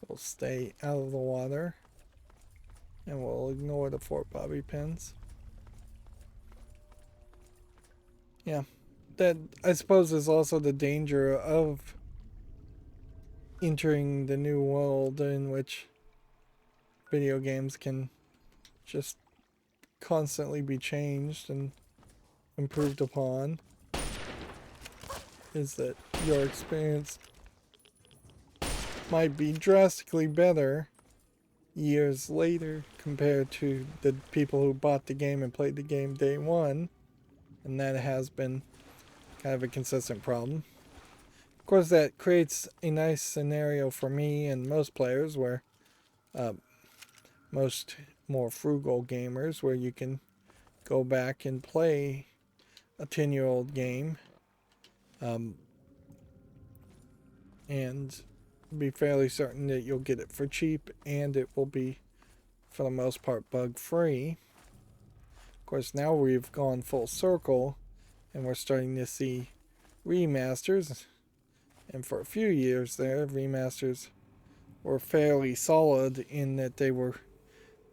We'll stay out of the water and we'll ignore the 4 bobby pins. Yeah, that I suppose is also the danger of entering the new world in which video games can just constantly be changed and improved upon, is that your experience might be drastically better years later compared to the people who bought the game and played the game day one, and that has been kind of a consistent problem. Of course, that creates a nice scenario for me and most players where most more frugal gamers, where you can go back and play a 10-year-old game and be fairly certain that you'll get it for cheap and it will be, for the most part, bug-free. Of course, now we've gone full circle and we're starting to see remasters, and for a few years there, remasters were fairly solid in that they were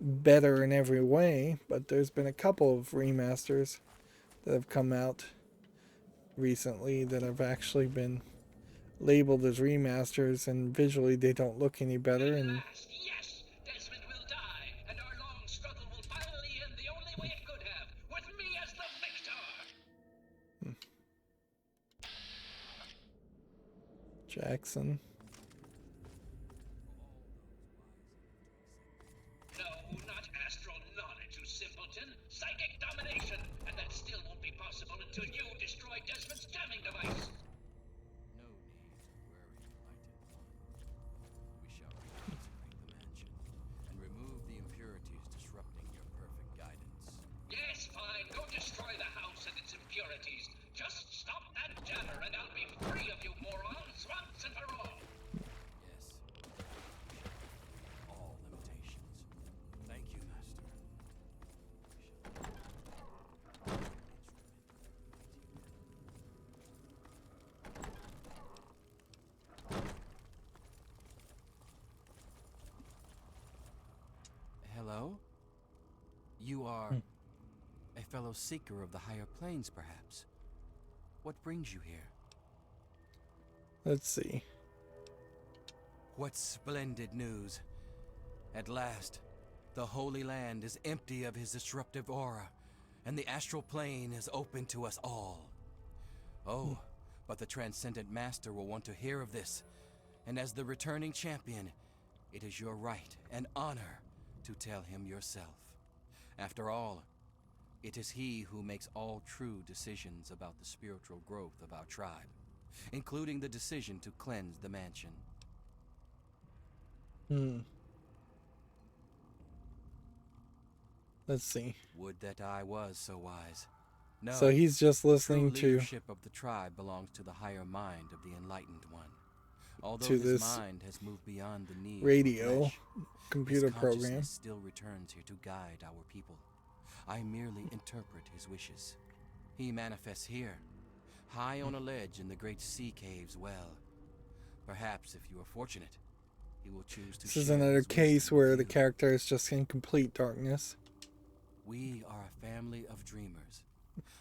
better in every way, but there's been a couple of remasters that have come out recently that have actually been labeled as remasters, and visually they don't look any better. And yes, Desmond will die, and our long struggle will finally end the only way it could have, with me as the victor. Jackson. No, not astral knowledge, you simpleton. Psychic domination, and that still won't be possible until you destroy Desmond's jamming device. No need to worry, Enlightened One. We shall reconsecrate the mansion and remove the impurities disrupting your perfect guidance. Yes, fine. Go destroy the house and its impurities. Just stop that jammer and I'll be free of you morons once and for all. Yes, we shall free all limitations. Thank you, Master. We shall instrument Hello? You are a fellow seeker of the higher planes, perhaps? What brings you here? Let's see. What splendid news. At last, the Holy Land is empty of his disruptive aura, and the astral plane is open to us all. Oh, but the Transcendent Master will want to hear of this, and as the returning champion, it is your right and honor to tell him yourself. After all, it is he who makes all true decisions about the spiritual growth of our tribe, including the decision to cleanse the mansion. Let's see. Would that I was so wise. No. So he's just listening True to leadership of the tribe belongs to the higher mind of the Enlightened One. Although To his this mind has moved beyond the need radio for flesh, computer his program. consciousness still returns here to guide our people. I merely interpret his wishes. He manifests here, high on a ledge in the great sea caves well. Perhaps, if you are fortunate, he will choose to This is share another his case wisdom where with the you. character is just in complete darkness. We are a family of dreamers,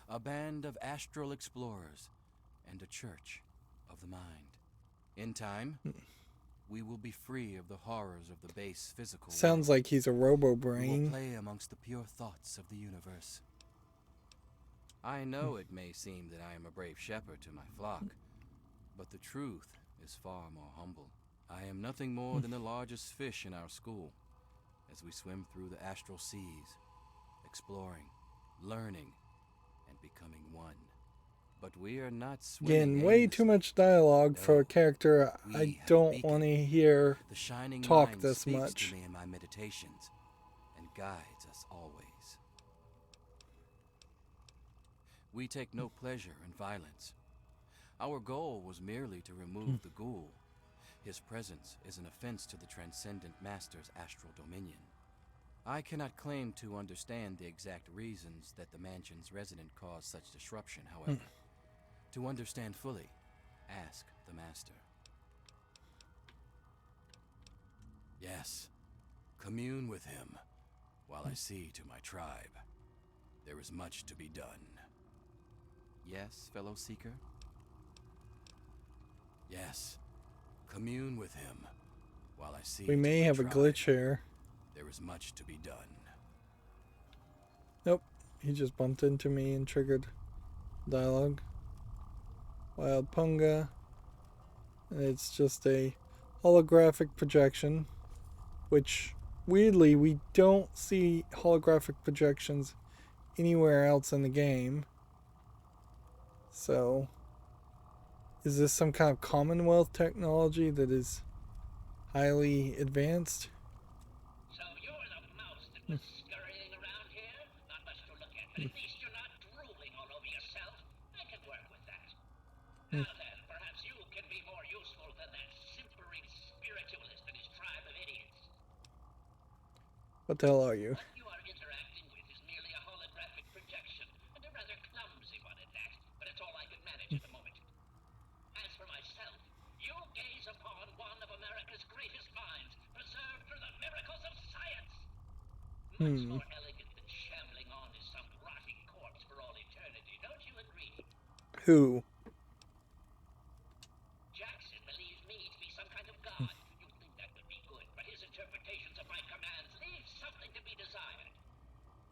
a band of astral explorers, and a church of the mind. In time, we will be free of the horrors of the base physical Sounds world. like he's a robo We will brain. play amongst the pure thoughts of the universe. I know it may seem that I am a brave shepherd to my flock, but the truth is far more humble. I am nothing more than the largest fish in our school, as we swim through the astral seas, exploring, learning, and becoming one. But we are not swimming Again, way too aimlessly. much dialogue for No, a character we I have a don't beacon. want to hear. The shining talk mind this speaks much. to me in my meditations and guides us always. We take no pleasure in violence. Our goal was merely to remove the ghoul. His presence is an offense to the Transcendent Master's astral dominion. I cannot claim to understand the exact reasons that the mansion's resident caused such disruption, however. To understand fully, ask the Master. Yes, commune with him while I see to my tribe. There is much to be done. Yes, fellow seeker? Yes, commune with him while I see We to may my have a tribe. glitch here. There is much to be done. Nope, he just bumped into me and triggered dialogue. Wild Punga. And it's just a holographic projection, which weirdly we don't see holographic projections anywhere else in the game. So, is this some kind of Commonwealth technology that is highly advanced? So you're the mouse that was scurrying around here? Not much to look at, but at least you're not drooling all over yourself. I can work with that. Now then, perhaps you can be more useful than that simpering spiritualist and his tribe of idiots. What the hell are you? What you are interacting with is merely a holographic projection, and a rather clumsy one at that, but it's all I can manage at the moment. As for myself, you gaze upon one of America's greatest minds, preserved through the miracles of science. Much more elegant than shambling on as some rotting corpse for all eternity, don't you agree? Who? Jackson believes me to be some kind of god. You'd think that would be good, but his interpretations of my commands leave something to be desired.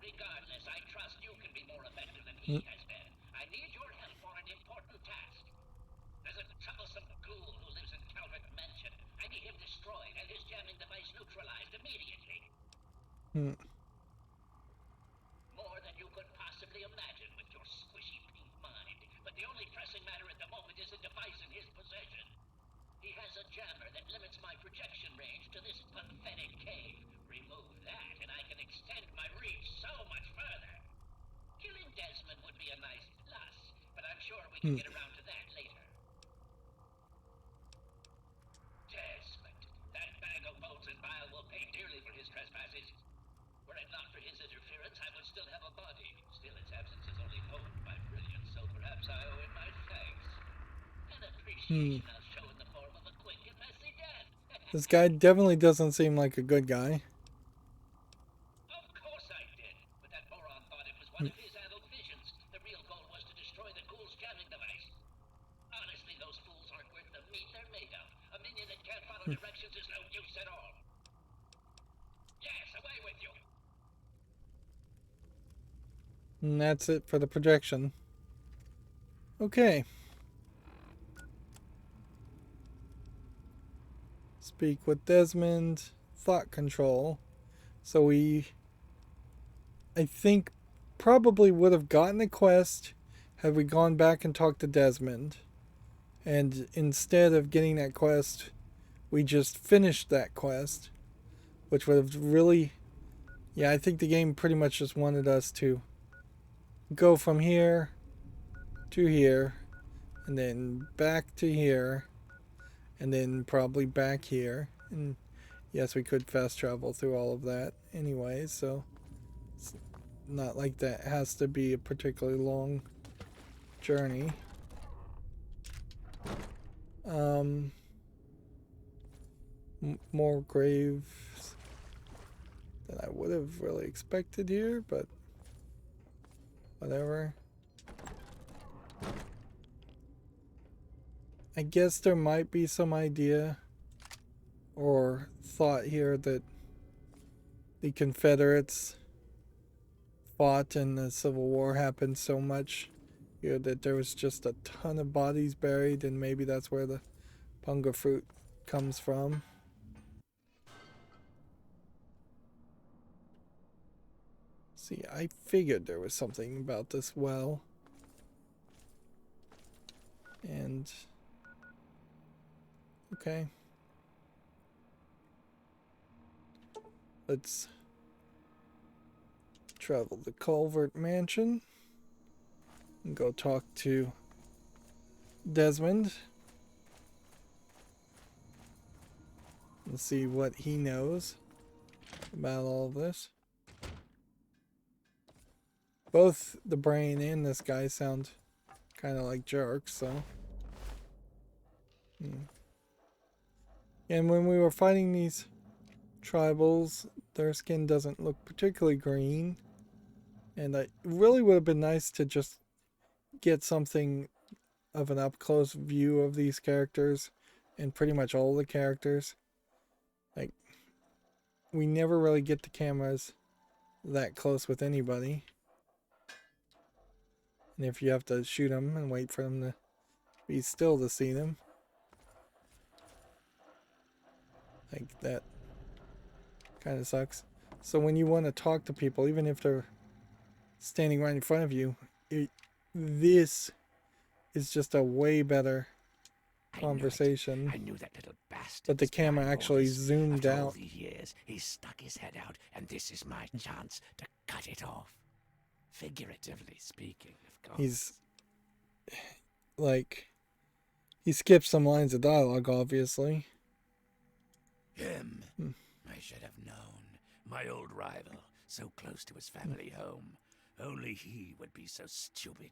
Regardless, I trust you can be more effective than he has been. I need your help for an important task. There's a troublesome ghoul who lives mention. I need him destroyed and his jamming device neutralized immediately. More than you could possibly imagine with your squishy pink mind. But the only pressing matter at the moment is a device in his possession. He has a jammer that limits my projection range to this pathetic cave. Remove that, and I can extend my reach so much further. Killing Desmond would be a nice plus, but I'm sure we can get around to that later. Desmond, that bag of bolts and bile will pay dearly for his trespasses. Were it not for his interference, I would still have a body. Still, its absence is only honed my brilliance, so perhaps I owe him my thanks. An appreciation I'll show in the form of a quick and messy death. This guy definitely doesn't seem like a good guy. Of course I did, but that moron thought it was one of his adult visions. The real goal was to destroy the ghoul's jamming device. Honestly, those fools aren't worth the meat they're made of. A minion that can't follow directions is no use at all. Yes, away with you. And that's it for the projection. Okay. Speak with Desmond. Thought control. So we, I think, probably would have gotten a quest had we gone back and talked to Desmond. And instead of getting that quest, we just finished that quest. Which would have really... Yeah, I think the game pretty much just wanted us to go from here to here, and then back to here, and then probably back here. And yes, we could fast travel through all of that anyway, so it's not like that has to be a particularly long journey. More graves than I would have really expected here, but whatever. I guess there might be some idea or thought here that the Confederates fought and the Civil War happened so much here that there was just a ton of bodies buried, and maybe that's where the punga fruit comes from. See, I figured there was something about this well. And... okay. Let's travel the Culvert Mansion and go talk to Desmond and see what he knows about all of this. Both the brain and this guy sound kind of like jerks, so... And when we were fighting these tribals, their skin doesn't look particularly green. And it really would have been nice to just get something of an up-close view of these characters and pretty much all the characters. Like, we never really get the cameras that close with anybody. And if you have to shoot them and wait for them to be still to see them, like, that kind of sucks. So when you want to talk to people, even if they're standing right in front of you, this is just a way better conversation. I knew that little bastard. But the camera actually zoomed After all out. these years, he stuck his head out, and this is my chance to cut it off. Figuratively speaking, of course. He's like, he skipped some lines of dialogue, obviously. Him. I should have known. My old rival, so close to his family home. Only he would be so stupid.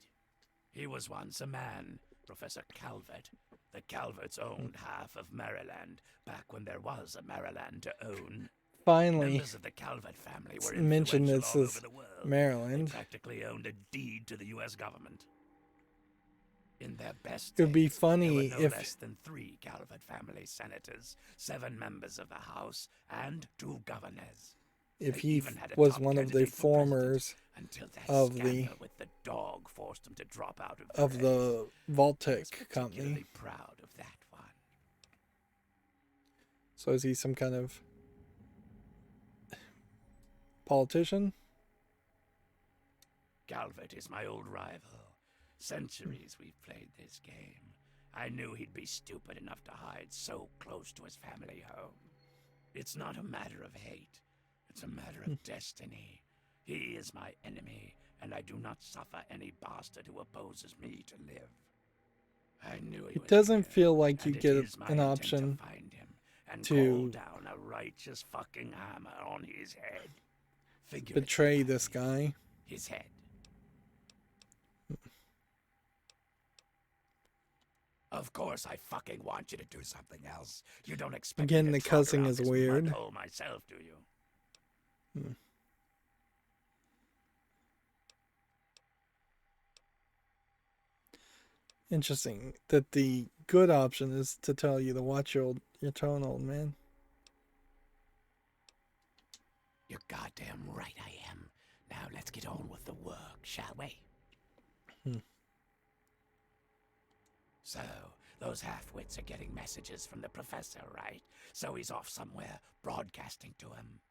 He was once a man, Professor Calvert. The Calverts owned half of Maryland, back when there was a Maryland to own. Finally, Members of the Calvert family were mentioned influential this all is over the world. Maryland. They practically owned a deed to the U.S. government. In their best It would be days, funny there were no if less than 3 Calvert family senators, 7 members of the House, and 2 governors. if They he even had a was top one of the candidate for president formers until that of scandal the with the dog forced him to drop out of of race. the I was Vaultec particularly company. proud of that one. So is he some kind of politician? Calvert is my old rival. Centuries we've played this game. I knew he'd be stupid enough to hide so close to his family home. It's not a matter of hate. It's a matter of destiny. He is my enemy, and I do not suffer any bastard who opposes me to live. I knew he It was doesn't here, feel like you and it get is my an intent option to find him and to call down a righteous fucking hammer on his head. betray this guy. His head. Of course, I fucking want you to do something else. You don't expect Again, me the to trot cussing around is this weird. mud hole myself, do you? Interesting that the good option is to tell you to watch your tone, old man. You're goddamn right I am. Now let's get on with the work, shall we? So, those half-wits are getting messages from the professor, right? So he's off somewhere, broadcasting to him.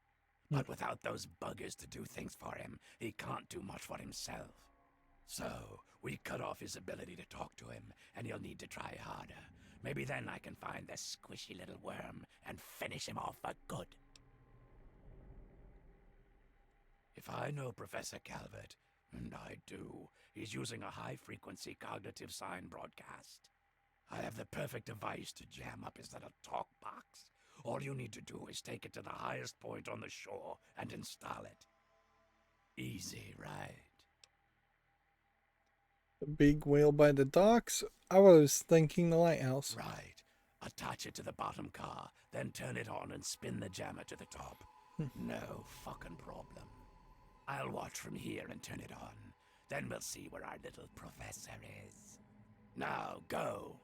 But without those buggers to do things for him, he can't do much for himself. So, we cut off his ability to talk to him, and he'll need to try harder. Maybe then I can find the squishy little worm and finish him off for good. If I know Professor Calvert, and I do, he's using a high-frequency cognitive sign broadcast. I have the perfect device to jam up his little talk box. All you need to do is take it to the highest point on the shore and install it. Easy, right? The big whale by the docks? I was thinking the lighthouse. Right. Attach it to the bottom car, then turn it on and spin the jammer to the top. No fucking problem. I'll watch from here and turn it on. Then we'll see where our little professor is. Now, go.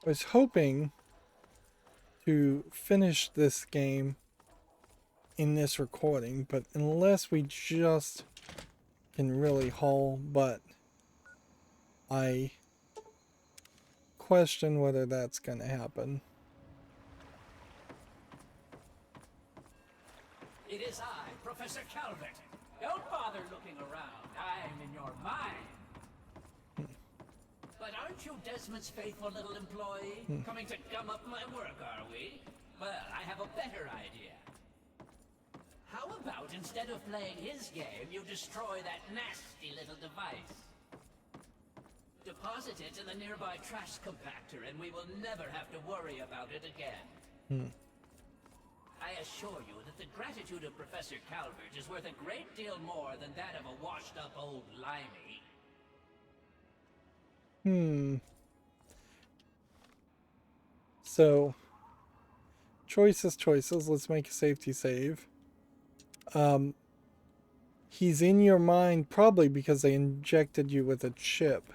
I was hoping to finish this game in this recording, but unless we just can really haul butt, I question whether that's going to happen. It is I, Professor Calvert. Don't bother looking around. I'm in your mind. But aren't you Desmond's faithful little employee? Coming to gum up my work, are we? Well, I have a better idea. How about instead of playing his game, you destroy that nasty little device? Deposit it in the nearby trash compactor and we will never have to worry about it again. I assure you that the gratitude of Professor Calvert is worth a great deal more than that of a washed-up old limey. So, choices. Let's make a safety save. He's in your mind probably because they injected you with a chip.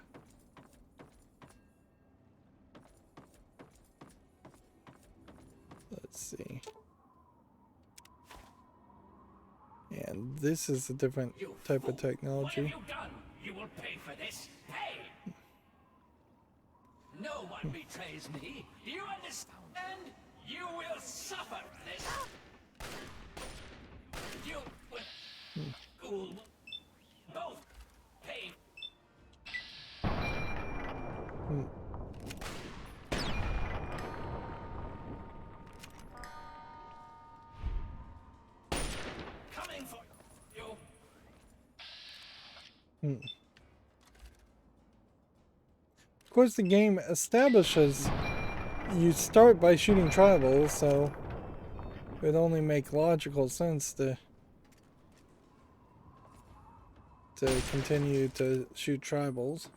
Let's see. And this is a different You type fool. of technology. What have you done? You will pay for this. Pay! No one betrays me. Do you understand? You will suffer this. You will both pay. Coming for you. Of course, the game establishes you start by shooting tribals, so it would only make logical sense to continue to shoot tribals.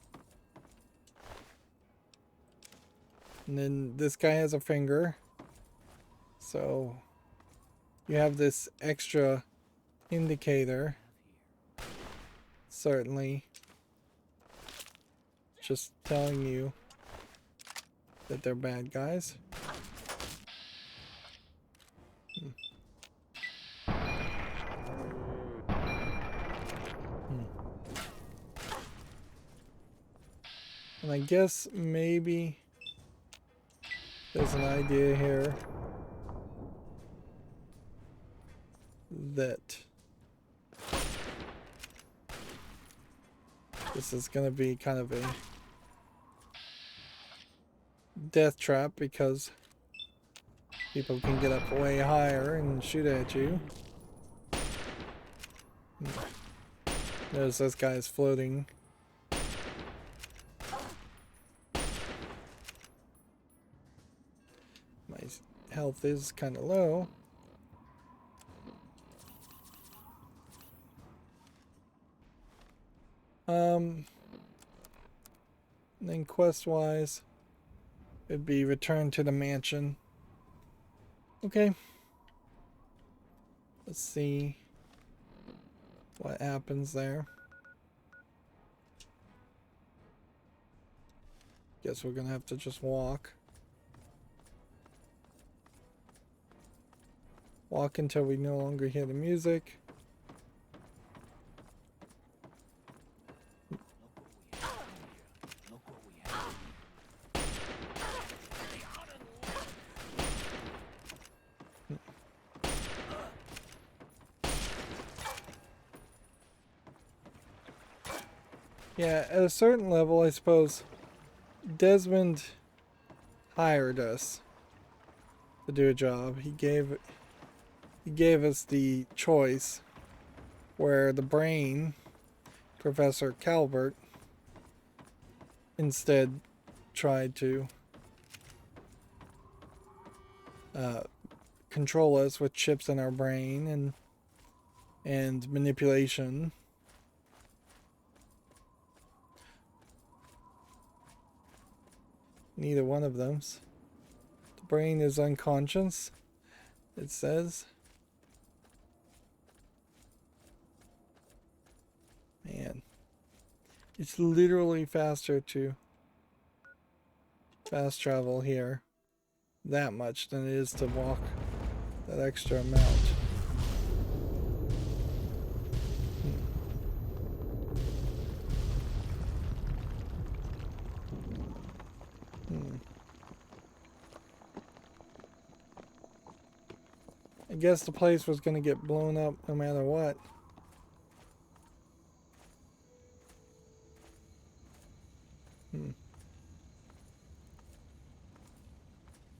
And then this guy has a finger, so you have this extra indicator. Certainly just telling you that they're bad guys. And I guess maybe there's an idea here that this is going to be kind of a death trap because people can get up way higher and shoot at you. Notice this guy is floating. My health is kind of low. Then quest-wise, it'd be return to the mansion. Okay. Let's see what happens there. Guess we're gonna have to just walk. Walk until we no longer hear the music. Yeah, at a certain level, I suppose, Desmond hired us to do a job. He gave us the choice where the brain, Professor Calvert, instead tried to control us with chips in our brain and manipulation. Neither one of them's. The brain is unconscious, it says. Man. It's literally faster to fast travel here that much than it is to walk that extra amount. I guess the place was going to get blown up no matter what.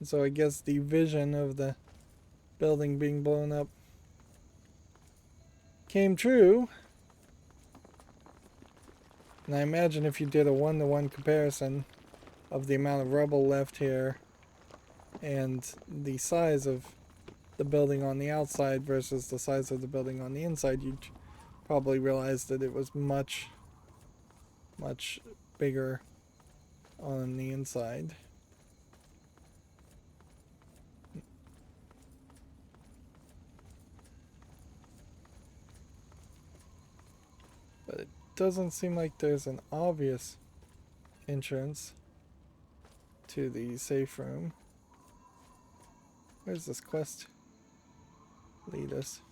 So I guess the vision of the building being blown up came true. And I imagine if you did a one-to-one comparison of the amount of rubble left here and the size of the building on the outside versus the size of the building on the inside, you'd probably realize that it was much bigger on the inside. But it doesn't seem like there's an obvious entrance to the safe room. Where's this quest lead us?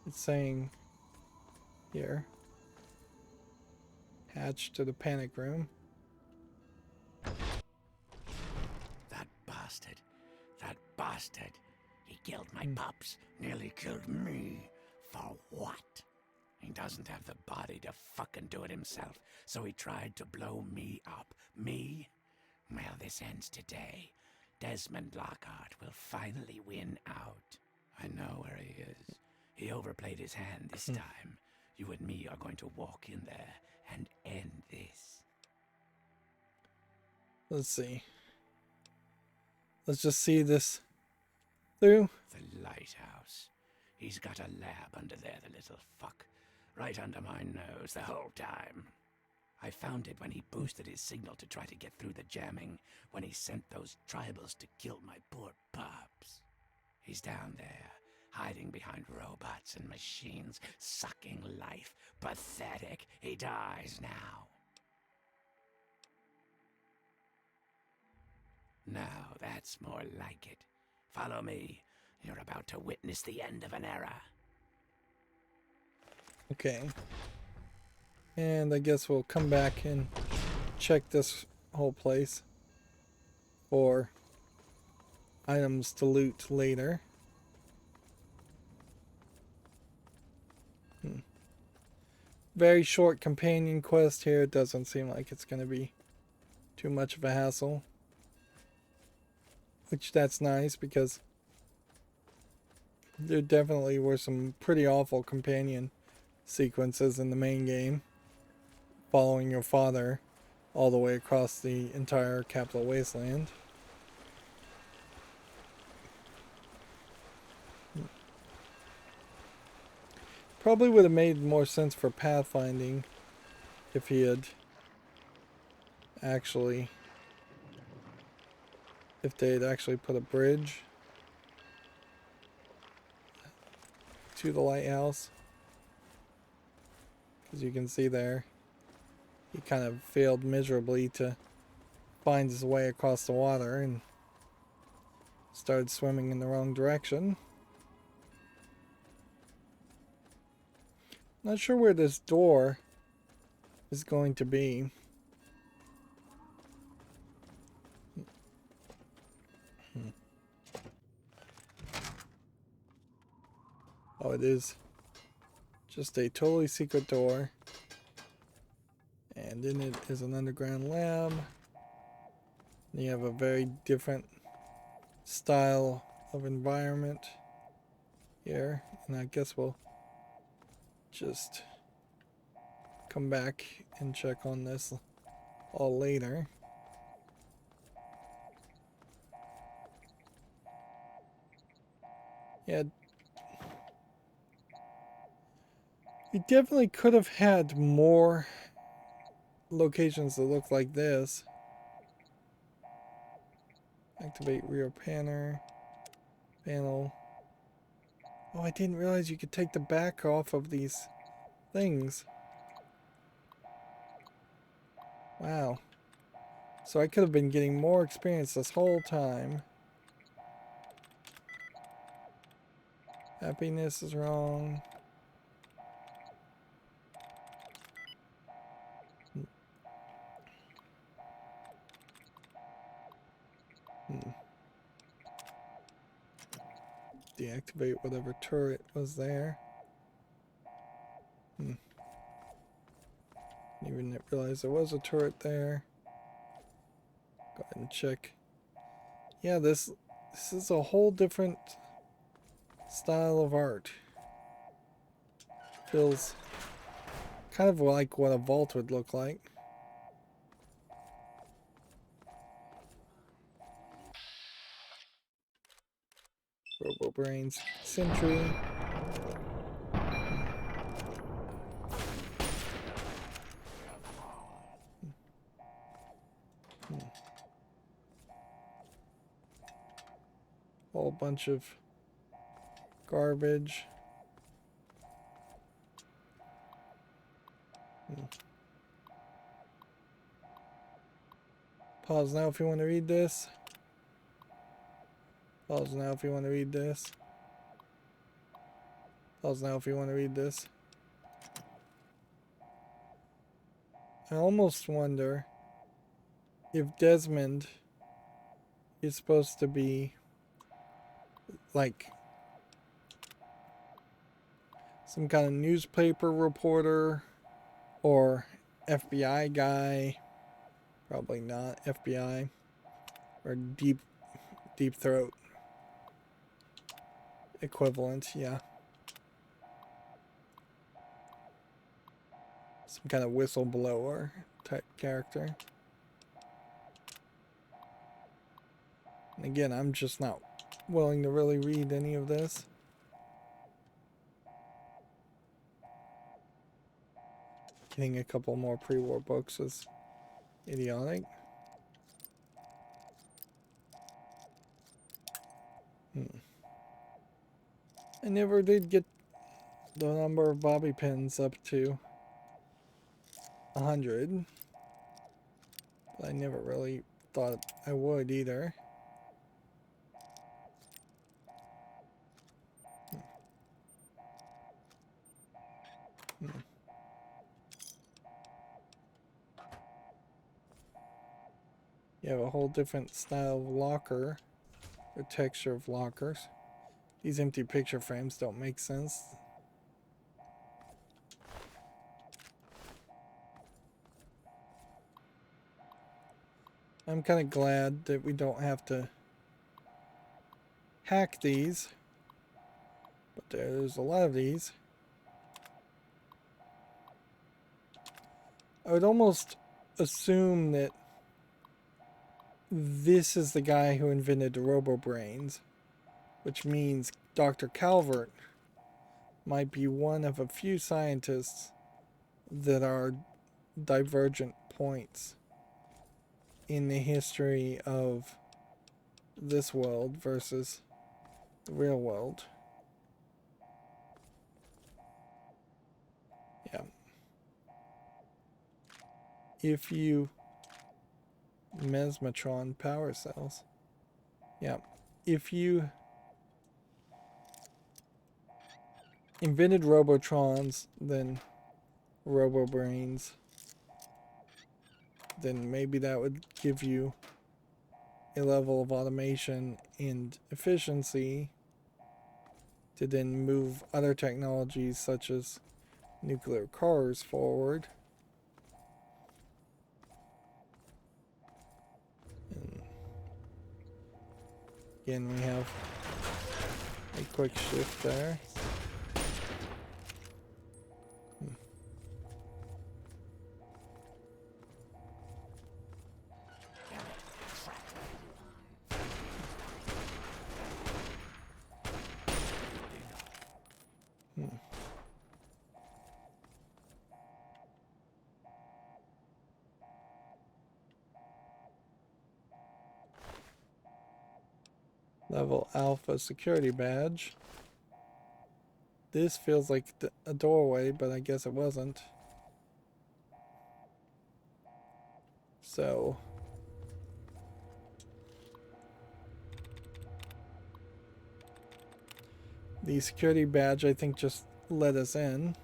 It's saying here, hatch to the panic room. That bastard. That bastard. He killed my pups. Nearly killed me. For what? He doesn't have the body to fucking do it himself, so he tried to blow me up. Me? Well, this ends today. Desmond Lockhart will finally win out. I know where he is. He overplayed his hand this time. You and me are going to walk in there and end this. Let's see. Let's just see this through. The lighthouse. He's got a lab under there, the little fuck. Right under my nose the whole time. I found it when he boosted his signal to try to get through the jamming, when he sent those tribals to kill my poor pups. He's down there, hiding behind robots and machines, sucking life. Pathetic. He dies now. Now that's more like it. Follow me. You're about to witness the end of an era. Okay. And I guess we'll come back and check this whole place for items to loot later. Very short companion quest here. It doesn't seem like it's going to be too much of a hassle. Which that's nice because there definitely were some pretty awful companion sequences in the main game. Following your father all the way across the entire Capital Wasteland. Probably would have made more sense for pathfinding if he had actually, if they had actually put a bridge to the lighthouse. As you can see there, he kind of failed miserably to find his way across the water and started swimming in the wrong direction. Not sure where this door is going to be. Oh, it is just a totally secret door. And in it is an underground lab. You have a very different style of environment here. And I guess we'll just come back and check on this all later. Yeah, we definitely could have had more locations that look like this. Activate rear panel. Oh, I didn't realize you could take the back off of these things. Wow. So I could have been getting more experience this whole time. Happiness is wrong. Deactivate whatever turret was there. Didn't even realize there was a turret there. Go ahead and check. Yeah, this is a whole different style of art. Feels kind of like what a vault would look like. Robo Brains Sentry. Whole bunch of garbage. Pause now if you want to read this. Pause now if you want to read this. Pause now if you want to read this. I almost wonder if Desmond is supposed to be like some kind of newspaper reporter or FBI guy. Probably not FBI. Or Deep Throat equivalent, yeah. Some kind of whistleblower type character. And again, I'm just not willing to really read any of this. Getting a couple more pre-war books is idiotic. I never did get the number of bobby pins up to 100. But I never really thought I would either. You have a whole different style of locker, or texture of lockers. These empty picture frames don't make sense. I'm kind of glad that we don't have to hack these, but there's a lot of these. I would almost assume that this is the guy who invented the robo-brains, which means Dr. Calvert might be one of a few scientists that are divergent points in the history of this world versus the real world. Yeah. If you mesmatron power cells. Yeah. If you invented robotrons, then robo-brains, then maybe that would give you a level of automation and efficiency to then move other technologies such as nuclear cars forward. And again, we have a quick shift there. Level Alpha security badge. This feels like a doorway, but I guess it wasn't. So the security badge, I think, just let us in.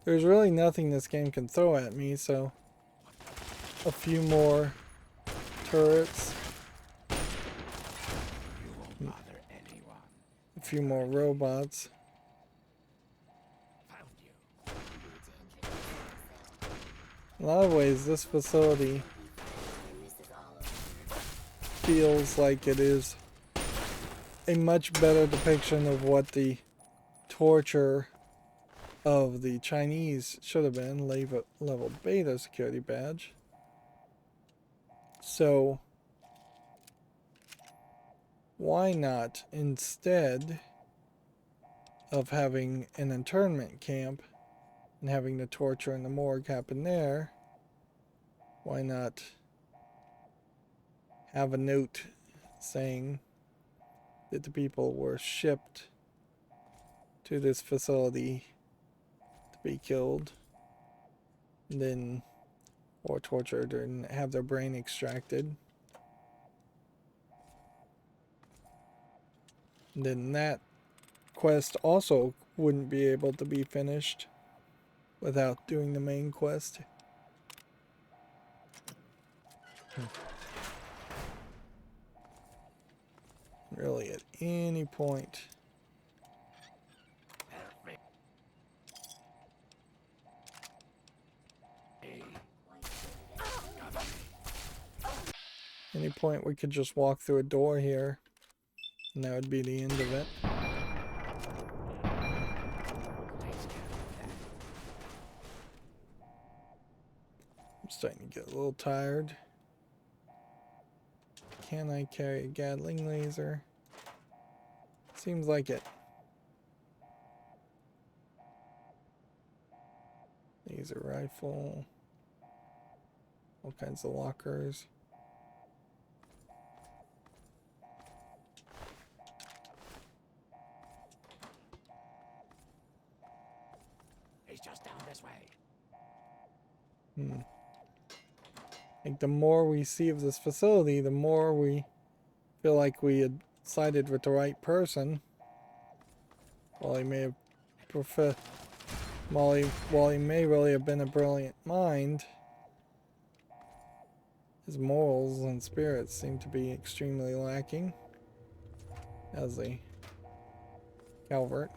There's really nothing this game can throw at me, so a few more turrets, a few more robots. In a lot of ways, this facility feels like it is a much better depiction of what the torture of the Chinese should have been. Level beta security badge. So why not, instead of having an internment camp and having the torture in the morgue happen there, why not have a note saying that the people were shipped to this facility to be killed, then or tortured and have their brain extracted. And then that quest also wouldn't be able to be finished without doing the main quest. Really, at any point. Any point we could just walk through a door here, and that would be the end of it. I'm starting to get a little tired. Can I carry a Gatling laser? Seems like it. Laser rifle. All kinds of lockers. He's just down this way. Like, the more we see of this facility, the more we feel like we had sided with the right person. While he may have while he may really have been a brilliant mind, his morals and spirits seem to be extremely lacking. As a Calvert.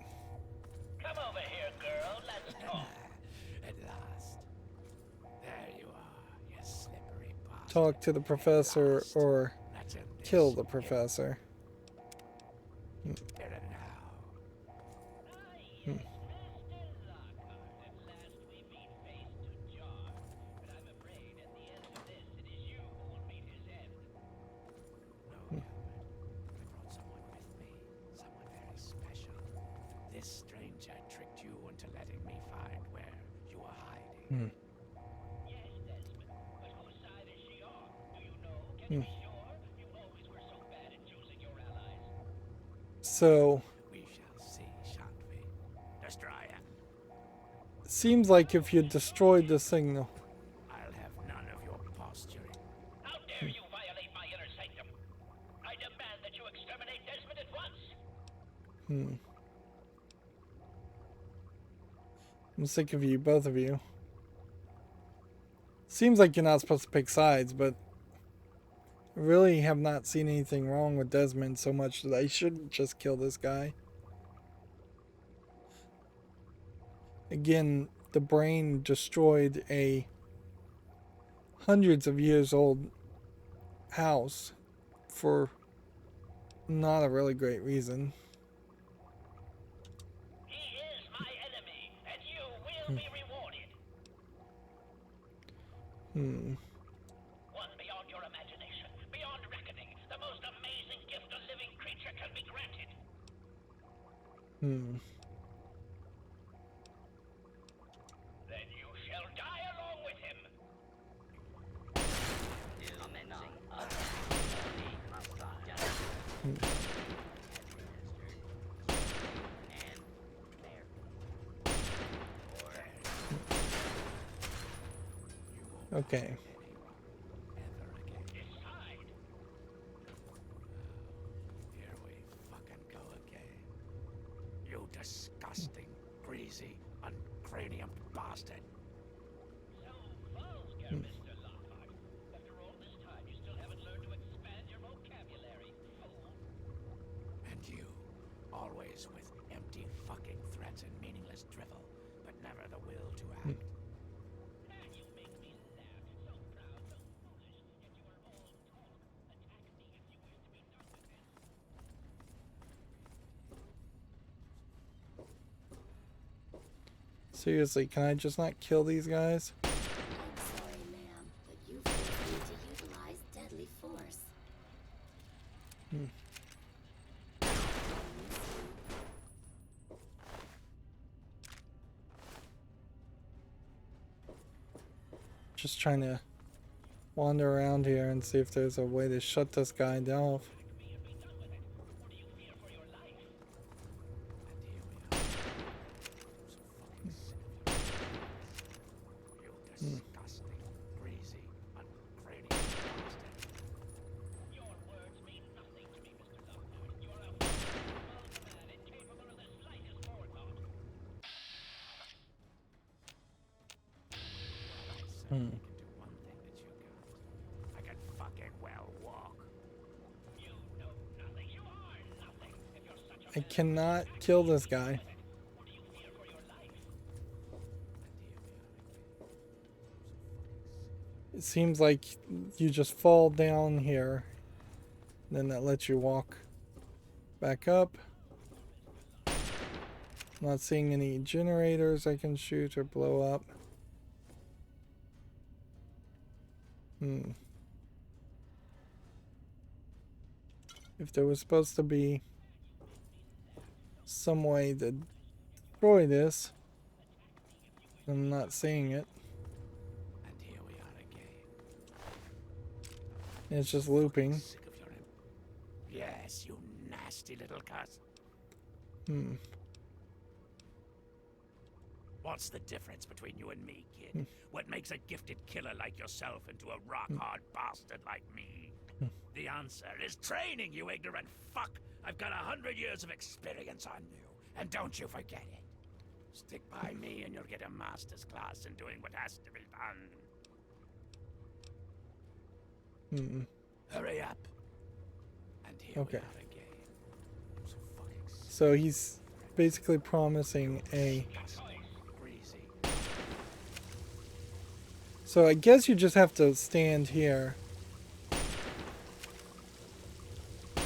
Come over here, girl. Let's talk. At last. There you are, you slippery bastard. Talk to the professor or Let's end this. kill the professor. Here and now. Hmm. No, I brought someone with me. Someone very special. This stranger tricked you into letting me find where you were hiding. Yes, Desmond. But whose side is she on? Do you know? Can you be sure? You always were so bad at choosing your allies. So, We shall see, shan't we? Destroyer, seems like if you destroyed the signal. I'll have none of your posturing. How dare you violate my inner sanctum? I demand that you exterminate Desmond at once. I'm sick of you, both of you. Seems like you're not supposed to pick sides, but I really have not seen anything wrong with Desmond so much that I shouldn't just kill this guy. Again, the brain destroyed a hundreds of years old house for not a really great reason. He is my enemy, and you will be rewarded. One beyond your imagination, beyond reckoning, the most amazing gift a living creature can be granted. Then you shall die along with him. Okay. Decide. Here we fucking go again. You disgusting, greasy, uncranium bastard. So vulgar, Mr. Lockhart. After all this time, you still haven't learned to expand your vocabulary, fool. And you, always with empty fucking threats and meaningless drivel, but never the will to act. You make me laugh. So proud, so foolish, yet you are all talk. Attack me if you wish to be done with this. Seriously, can I just not kill these guys? I'm sorry, ma'am, but you forced me to utilize deadly force. Just trying to wander around here and see if there's a way to shut this guy down. You disgusting, greasy, uncranium bastard. Your words mean nothing to me, Mr. Lockhart. You are a vulgar man, incapable of the slightest forethought. I can do one thing that you can't. I can fucking well walk. You know nothing. You are nothing. If you're such a I cannot kill this guy. what do you fear for your life? It seems like you just fall down here, then that lets you walk back up. Not seeing any generators I can shoot or blow up. If there was supposed to be some way to destroy this, I'm not seeing it. And here we are again. It's just looping. Sick of your yes, you nasty little cuss. What's the difference between you and me, kid? What makes a gifted killer like yourself into a rock-hard bastard like me? The answer is training, you ignorant fuck! I've got 100 years of experience on you, and don't you forget it. Stick by me and you'll get a master's class in doing what has to be done. Hurry up. And here we Okay. are again. So fucking So he's basically promising a... greasy. So I guess you just have to stand here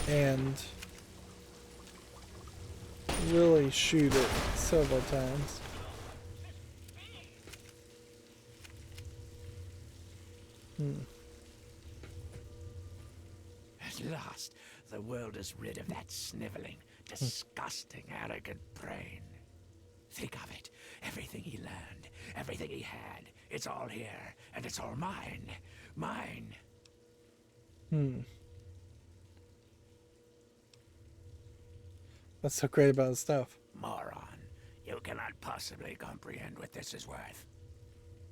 and really shoot it several times. At last, the world is rid of that sniveling, disgusting, arrogant brain. Think of it. Everything he learned, everything he had, it's all here, and it's all mine. Mine. What's so great about his stuff? Moron. You cannot possibly comprehend what this is worth.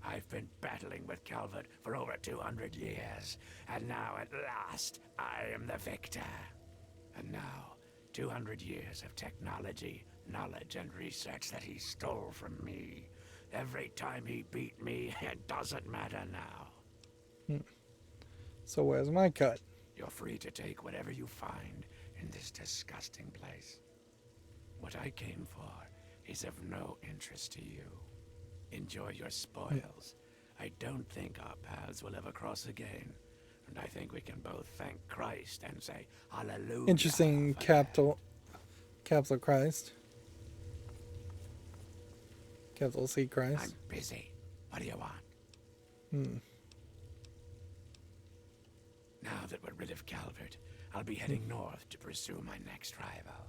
I've been battling with Calvert for over 200 years, and now at last, I am the victor. And now, 200 years of technology, knowledge, and research that he stole from me. Every time he beat me, it doesn't matter now. So where's my cut? You're free to take whatever you find in this disgusting place. What I came for is of no interest to you. Enjoy your spoils. I don't think our paths will ever cross again. And I think we can both thank Christ and say hallelujah. Interesting for that. capital Christ. Capital C I'm Christ. busy. What do you want? Now that we're rid of Calvert, I'll be heading north to pursue my next rival.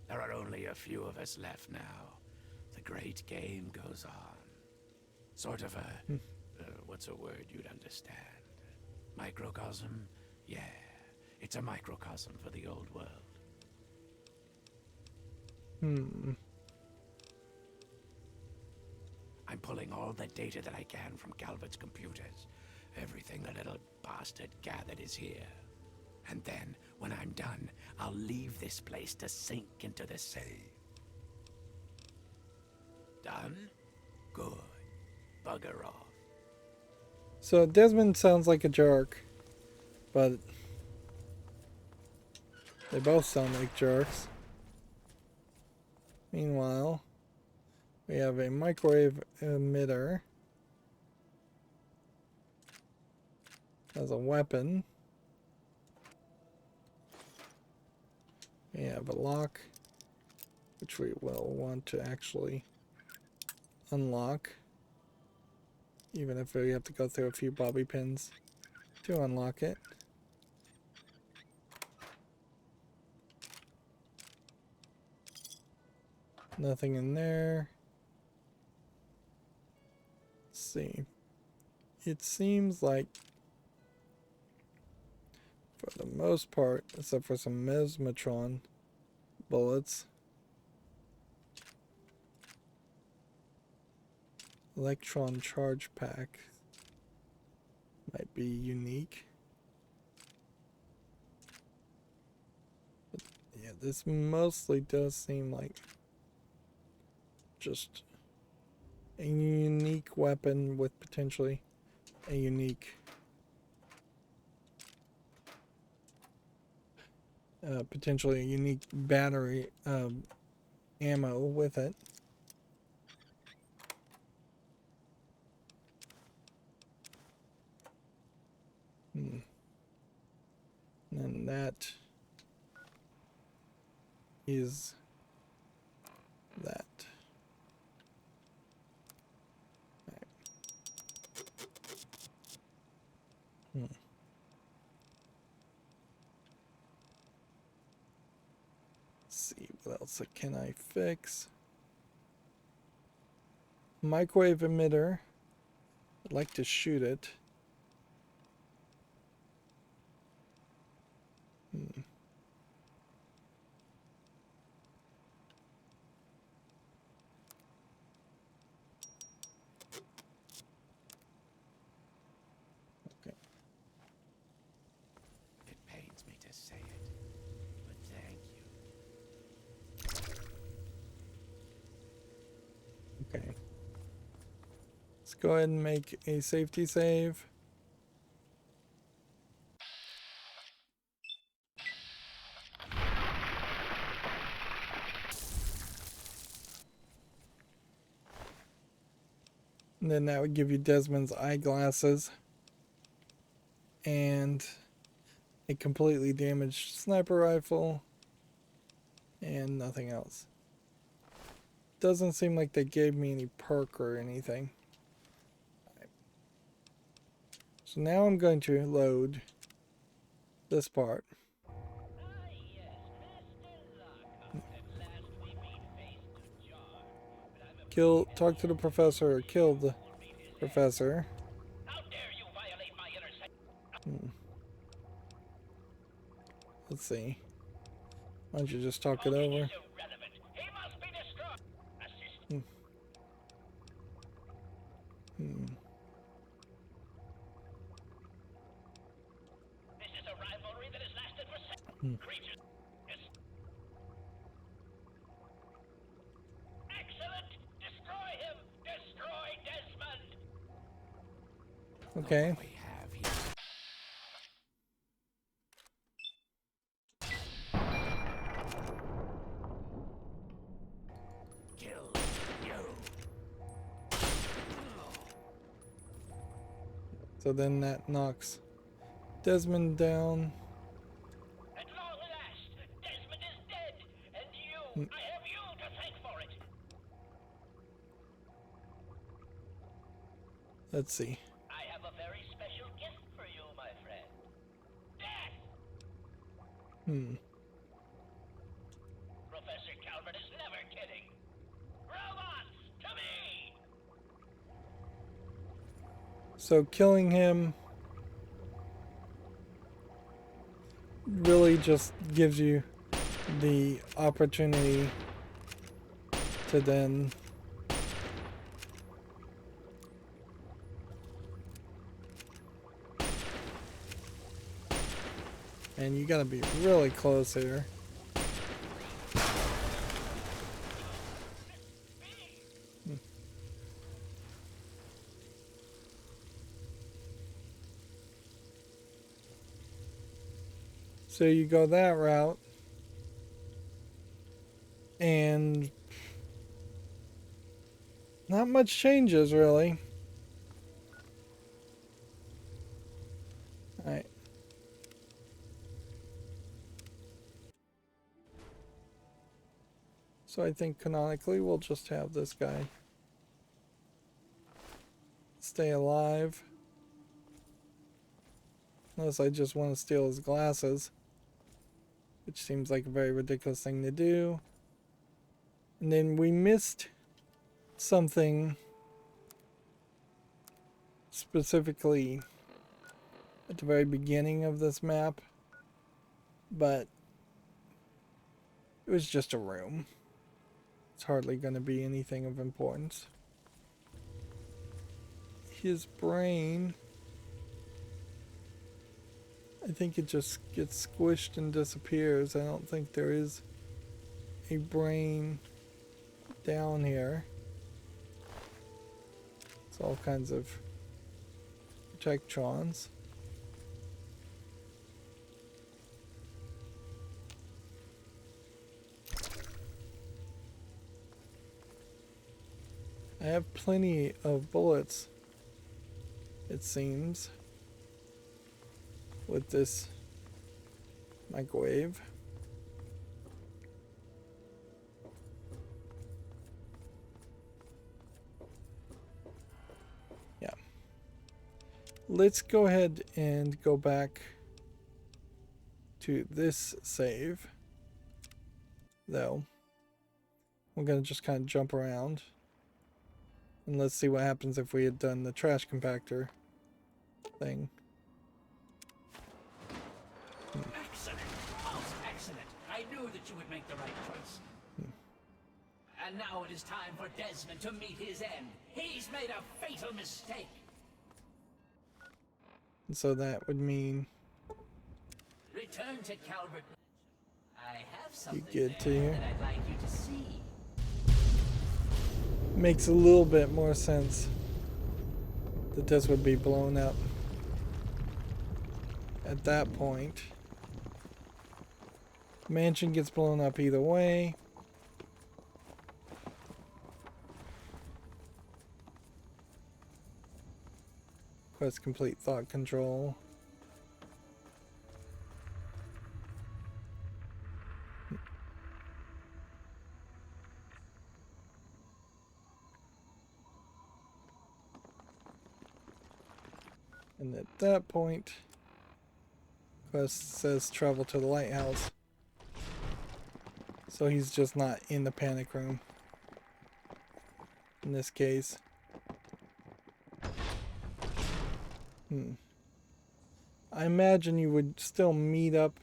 There are only a few of us left now. The great game goes on. Sort of a, what's a word you'd understand? Microcosm? Yeah, it's a microcosm for the old world. I'm pulling all the data that I can from Calvert's computers. Everything the little bastard gathered is here. And then, when I'm done, I'll leave this place to sink into the sea. Done? Good. Bugger off. So Desmond sounds like a jerk, but they both sound like jerks. Meanwhile, we have a microwave emitter as a weapon. We have a lock, which we will want to actually unlock, even if we have to go through a few bobby pins to unlock it. Nothing in there. Let's see. It seems like, for the most part, except for some mesmatron bullets, electron charge pack might be unique. But yeah, this mostly does seem like just a unique weapon with potentially a unique potentially a unique battery ammo with it. And that is that. Right. Let's see, what else can I fix? Microwave emitter. I'd like to shoot it. say it, but thank you. Okay. Let's go ahead and make a safety save. And then that would give you Desmond's eyeglasses and a completely damaged sniper rifle and nothing else. Doesn't seem like they gave me any perk or anything. So now I'm going to load this part. Talk to the professor or kill the professor. How dare you violate my inner Let's see. Why don't you just talk it over? irrelevant. He must be destroyed. Assist. This is a rivalry that has lasted for creatures. Yes. Excellent. Destroy him. Destroy Desmond. Okay. We have here. Kill you. So then that knocks Desmond down. At long last, Desmond is dead, and you, I have you to thank for it. Let's see. I have a very special gift for you, my friend. Death! Professor Calvert is never kidding. Robots, to me! So killing him really just gives you the opportunity to then and you gotta be really close here. So you go that route, and not much changes really. Alright. So I think canonically we'll just have this guy stay alive. Unless I just want to steal his glasses. Which seems like a very ridiculous thing to do. And then we missed something specifically at the very beginning of this map. But it was just a room. It's hardly going to be anything of importance. His brain, I think it just gets squished and disappears. I don't think there is a brain down here. It's all kinds of protectrons. I have plenty of bullets, it seems, with this microwave. Yeah. Let's go ahead and go back to this save, though. We're going to just kind of jump around. And let's see what happens if we had done the trash compactor thing. Excellent! Most excellent! I knew that you would make the right choice. And now it is time for Desmond to meet his end. He's made a fatal mistake. And so that would mean... return to Calvert. I have You something get to there here. that I'd like you to see. Makes a little bit more sense that this would be blown up at that point. Mansion gets blown up either way. Quest complete thought control. And at that point, quest says travel to the lighthouse. So he's just not in the panic room. In this case. I imagine you would still meet up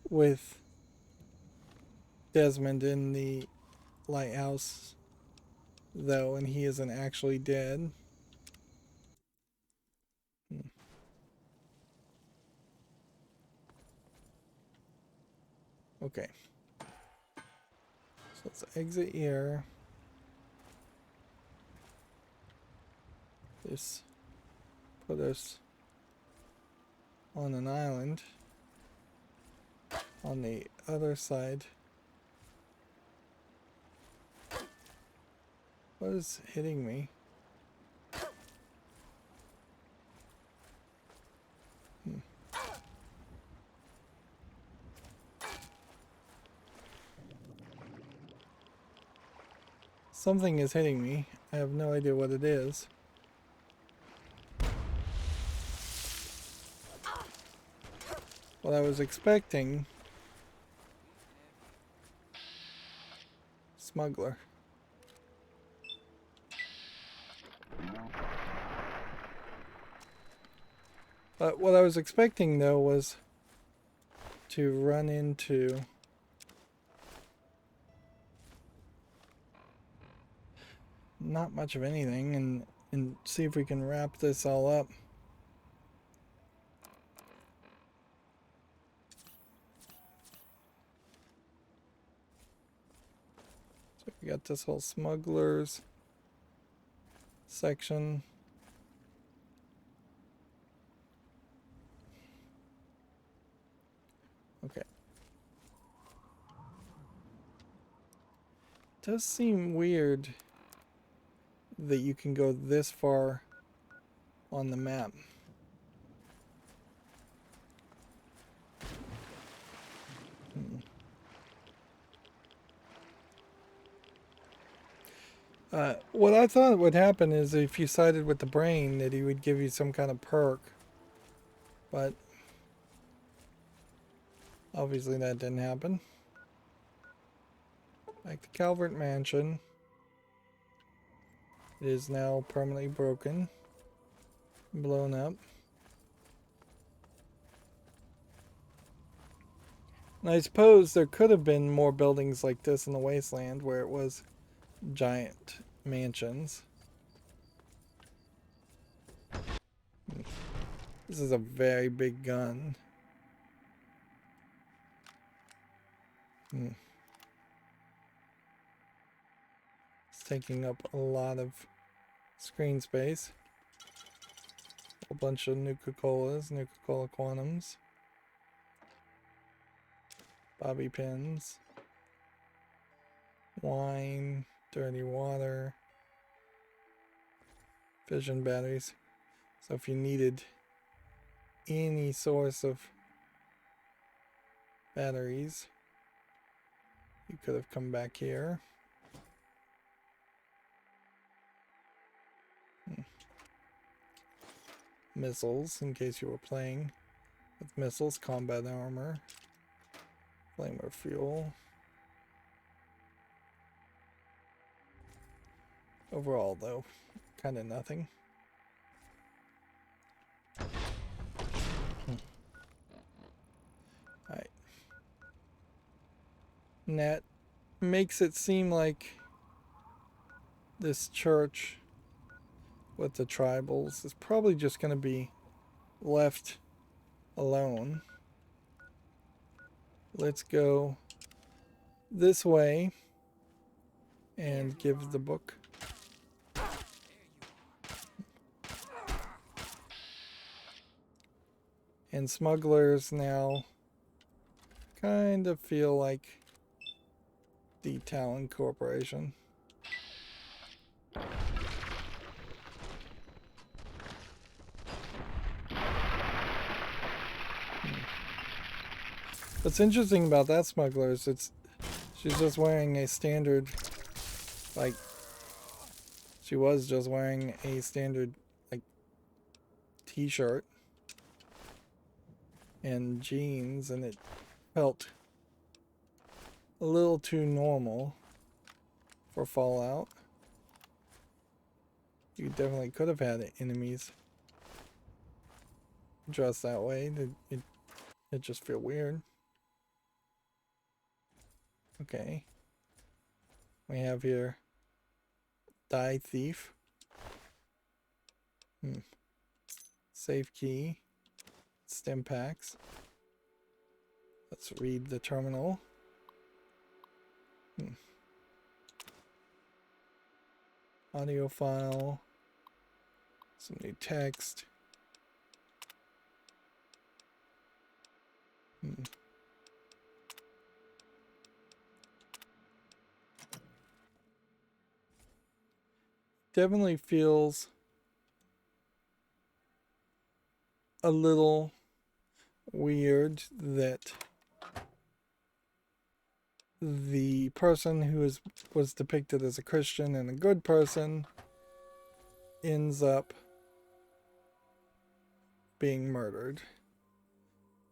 with Desmond in the lighthouse, though, and he isn't actually dead. Okay. So let's exit here. This put us on an island on the other side. What is hitting me? Something is hitting me. I have no idea what it is. What I was expecting. Smuggler. But what I was expecting though was to run into not much of anything and see if we can wrap this all up. So we got this whole smugglers section. Okay. Does seem weird that you can go this far on the map. What I thought would happen is if you sided with the brain that he would give you some kind of perk, but obviously that didn't happen. Back to Calvert Mansion. It is now permanently broken, blown up. And I suppose there could have been more buildings like this in the wasteland where it was giant mansions. This is a very big gun. It's taking up a lot of screen space. A bunch of Nuka-Colas, Nuka-Cola Quantums. Bobby pins. Wine, dirty water. Fission batteries. So if you needed any source of batteries, you could have come back here. Missiles, in case you were playing with missiles, combat armor, flamer fuel. Overall, though, kind of nothing. Alright. And that makes it seem like this church with the tribals is probably just going to be left alone. let's go this way and give the book. And smugglers now kind of feel like the Talon Corporation. What's interesting about that smuggler is she's just wearing a standard, like, she was just wearing a standard, like, t-shirt and jeans, and it felt a little too normal for Fallout. You definitely could have had enemies dressed that way. It just feel weird. Okay. We have here Die Thief. Save key. Stim packs. Let's read the terminal. Audio file. Some new text. Definitely feels a little weird that the person who was depicted as a Christian and a good person ends up being murdered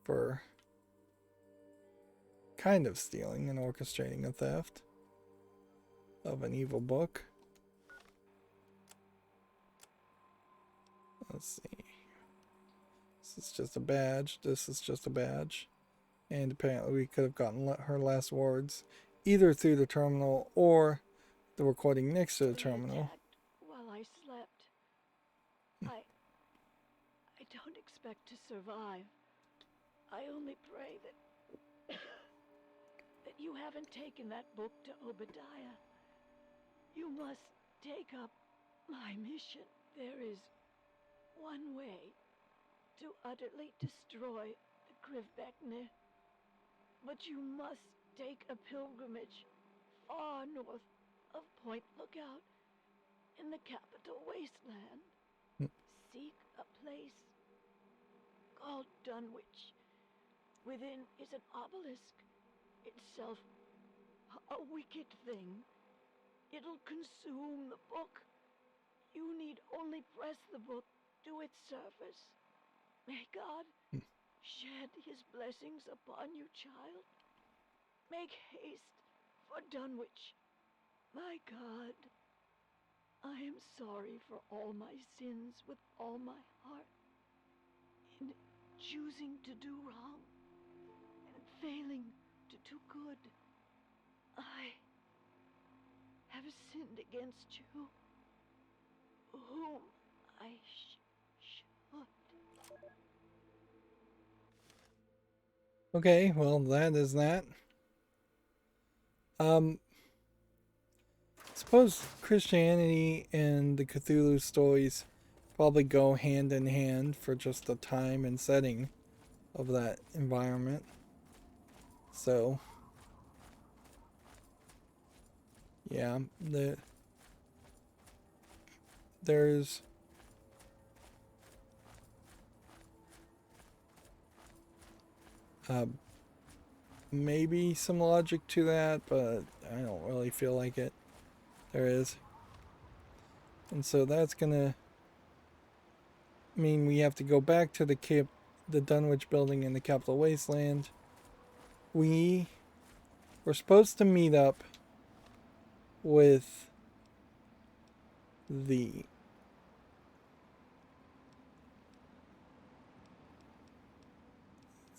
for kind of stealing and orchestrating a theft of an evil book. Let's see. This is just a badge. This is just a badge. And apparently we could have gotten her last words either through the terminal or the recording next to the terminal. While I slept. I don't expect to survive. I only pray that that you haven't taken that book to Obadiah. You must take up my mission. There is one way to utterly destroy the Krivbekne, but you must take a pilgrimage far north of Point Lookout in the capital wasteland. Seek a place called Dunwich. Within is an obelisk, itself a wicked thing. It'll consume the book. You need only press the book to its surface. May God shed his blessings upon you, child. Make haste for Dunwich. My God, I am sorry for all my sins with all my heart. In choosing to do wrong and failing to do good, I have sinned against you, whom I should. Okay, well, that is that. Suppose Christianity and the Cthulhu stories probably go hand in hand for just the time and setting of that environment. So, yeah, there's maybe some logic to that, but I don't really feel like it. There is. And so that's gonna mean we have to go back to the Dunwich building in the Capital Wasteland. We were supposed to meet up with the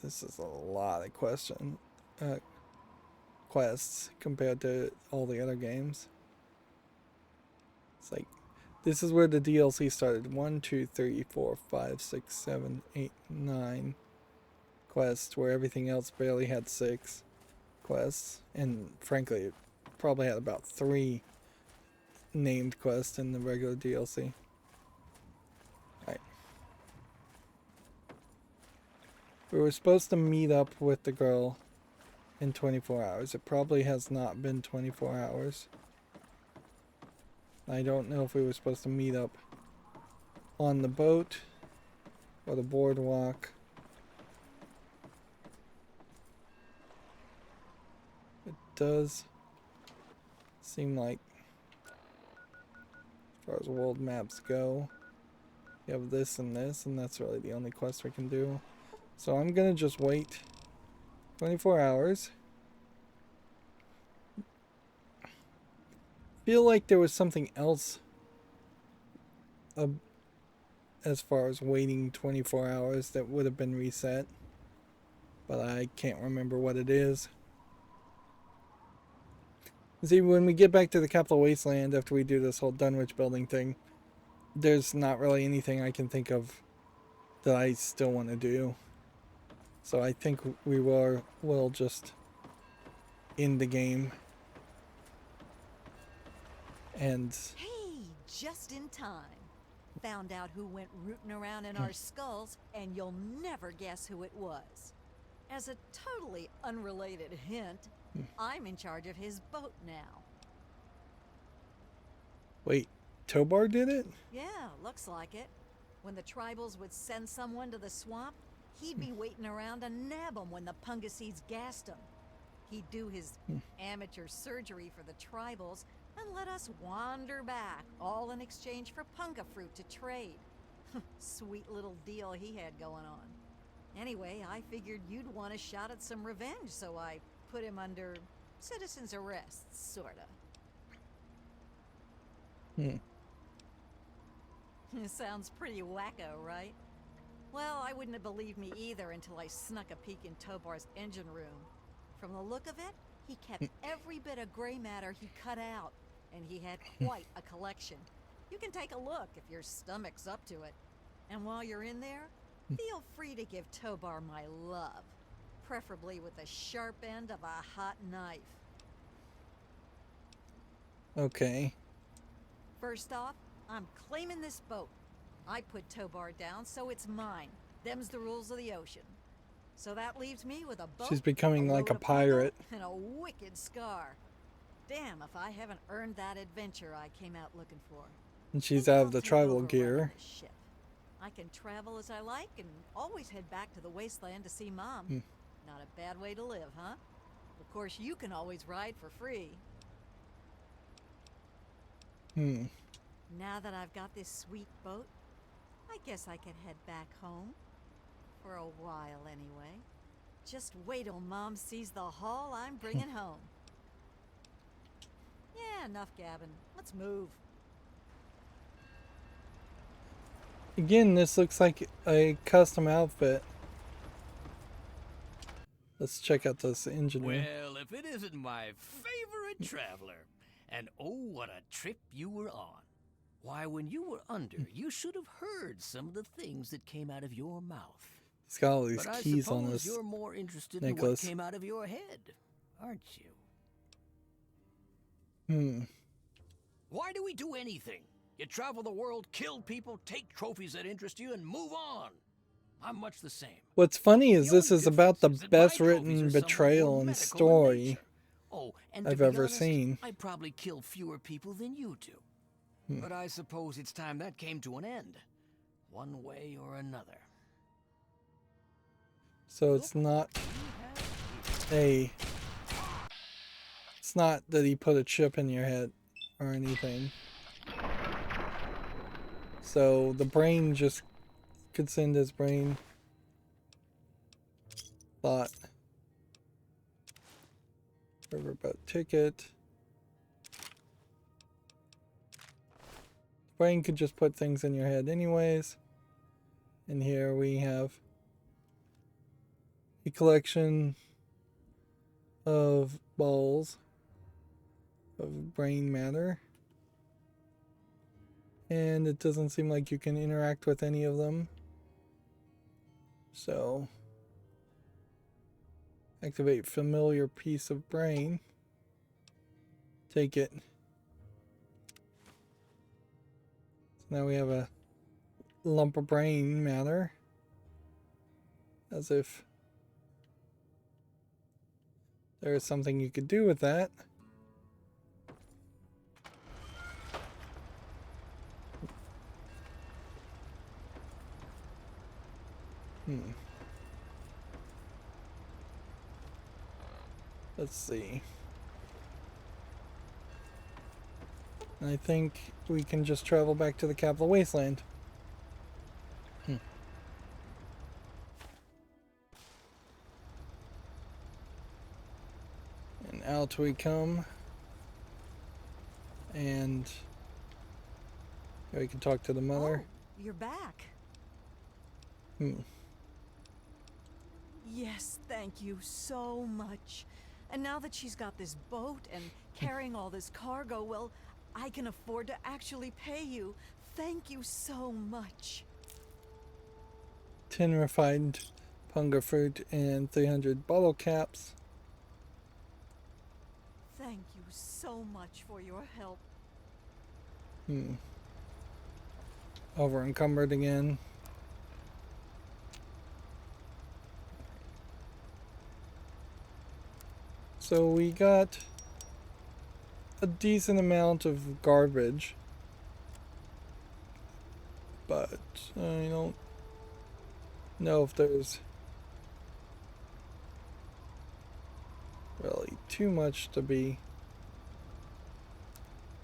this is a lot of quests compared to all the other games. It's like, this is where the DLC started. 1, 2, 3, 4, 5, 6, 7, 8, 9. quest where everything else barely had 6 quests, and frankly it probably had about 3 named quests in the regular DLC. Right. We were supposed to meet up with the girl in 24 hours. It probably has not been 24 hours. I don't know if we were supposed to meet up on the boat or the boardwalk. It does seem like, as far as world maps go, you have this, and that's really the only quest we can do. So I'm gonna just wait 24 hours. Feel like there was something else as far as waiting 24 hours that would have been reset, but I can't remember what it is. See, when we get back to the Capital Wasteland after we do this whole Dunwich building thing, there's not really anything I can think of that I still want to do. So I think we will just end the game. And Hey, just in time. Found out who went rooting around in our skulls, and you'll never guess who it was. As a totally unrelated hint, I'm in charge of his boat now. wait, Tobar did it? Yeah, looks like it. When the tribals would send someone to the swamp, he'd be waiting around to nab them when the Pungaseeds gassed him. He'd do his amateur surgery for the tribals and let us wander back, all in exchange for punga fruit to trade. Sweet little deal he had going on. Anyway, I figured you'd want a shot at some revenge, so I put him under citizen's arrest, sorta. Sounds pretty wacko, right? Well, I wouldn't have believed me either until I snuck a peek in Tobar's engine room. From the look of it, he kept every bit of gray matter he cut out, and he had quite a collection. You can take a look if your stomach's up to it. And while you're in there, feel free to give Tobar my love, preferably with the sharp end of a hot knife. Okay. First off, I'm claiming this boat. I put Tobar down, so it's mine. Them's the rules of the ocean. So that leaves me with a boat. She's becoming like a load of pirate. punga, and a wicked scar. Damn if I haven't earned that adventure I came out looking for. And she's Maybe out I'll of the take tribal over gear. running this ship. I can travel as I like and always head back to the wasteland to see Mom. Not a bad way to live, huh? Of course, you can always ride for free. Now that I've got this sweet boat, I guess I can head back home. For a while, anyway. Just wait till Mom sees the haul I'm bringing home. Yeah, enough gabbing. Let's move. Again, this looks like a custom outfit. Let's check out this engine room. Well, if it isn't my favorite traveler. And oh, what a trip you were on. Why, when you were under, you should have heard some of the things that came out of your mouth. It's got all these But I keys on suppose this you're more interested necklace. in what came out of your head, aren't you? Why do we do anything? You travel the world, kill people, take trophies that interest you, and move on. I'm much the same. What's funny is The this only is about the difference is that best my trophies written are somewhat betrayal more and medical in story nature. Oh, and to I've be ever honest, seen. I probably kill fewer people than you do. But I suppose it's time that came to an end, one way or another. So it's not a... It's not that he put a chip in your head or anything. So the brain just could send his brain thought. Riverboat ticket. Brain could just put things in your head anyways. And here we have a collection of balls of brain matter. And it doesn't seem like you can interact with any of them. So Activate familiar piece of brain. Take it. So now we have a lump of brain matter. As if there is something you could do with that. Let's see. I think we can just travel back to the capital wasteland. And out we come. And we can talk to the mother. Oh, you're back. Yes, thank you so much. And now that she's got this boat and carrying all this cargo, well, I can afford to actually pay you. Thank you so much. 10 refined punga fruit and 300 bottle caps. Thank you so much for your help. Over encumbered again. So we got a decent amount of garbage, but I don't know if there's really too much to be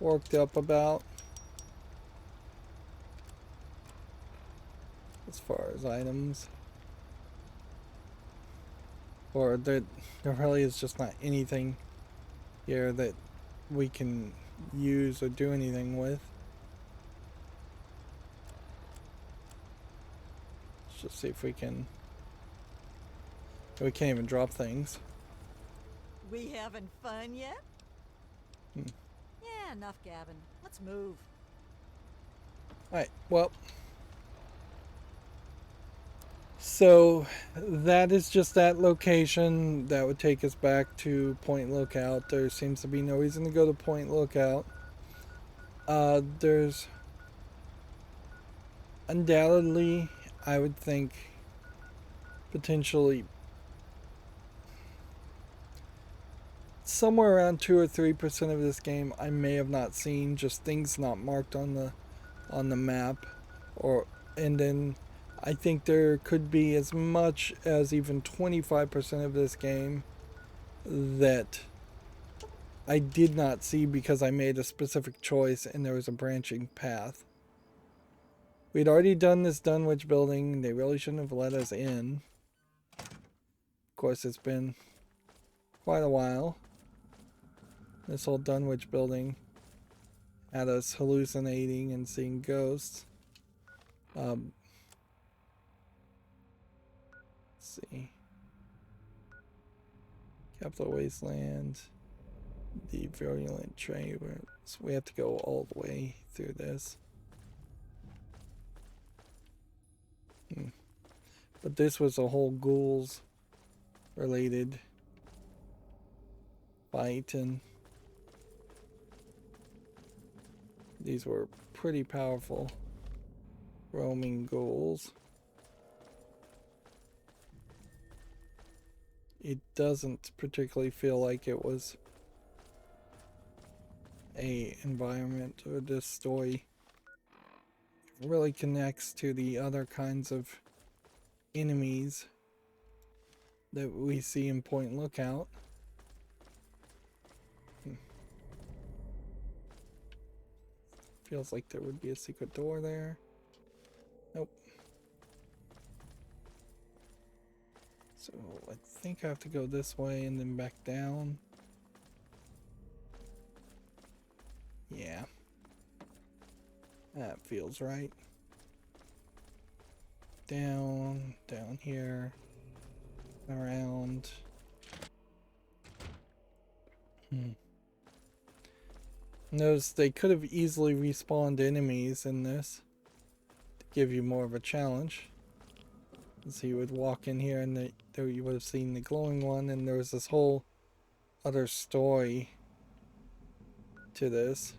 worked up about as far as items. Or there really is just not anything here that we can use or do anything with. Let's just see if we can. We can't even drop things. We having fun yet? Yeah, enough gabbing. Let's move. Alright, well. So that is just that location. That would take us back to Point Lookout. There seems to be no reason to go to Point Lookout. There's undoubtedly, I would think, potentially somewhere around 2 or 3% of this game I may have not seen, just things not marked on the map, and then I think there could be as much as even 25% of this game that I did not see because I made a specific choice and there was a branching path. We'd already done this Dunwich building. They really shouldn't have let us in. Of course, it's been quite a while. This whole Dunwich building had us hallucinating and seeing ghosts. See. Capital Wasteland. The virulent trade. So we have to go all the way through this. But this was a whole ghouls related fight, and these were pretty powerful roaming ghouls. It doesn't particularly feel like it was a environment, or this story really connects to the other kinds of enemies that we see in Point Lookout. Feels like there would be a secret door there. Nope. So I think I have to go this way and then back down. Yeah. That feels right. Down here, around. Notice they could have easily respawned enemies in this to give you more of a challenge. So you would walk in here and there you would have seen the glowing one, and there was this whole other story to this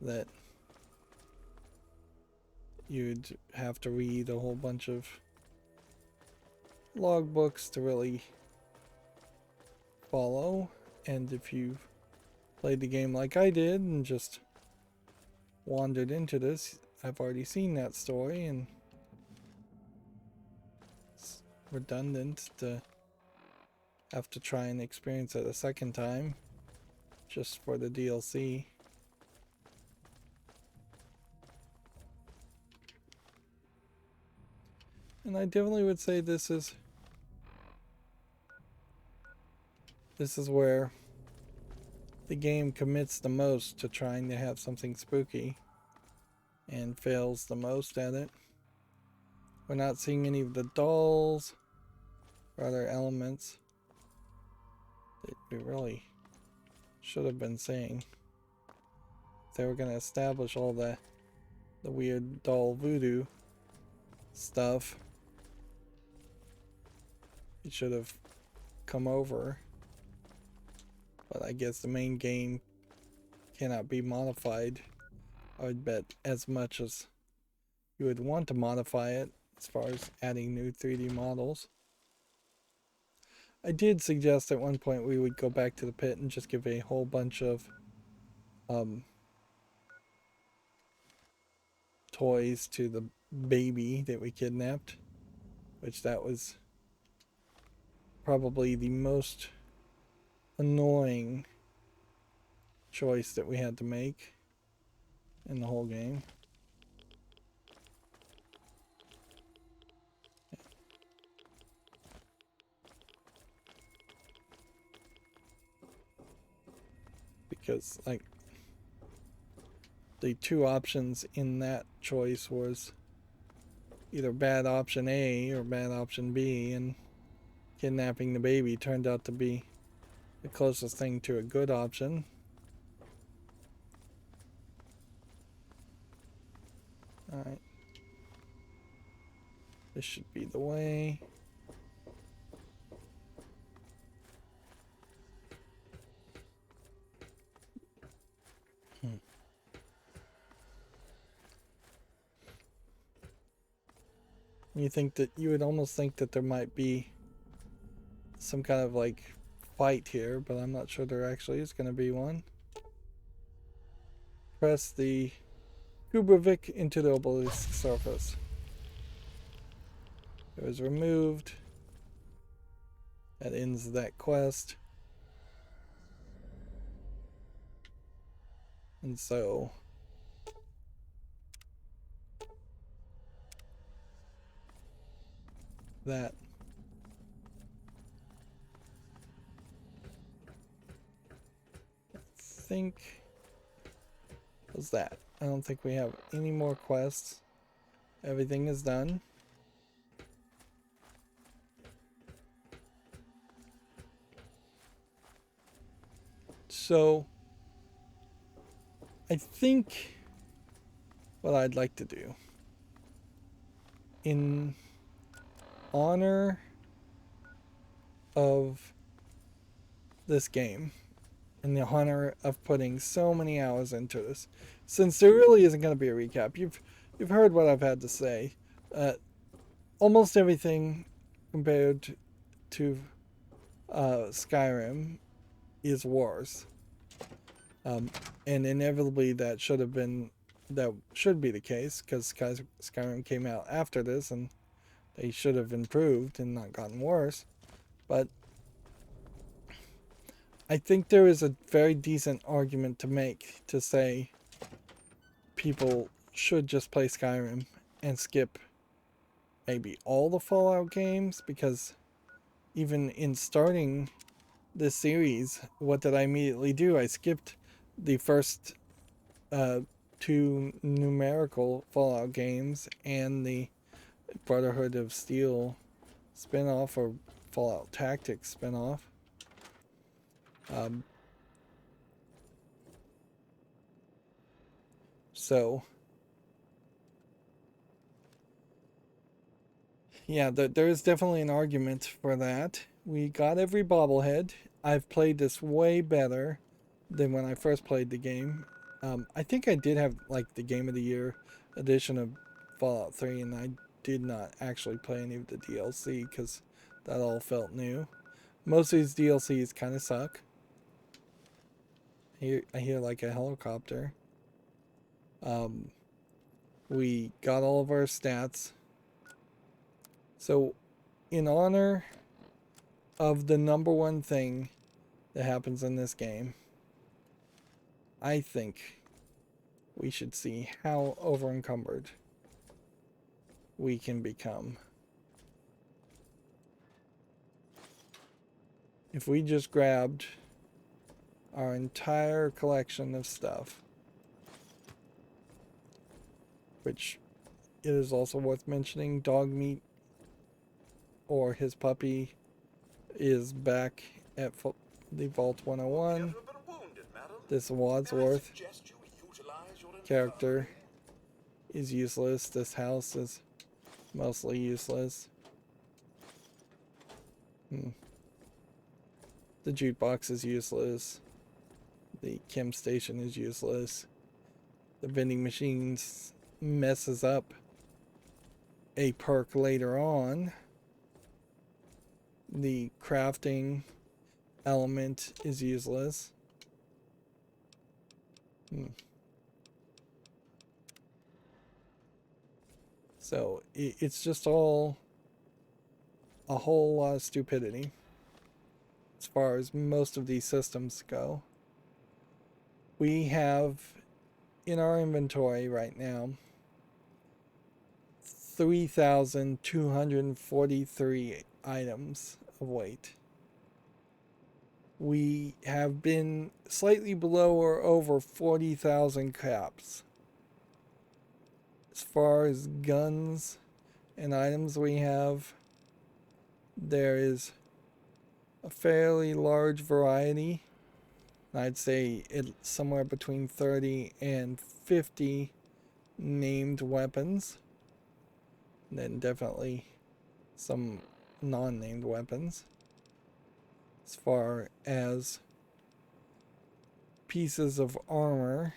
that you'd have to read a whole bunch of logbooks to really follow. And if you played the game like I did and just wandered into this, I've already seen that story, and it's redundant to have to try and experience it a second time just for the DLC. And I definitely would say this is where the game commits the most to trying to have something spooky and fails the most at it. We're not seeing any of the dolls or other elements that we really should have been seeing. If they were going to establish all the weird doll voodoo stuff, it should have come over. But I guess the main game cannot be modified, I would bet, as much as you would want to modify it as far as adding new 3D models. I did suggest at one point we would go back to the pit and just give a whole bunch of toys to the baby that we kidnapped, which that was probably the most annoying choice that we had to make in the whole game. Because, like, the two options in that choice was either bad option A or bad option B, and kidnapping the baby turned out to be the closest thing to a good option. Alright. This should be the way. You would almost think that there might be some kind of like fight here, but I'm not sure there actually is going to be one. Press the Kubrivic into the obelisk surface. It was removed. That ends that quest. And so that I think was that. I don't think we have any more quests. Everything is done. So I think what I'd like to do, in honor of this game, in the honor of putting so many hours into this, since there really isn't going to be a recap, you've heard what I've had to say. Almost everything compared to Skyrim is worse, and inevitably that should be the case, because Skyrim came out after this, and they should have improved and not gotten worse. But I think there is a very decent argument to make to say people should just play Skyrim and skip maybe all the Fallout games, because even in starting this series, what did I immediately do? I skipped the first two numerical Fallout games and the Brotherhood of Steel spin-off, or Fallout Tactics spin-off. So yeah, there is definitely an argument for that. We got every bobblehead. I've played this way better than when I first played the game. I think I did have like the Game of the Year edition of Fallout 3, and I did not actually play any of the DLC because that all felt new. Most of these DLCs kind of suck. I hear like a helicopter. We got all of our stats. So, in honor of the number one thing that happens in this game, I think we should see how overencumbered we can become. If we just grabbed our entire collection of stuff, which it is also worth mentioning, dog meat or his puppy is back at the Vault 101. This Wadsworth character is useless. This house is mostly useless. The jukebox is useless. The chem station is useless. The vending machines messes up a perk later on. The crafting element is useless. So it's just all a whole lot of stupidity as far as most of these systems go. We have in our inventory right now 3,243 items of weight. We have been slightly below or over 40,000 caps. As far as guns and items we have, there is a fairly large variety. I'd say it's somewhere between 30 and 50 named weapons. And then definitely some non-named weapons. As far as pieces of armor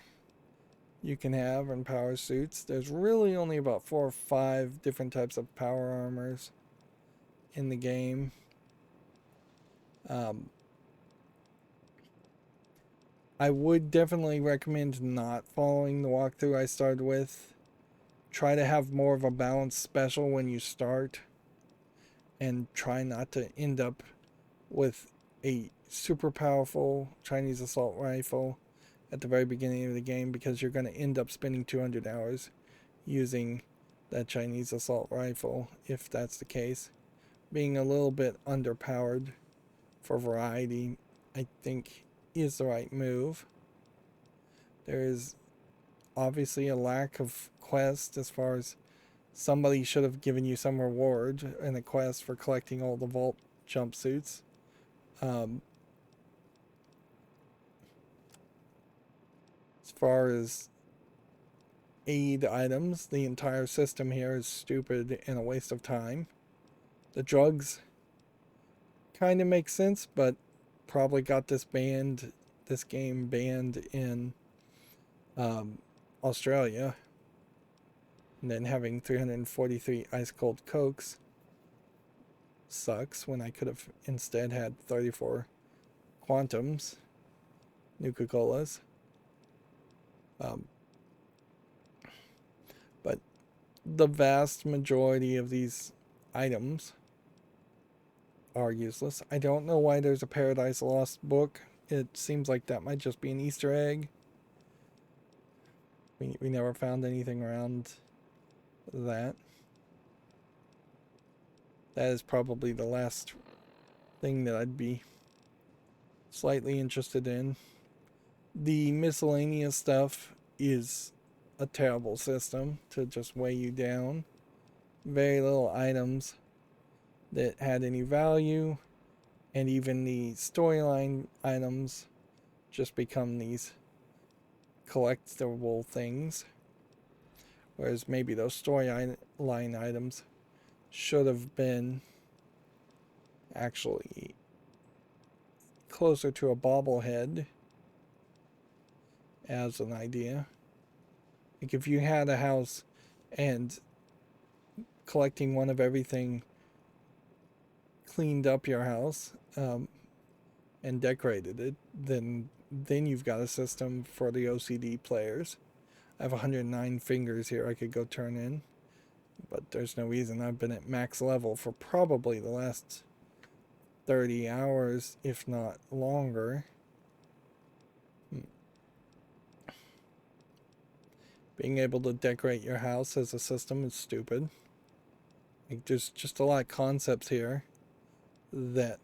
you can have and power suits, there's really only about 4 or 5 different types of power armors in the game. I would definitely recommend not following the walkthrough I started with. Try to have more of a balanced special when you start, and try not to end up with a super powerful Chinese assault rifle at the very beginning of the game, because you're going to end up spending 200 hours using that Chinese assault rifle if that's the case. Being a little bit underpowered for variety, I think, is the right move. There is obviously a lack of quest, as far as somebody should have given you some reward in a quest for collecting all the vault jumpsuits. As far as aid items, the entire system here is stupid and a waste of time. The drugs kind of make sense, but probably got this game banned in Australia. And then having 343 ice cold Cokes sucks, when I could have instead had 34 Quantums, Nuka-Colas. But the vast majority of these items are useless. I don't know why there's a Paradise Lost book. It seems like that might just be an Easter egg. We never found anything around that. That is probably the last thing that I'd be slightly interested in. The miscellaneous stuff is a terrible system to just weigh you down. Very little items that had any value, and even the storyline items just become these collectible things, whereas maybe those storyline items should have been actually closer to a bobblehead as an idea. Like if you had a house and collecting one of everything cleaned up your house and decorated it, then you've got a system for the OCD players. I have 109 fingers here I could go turn in, but there's no reason. I've been at max level for probably the last 30 hours, if not longer. Being able to decorate your house as a system is stupid. Like, there's just a lot of concepts here that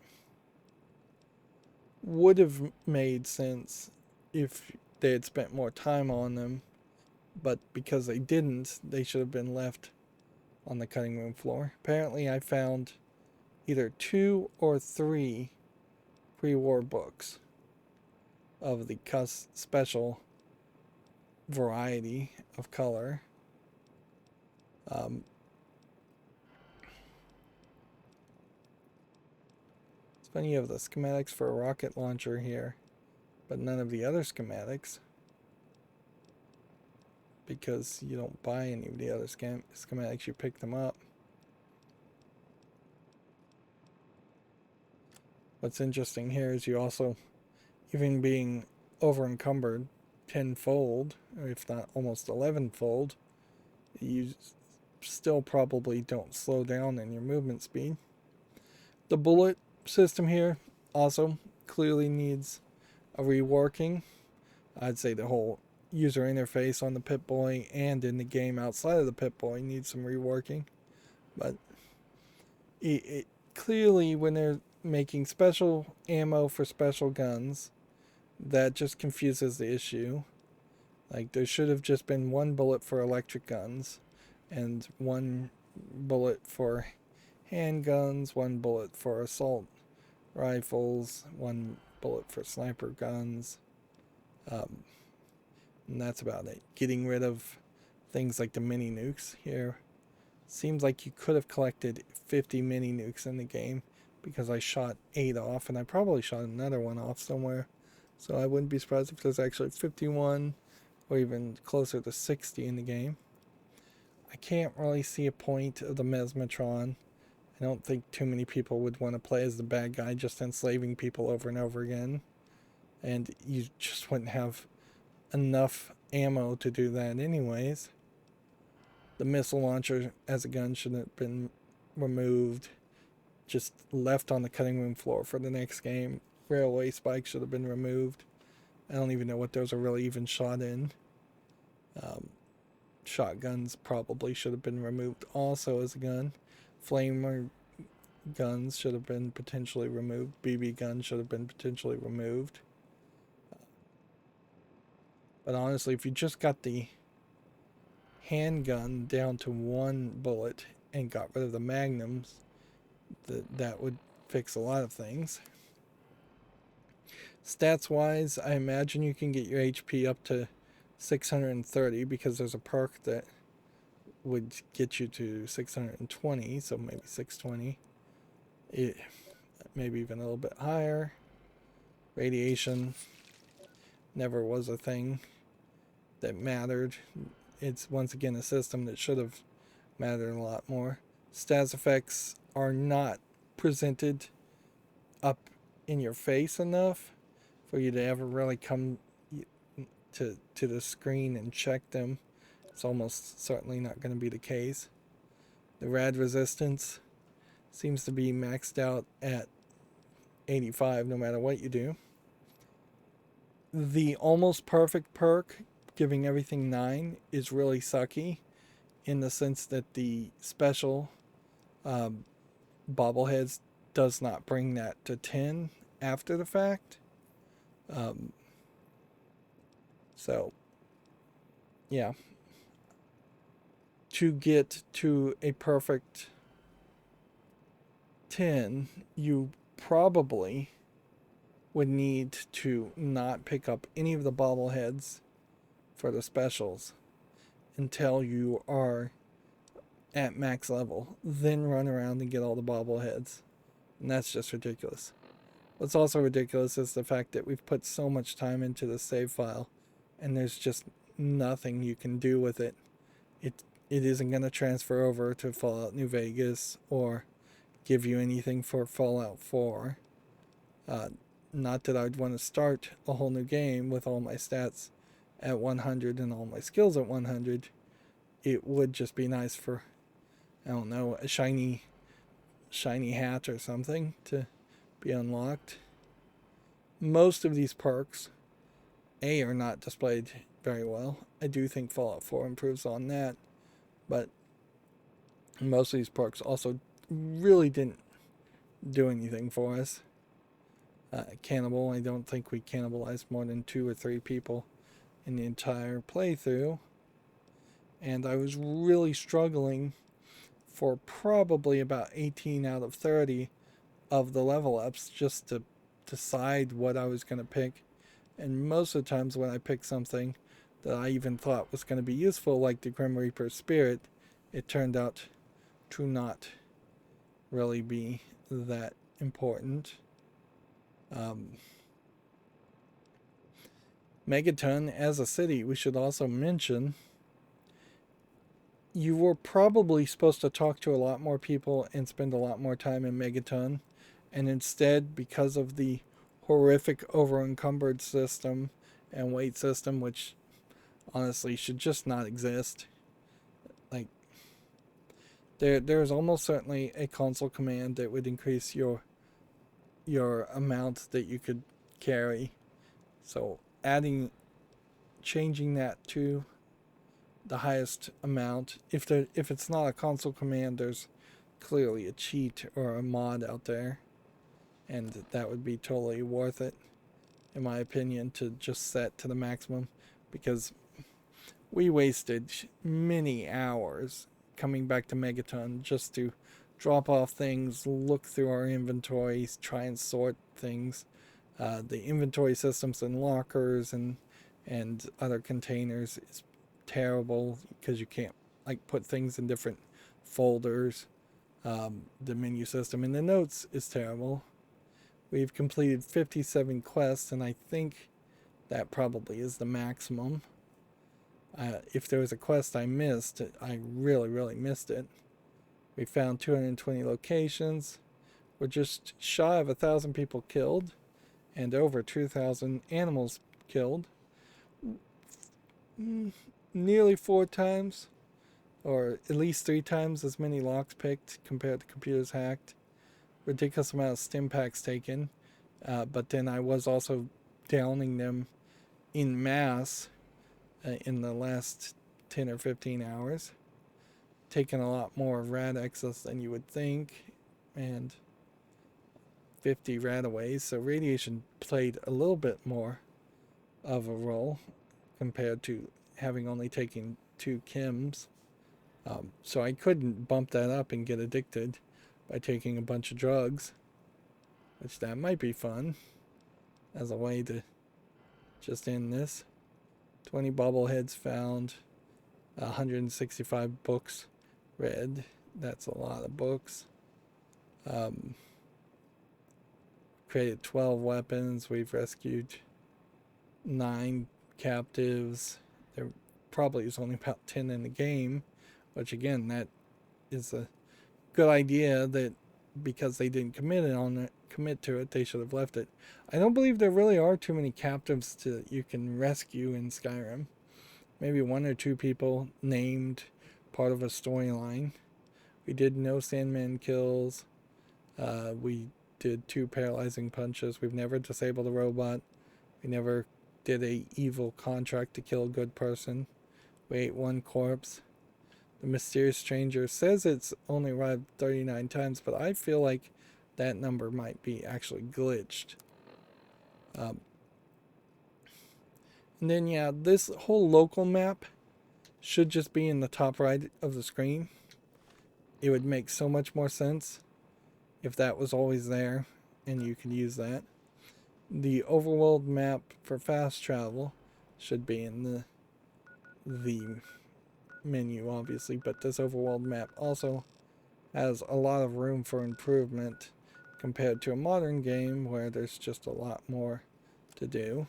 would have made sense if they had spent more time on them, but because they didn't, they should have been left on the cutting room floor. Apparently I found either 2 or 3 pre-war books of the special variety of color. It's funny, you have the schematics for a rocket launcher here, but none of the other schematics, because you don't buy any of the other schematics, you pick them up. What's interesting here is you also, even being over encumbered tenfold, or if not almost 11-fold, you still probably don't slow down in your movement speed. The bullet system here also clearly needs a reworking. I'd say the whole user interface on the Pip-Boy and in the game outside of the Pip-Boy needs some reworking. But it clearly, when they're making special ammo for special guns, that just confuses the issue. Like, there should have just been one bullet for electric guns, and one bullet for handguns, one bullet for assault rifles, one bullet for sniper guns. And that's about it. Getting rid of things like the mini nukes here. Seems like you could have collected 50 mini nukes in the game, because I shot 8 off, and I probably shot another one off somewhere. So I wouldn't be surprised if there's actually 51 or even closer to 60 in the game. I can't really see a point of the Mesmatron. I don't think too many people would want to play as the bad guy, just enslaving people over and over again. And you just wouldn't have enough ammo to do that anyways. The missile launcher as a gun shouldn't have been removed, just left on the cutting room floor for the next game. Railway spikes should have been removed. I don't even know what those are really even shot in. Shotguns probably should have been removed also as a gun. Flamer guns should have been potentially removed. BB guns should have been potentially removed. But honestly, if you just got the handgun down to 1 bullet and got rid of the magnums, that would fix a lot of things. Stats wise, I imagine you can get your HP up to 630, because there's a perk that would get you to 620, so maybe 620. Maybe even a little bit higher. Radiation never was a thing that mattered. It's once again a system that should have mattered a lot more. Stats effects are not presented up in your face enough for you to ever really come to the screen and check them. It's almost certainly not going to be the case. The rad resistance seems to be maxed out at 85 no matter what you do. The almost perfect perk, giving everything 9, is really sucky, in the sense that the special bobbleheads does not bring that to 10 after the fact. So, yeah. To get to a perfect 10, you probably would need to not pick up any of the bobbleheads for the specials until you are at max level, then run around and get all the bobbleheads. And that's just ridiculous. What's also ridiculous is the fact that we've put so much time into the save file, and there's just nothing you can do with it. It isn't going to transfer over to Fallout New Vegas or give you anything for Fallout 4. Not that I'd want to start a whole new game with all my stats at 100 and all my skills at 100. It would just be nice for, I don't know, a shiny hat or something to be unlocked. Most of these perks, are not displayed very well. I do think Fallout 4 improves on that, but most of these perks also really didn't do anything for us. Cannibal, I don't think we cannibalized more than 2 or 3 people in the entire playthrough, and I was really struggling for probably about 18 out of 30 of the level ups just to decide what I was going to pick. And most of the times when I picked something that I even thought was going to be useful, like the Grim Reaper Spirit, it turned out to not really be that important. Megaton as a city, we should also mention, you were probably supposed to talk to a lot more people and spend a lot more time in Megaton, and instead, because of the horrific over-encumbered system and wait system, which honestly should just not exist, like, there's almost certainly a console command that would increase your amount that you could carry. So changing that to the highest amount. If it's not a console command, there's clearly a cheat or a mod out there, and that would be totally worth it, in my opinion, to just set to the maximum, because we wasted many hours coming back to Megaton just to drop off things, look through our inventories, try and sort things. The inventory systems and lockers and other containers is terrible because you can't put things in different folders. The menu system in the notes is terrible. We've completed 57 quests, and I think that probably is the maximum. If there was a quest I missed, I really, really missed it. We found 220 locations. We're just shy of 1,000 people killed and over 2,000 animals killed. Nearly 4 times, or at least 3 times as many locks picked compared to computers hacked. Ridiculous amount of stim packs taken. But then I was also downing them in mass in the last 10 or 15 hours. Taken a lot more radexes than you would think, and 50 radaways, so radiation played a little bit more of a role compared to having only taken 2 chems. So I couldn't bump that up and get addicted by taking a bunch of drugs, which that might be fun as a way to just end this. 20 bobbleheads found, 165 books read. That's a lot of books. Created 12 weapons. We've rescued 9 captives. There probably is only about 10 in the game, which again, that is a good idea, that because they didn't commit to it, they should have left it. I don't believe there really are too many captives you can rescue in Skyrim. Maybe 1 or 2 people named part of a storyline. We did no Sandman kills. We did 2 paralyzing punches. We've never disabled a robot. We never did a evil contract to kill a good person. We ate 1 corpse. The mysterious stranger says it's only arrived 39 times, but I feel like that number might be actually glitched. And then, yeah, this whole local map should just be in the top right of the screen. It would make so much more sense if that was always there and you could use that. The overworld map for fast travel should be in the menu, obviously, but this overworld map also has a lot of room for improvement compared to a modern game where there's just a lot more to do.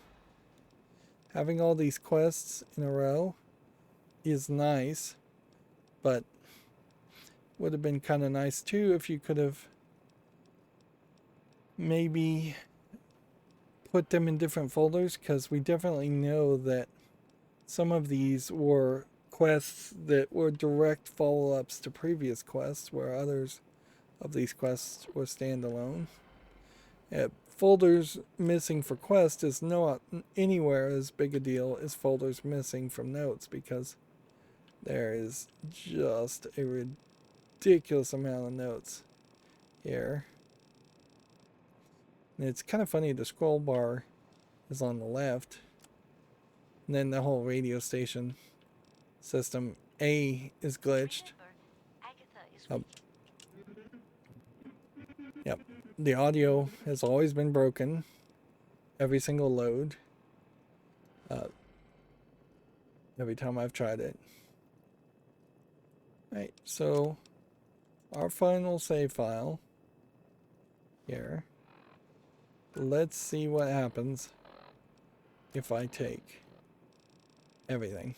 Having all these quests in a row is nice, but would have been kind of nice too if you could have maybe put them in different folders, because we definitely know that some of these were quests that were direct follow-ups to previous quests, where others of these quests were standalone. Folders missing for quests is not anywhere as big a deal as folders missing from notes, because there is just a ridiculous amount of notes here. And it's kind of funny, the scroll bar is on the left, and then the whole radio station system A is glitched. Yep, the audio has always been broken every single load, every time I've tried it. Right, so our final save file here. Let's see what happens if I take everything.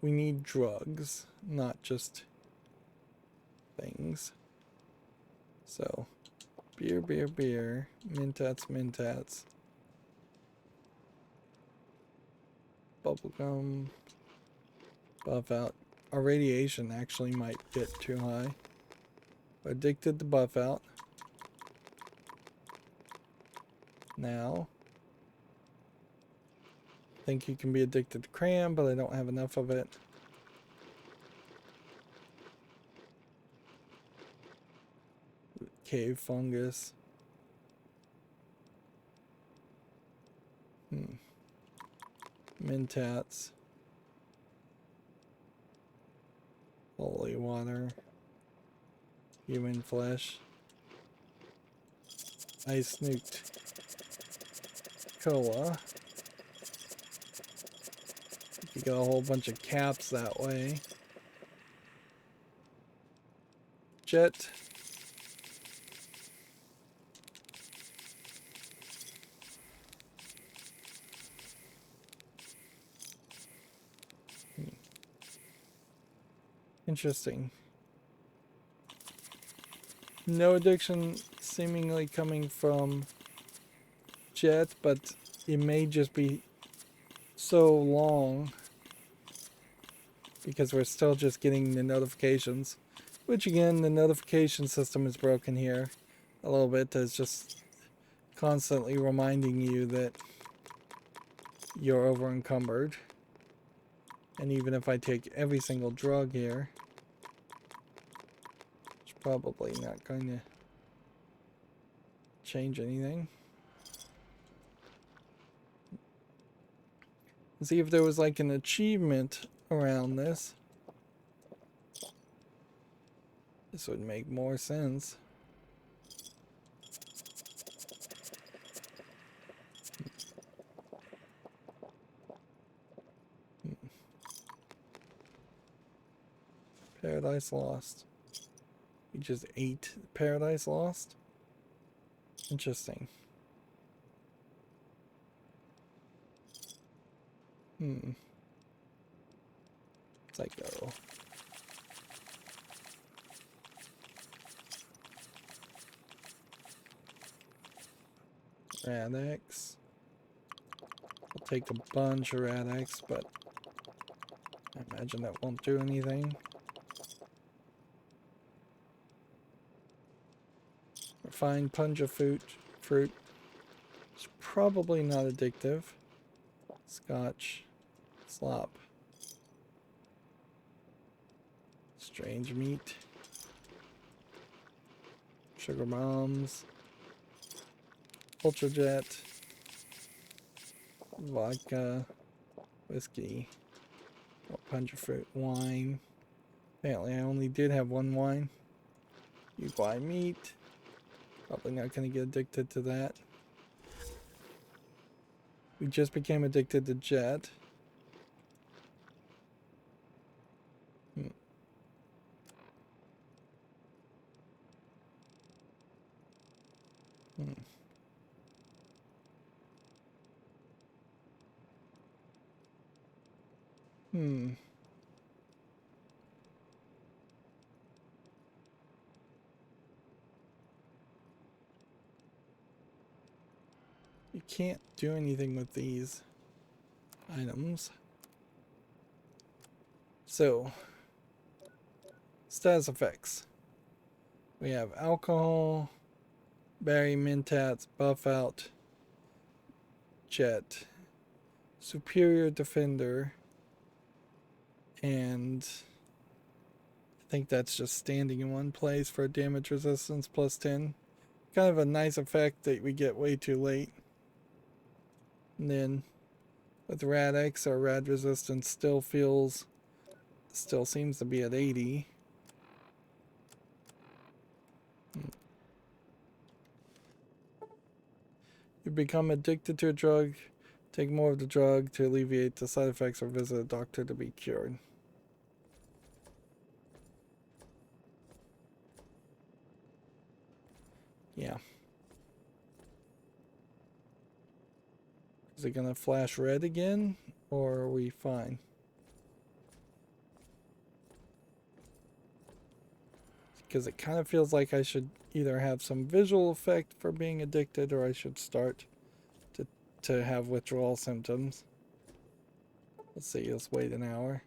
We need drugs, not just things. So, beer, beer, beer, mentats, mentats, bubblegum, buff out. Our radiation actually might get too high. Addicted to buff out. Now, I think you can be addicted to cram, but I don't have enough of it. Cave fungus. Mentats. Holy water. Human flesh. Ice nuked cola. You get a whole bunch of caps that way. Jet. Interesting. No addiction seemingly coming from Jet, but it may just be so long because we're still just getting the notifications, which again, the notification system is broken here a little bit. It's just constantly reminding you that you're over encumbered. And even if I take every single drug here, it's probably not going to change anything. See if there was like an achievement around this. This would make more sense. Paradise Lost. We just ate Paradise Lost? Interesting. Psycho. Rad-X. I'll take a bunch of Rad-X, but I imagine that won't do anything. Refined punja fruit. It's probably not addictive. Scotch. Slop. Strange meat. Sugar bombs. Ultrajet. Vodka. Whiskey. Punja fruit. Wine. Apparently I only did have one wine. Uguay meat. Probably not going to get addicted to that. We just became addicted to Jet. Hmm. Hmm. You can't do anything with these items. So, status effects. We have alcohol, berry, mentats, buff out, jet, superior defender, and I think that's just standing in one place for damage resistance plus 10. Kind of a nice effect that we get way too late. And then with Rad X, our rad resistance still seems to be at 80. You become addicted to a drug, take more of the drug to alleviate the side effects or visit a doctor to be cured. Yeah. Is it gonna flash red again, or are we fine? Because it kind of feels like I should either have some visual effect for being addicted, or I should start to have withdrawal symptoms. Let's see, let's wait an hour.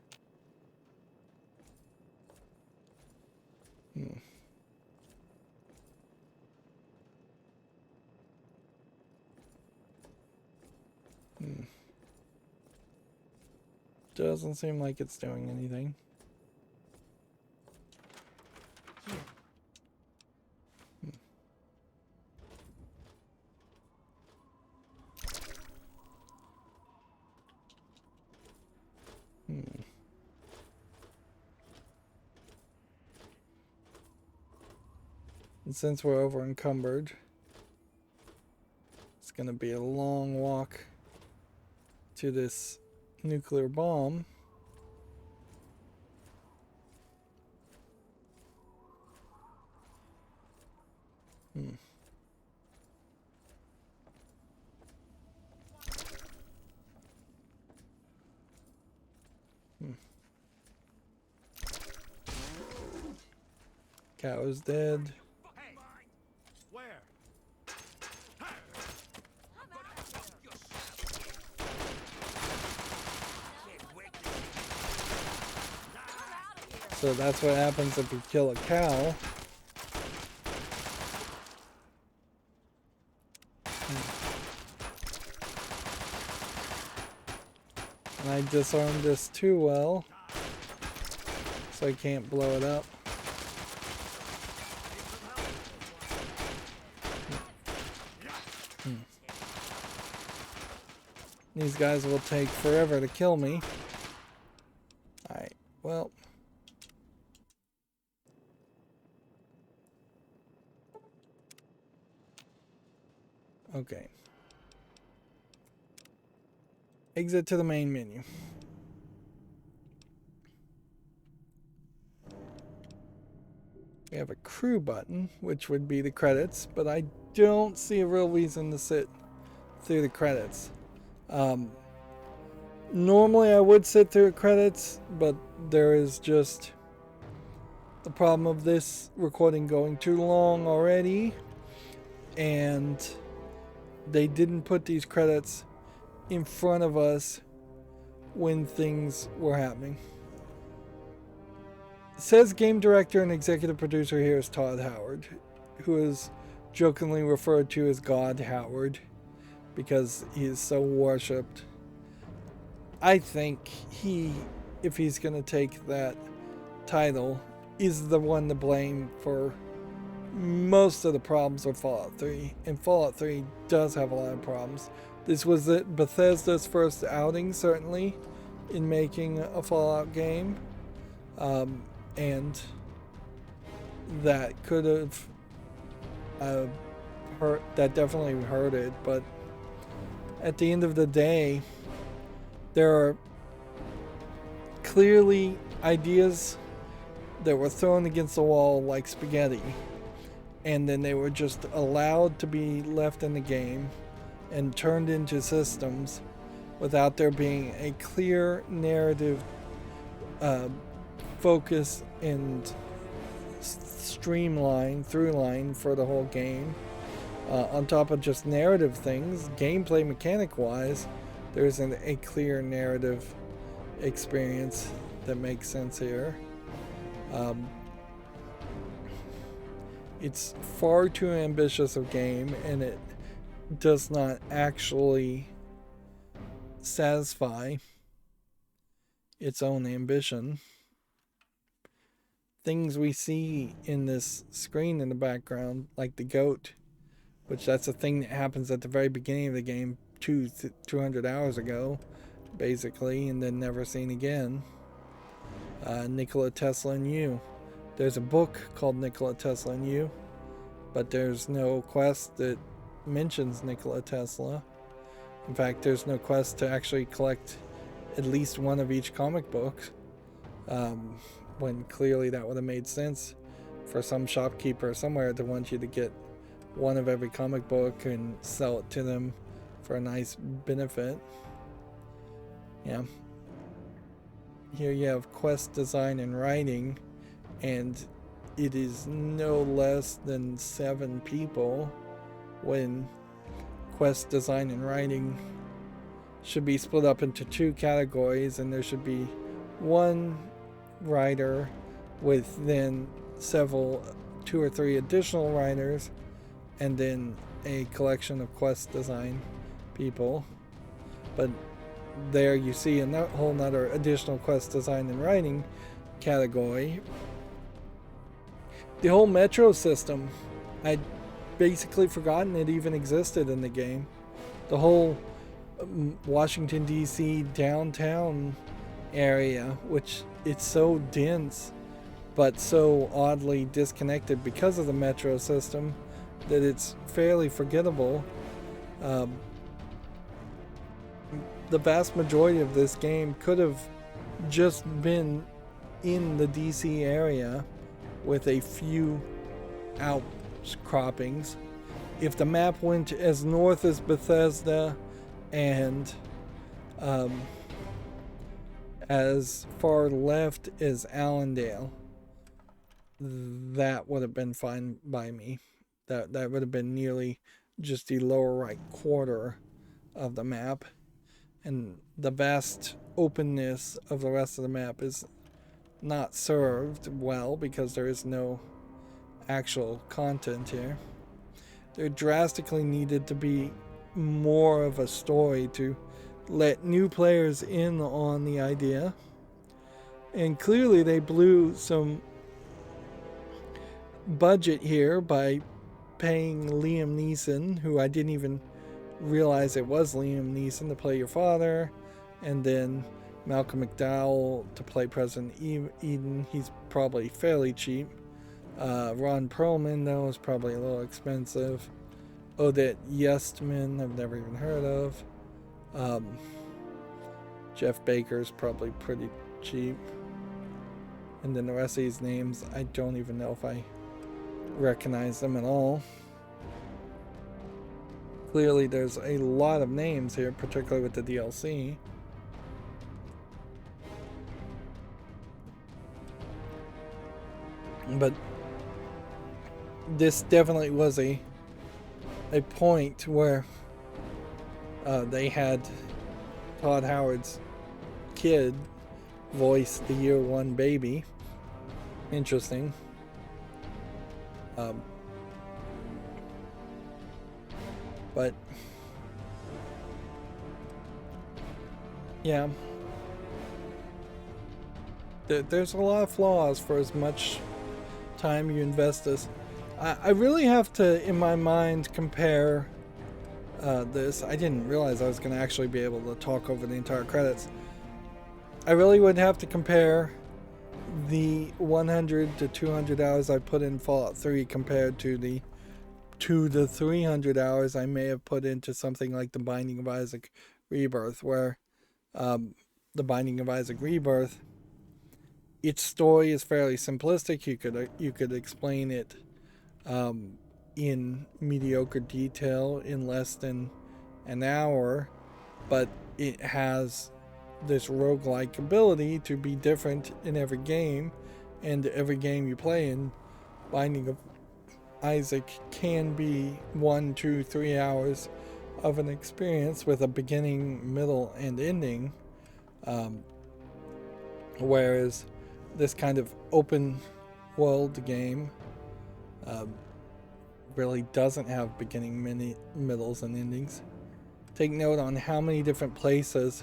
Doesn't seem like it's doing anything. And since we're over encumbered, it's going to be a long walk to this nuclear bomb. Cow is dead. Where? So that's what happens if you kill a cow. And I disarmed this too well, so I can't blow it up. These guys will take forever to kill me. Alright, well. Okay. Exit to the main menu. We have a crew button, which would be the credits, but I don't see a real reason to sit through the credits. Normally I would sit through credits, but there is just the problem of this recording going too long already, and they didn't put these credits in front of us when things were happening. It says game director and executive producer here is Todd Howard, who is jokingly referred to as God Howard because he is so worshipped. I think he, if he's going to take that title, is the one to blame for most of the problems with Fallout 3. And Fallout 3 does have a lot of problems. This was Bethesda's first outing, certainly, in making a Fallout game. And that could have hurt, that definitely hurt it, but at the end of the day, there are clearly ideas that were thrown against the wall like spaghetti, and then they were just allowed to be left in the game and turned into systems without there being a clear narrative focus and streamline through line for the whole game. On top of just narrative things, gameplay mechanic wise, there isn't a clear narrative experience that makes sense here. It's far too ambitious a game, and it does not actually satisfy its own ambition. Things we see in this screen in the background, like the goat, which that's a thing that happens at the very beginning of the game 200 hours ago, basically, and then never seen again. Nikola Tesla and You. There's a book called Nikola Tesla and You, but there's no quest that mentions Nikola Tesla. In fact, there's no quest to actually collect at least one of each comic book, when clearly that would have made sense for some shopkeeper somewhere to want you to get one of every comic book and sell it to them for a nice benefit. Yeah. Here you have quest design and writing, and it is no less than 7 people, when quest design and writing should be split up into 2 categories, and there should be one writer with then 2 or 3 additional writers, and then a collection of quest design people. But there you see a whole nother additional quest design and writing category. The whole metro system, I'd basically forgotten it even existed in the game. The whole Washington DC downtown area, which it's so dense but so oddly disconnected because of the metro system that it's fairly forgettable. The vast majority of this game could have just been in the DC area with a few outcroppings. If the map went as north as Bethesda and as far left as Allendale, that would have been fine by me. That would have been nearly just the lower right quarter of the map. And the vast openness of the rest of the map is not served well because there is no actual content here. There drastically needed to be more of a story to let new players in on the idea. And clearly they blew some budget here by paying Liam Neeson, who I didn't even realize it was Liam Neeson, to play your father, and then Malcolm McDowell to play President Eden. He's probably fairly cheap. Ron Perlman, though, is probably a little expensive. Odette Yestman, I've never even heard of. Jeff Baker's probably pretty cheap. And then the rest of these names, I don't even know if I recognize them at all. Clearly there's a lot of names here, particularly with the DLC. But this definitely was a point where they had Todd Howard's kid voice the year 1 baby. Interesting. But yeah, there's a lot of flaws for as much time you invest this. I really have to, in my mind, compare this. I didn't realize I was going to actually be able to talk over the entire credits. I really would have to compare the 100 to 200 hours I put in Fallout 3 compared to the 200 to 300 hours I may have put into something like The Binding of Isaac Rebirth, where The Binding of Isaac Rebirth, its story is fairly simplistic. You could explain it in mediocre detail in less than an hour, but it has this roguelike ability to be different in every game, and every game you play in Binding of Isaac can be 1, 2, 3 hours of an experience with a beginning, middle, and ending, whereas this kind of open world game really doesn't have beginning, middles, and endings. Take note on how many different places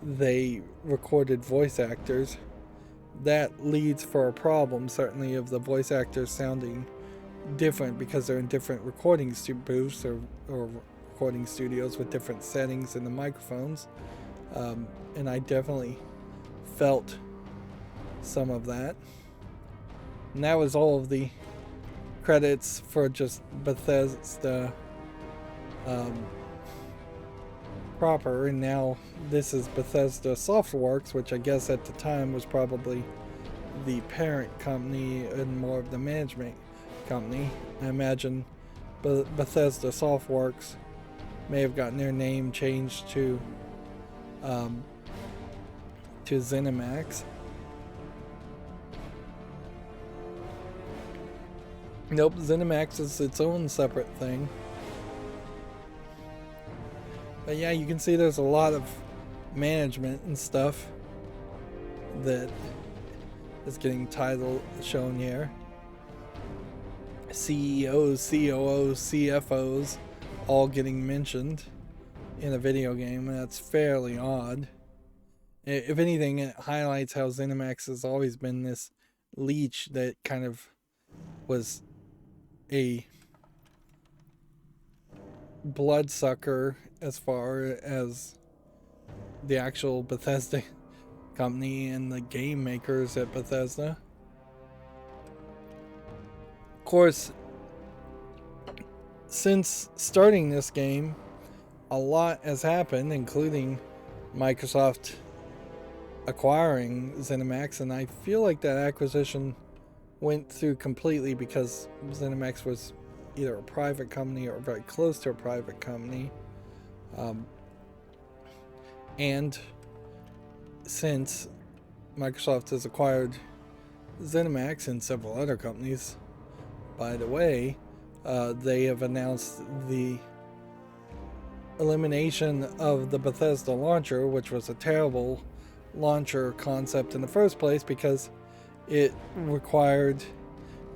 they recorded voice actors. That leads for a problem, certainly, of the voice actors sounding different because they're in different recording booths or recording studios with different settings in the microphones. And I definitely felt some of that. And that was all of the credits for just Bethesda proper, and now this is Bethesda Softworks, which I guess at the time was probably the parent company and more of the management company. I imagine Bethesda Softworks may have gotten their name changed to ZeniMax. Nope, ZeniMax is its own separate thing. But yeah, you can see there's a lot of management and stuff that is getting shown here. CEOs, COOs, CFOs all getting mentioned in a video game, and that's fairly odd. If anything, it highlights how ZeniMax has always been this leech that kind of was a bloodsucker as far as the actual Bethesda company and the game makers at Bethesda. Of course, since starting this game, a lot has happened, including Microsoft acquiring ZeniMax, and I feel like that acquisition went through completely because ZeniMax was either a private company or very close to a private company. And since Microsoft has acquired ZeniMax and several other companies, by the way, they have announced the elimination of the Bethesda launcher, which was a terrible launcher concept in the first place because it required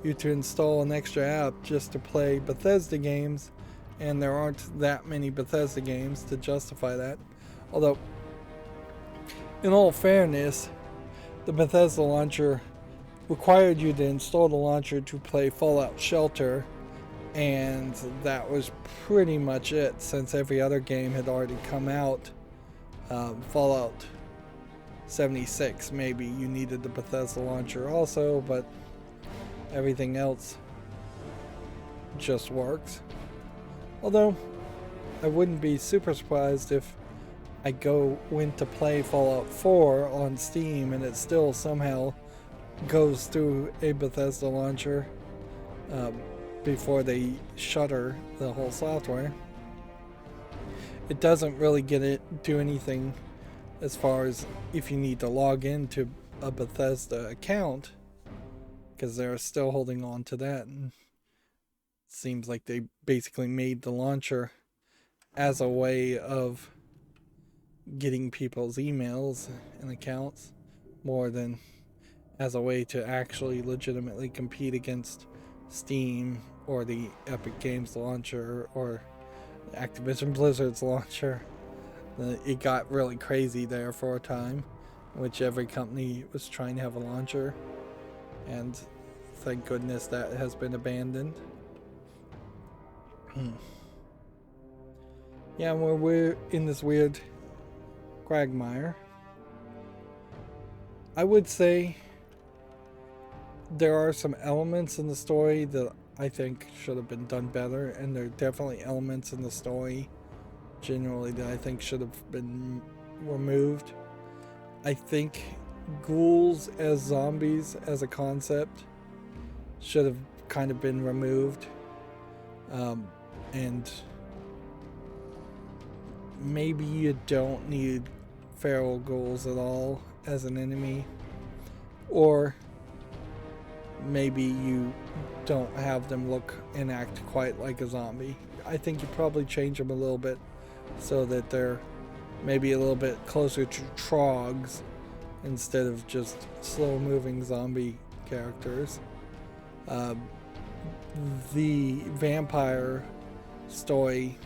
you to install an extra app just to play Bethesda games, and there aren't that many Bethesda games to justify that. Although, in all fairness, the Bethesda launcher required you to install the launcher to play Fallout Shelter, and that was pretty much it, since every other game had already come out. Fallout 76, maybe you needed the Bethesda launcher also, but everything else just works. Although, I wouldn't be super surprised if I went to play Fallout 4 on Steam and it still somehow goes through a Bethesda launcher before they shutter the whole software. It doesn't really do anything as far as if you need to log into a Bethesda account, because they're still holding on to that, and it seems like they basically made the launcher as a way of getting people's emails and accounts more than as a way to actually legitimately compete against Steam or the Epic Games launcher or Activision Blizzard's launcher. It got really crazy there for a time, in which every company was trying to have a launcher, and thank goodness that has been abandoned. Yeah, we're in this weird quagmire. I would say there are some elements in the story that I think should have been done better, and there are definitely elements in the story generally that I think should have been removed. I think ghouls as zombies as a concept should have kind of been removed. And maybe you don't need feral ghouls at all as an enemy, or maybe you don't have them look and act quite like a zombie. I think you probably change them a little bit so that they're maybe a little bit closer to trogs instead of just slow moving zombie characters. The vampire story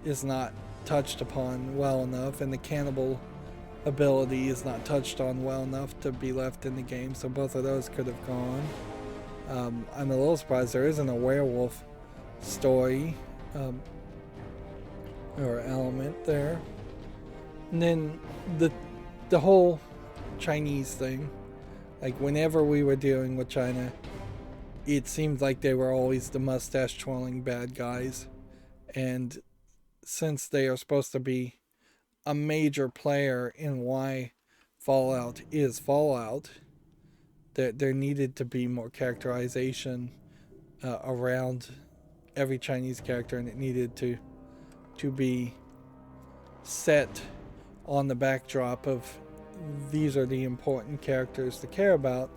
is not touched upon well enough, and the cannibal ability is not touched on well enough to be left in the game, so both of those could have gone. I'm a little surprised there isn't a werewolf story or element there. And then the whole Chinese thing, like whenever we were dealing with China, it seemed like they were always the mustache twirling bad guys, and since they are supposed to be a major player in why Fallout is Fallout, there needed to be more characterization around every Chinese character, and it needed to be set on the backdrop of these are the important characters to care about,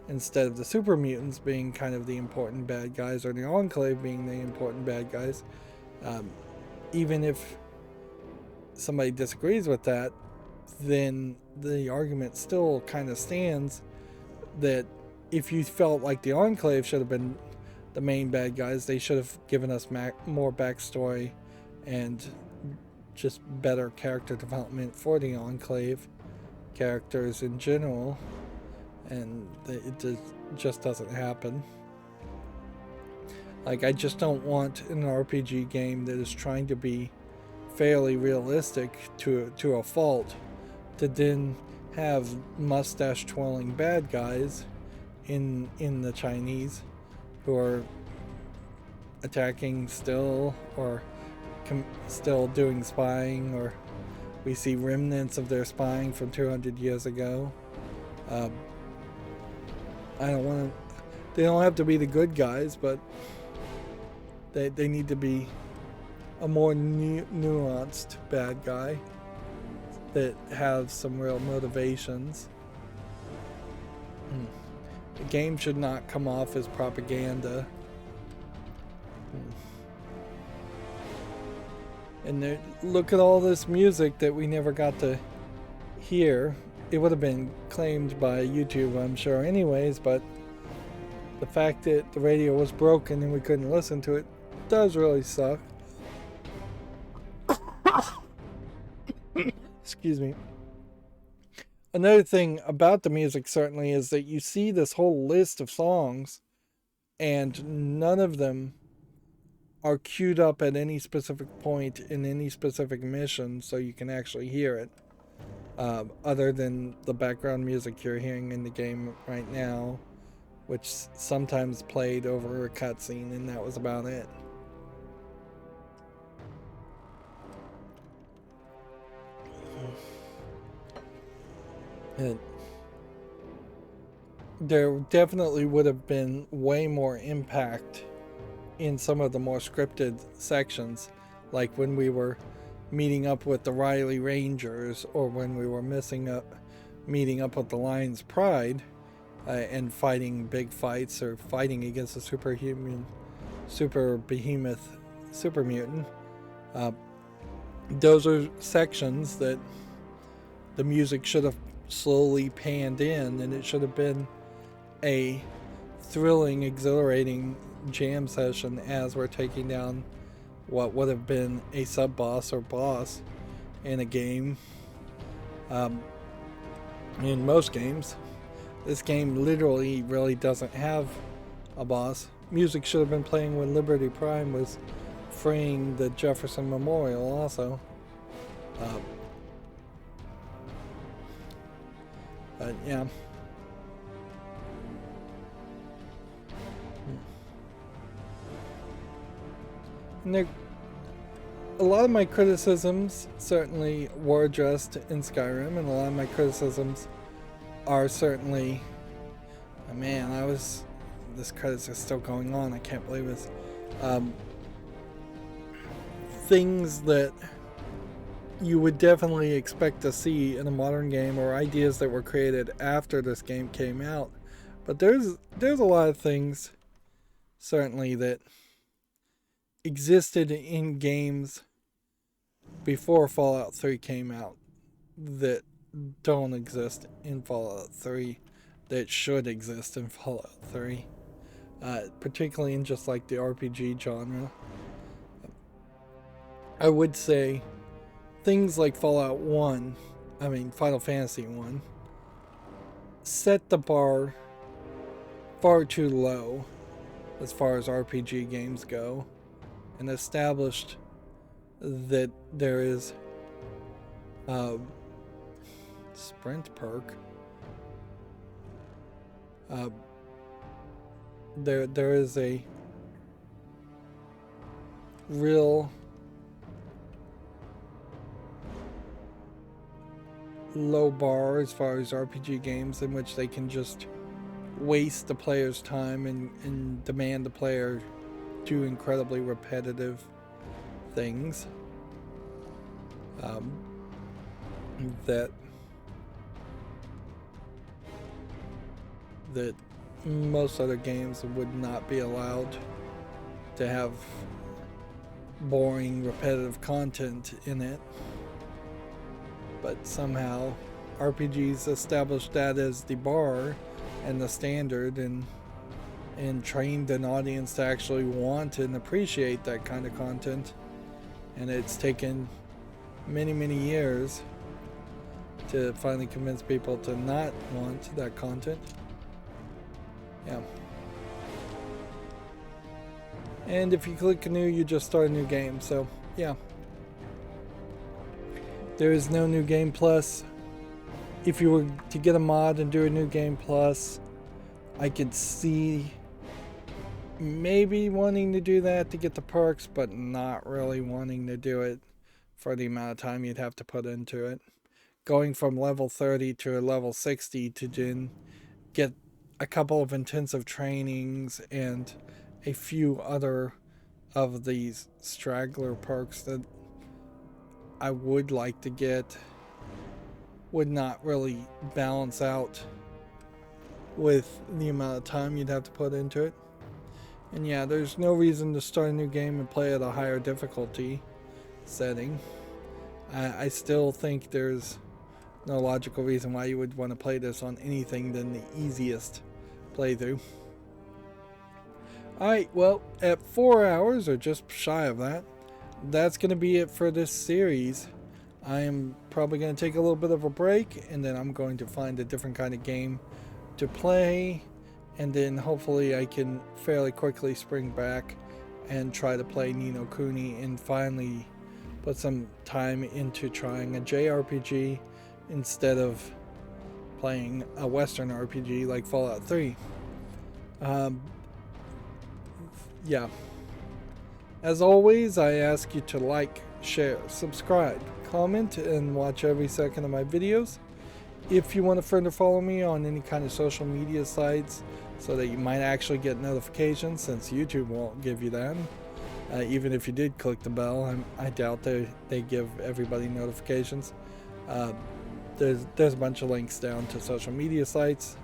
instead of the super mutants being kind of the important bad guys, or the Enclave being the important bad guys. Even if somebody disagrees with that, then the argument still kind of stands that if you felt like the Enclave should have been the main bad guys, they should have given us more backstory and just better character development for the Enclave characters in general, and it just doesn't happen. Like, I just don't want an RPG game that is trying to be fairly realistic to a fault to then have mustache twirling bad guys in the Chinese who are attacking still, or still doing spying, or we see remnants of their spying from 200 years ago. I don't want to. They don't have to be the good guys, but they need to be a more nuanced bad guy that have some real motivations. The game should not come off as propaganda. And look at all this music that we never got to hear. It would have been claimed by YouTube, I'm sure, anyways, but the fact that the radio was broken and we couldn't listen to it does really suck. Excuse me. Another thing about the music certainly is that you see this whole list of songs and none of them are queued up at any specific point in any specific mission so you can actually hear it. Other than the background music you're hearing in the game right now, which sometimes played over a cutscene, and that was about it. There definitely would have been way more impact in some of the more scripted sections, like when we were meeting up with the Riley Rangers, or when we were meeting up with the Lion's Pride and fighting big fights, or fighting against a super behemoth super mutant. Those are sections that the music should have slowly panned in, and it should have been a thrilling, exhilarating jam session as we're taking down what would have been a sub-boss or boss in a game. In most games, this game literally really doesn't have a boss. Music should have been playing when Liberty Prime was freeing the Jefferson Memorial also. But yeah. And a lot of my criticisms certainly were addressed in Skyrim, and a lot of my criticisms are certainly, man, I was this credits are still going on. I can't believe this. Things that you would definitely expect to see in a modern game, or ideas that were created after this game came out. But there's a lot of things, certainly, that existed in games before Fallout 3 came out that don't exist in Fallout 3, that should exist in Fallout 3, particularly in just like the RPG genre. I would say things like Fallout 1, Final Fantasy 1, set the bar far too low as far as RPG games go, and established that there is sprint perk. There is a real low bar as far as RPG games in which they can just waste the player's time and demand the player do incredibly repetitive things that most other games would not be allowed to have boring, repetitive content in it. But somehow RPGs established that as the bar and the standard, and trained an audience to actually want and appreciate that kind of content. And it's taken many, many years to finally convince people to not want that content. Yeah. And if you click new, you just start a new game. So, yeah. There is no new game plus. If you were to get a mod and do a new game plus, I could see maybe wanting to do that to get the perks, but not really wanting to do it for the amount of time you'd have to put into it. Going from level 30 to a level 60 to then get a couple of intensive trainings and a few other of these straggler perks that I would like to get would not really balance out with the amount of time you'd have to put into it. And yeah, there's no reason to start a new game and play at a higher difficulty setting. I still think there's no logical reason why you would want to play this on anything than the easiest playthrough. Alright, well, at 4 hours, or just shy of that, that's going to be it for this series. I am probably going to take a little bit of a break, and then I'm going to find a different kind of game to play, and then hopefully I can fairly quickly spring back and try to play Ni no Kuni and finally put some time into trying a JRPG instead of playing a Western RPG like Fallout 3. Yeah. As always, I ask you to like, share, subscribe, comment, and watch every second of my videos. If you want to further follow me on any kind of social media sites so that you might actually get notifications, since YouTube won't give you that, even if you did click the bell, I doubt they give everybody notifications. There's a bunch of links down to social media sites.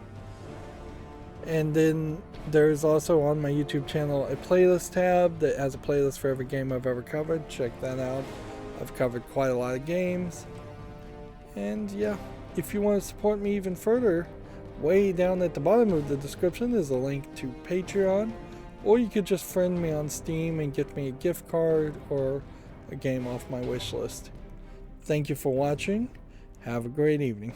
And then there's also on my YouTube channel a playlist tab that has a playlist for every game I've ever covered. Check that out. I've covered quite a lot of games. And yeah, if you want to support me even further, way down at the bottom of the description is a link to Patreon. Or you could just friend me on Steam and get me a gift card or a game off my wish list. Thank you for watching. Have a great evening.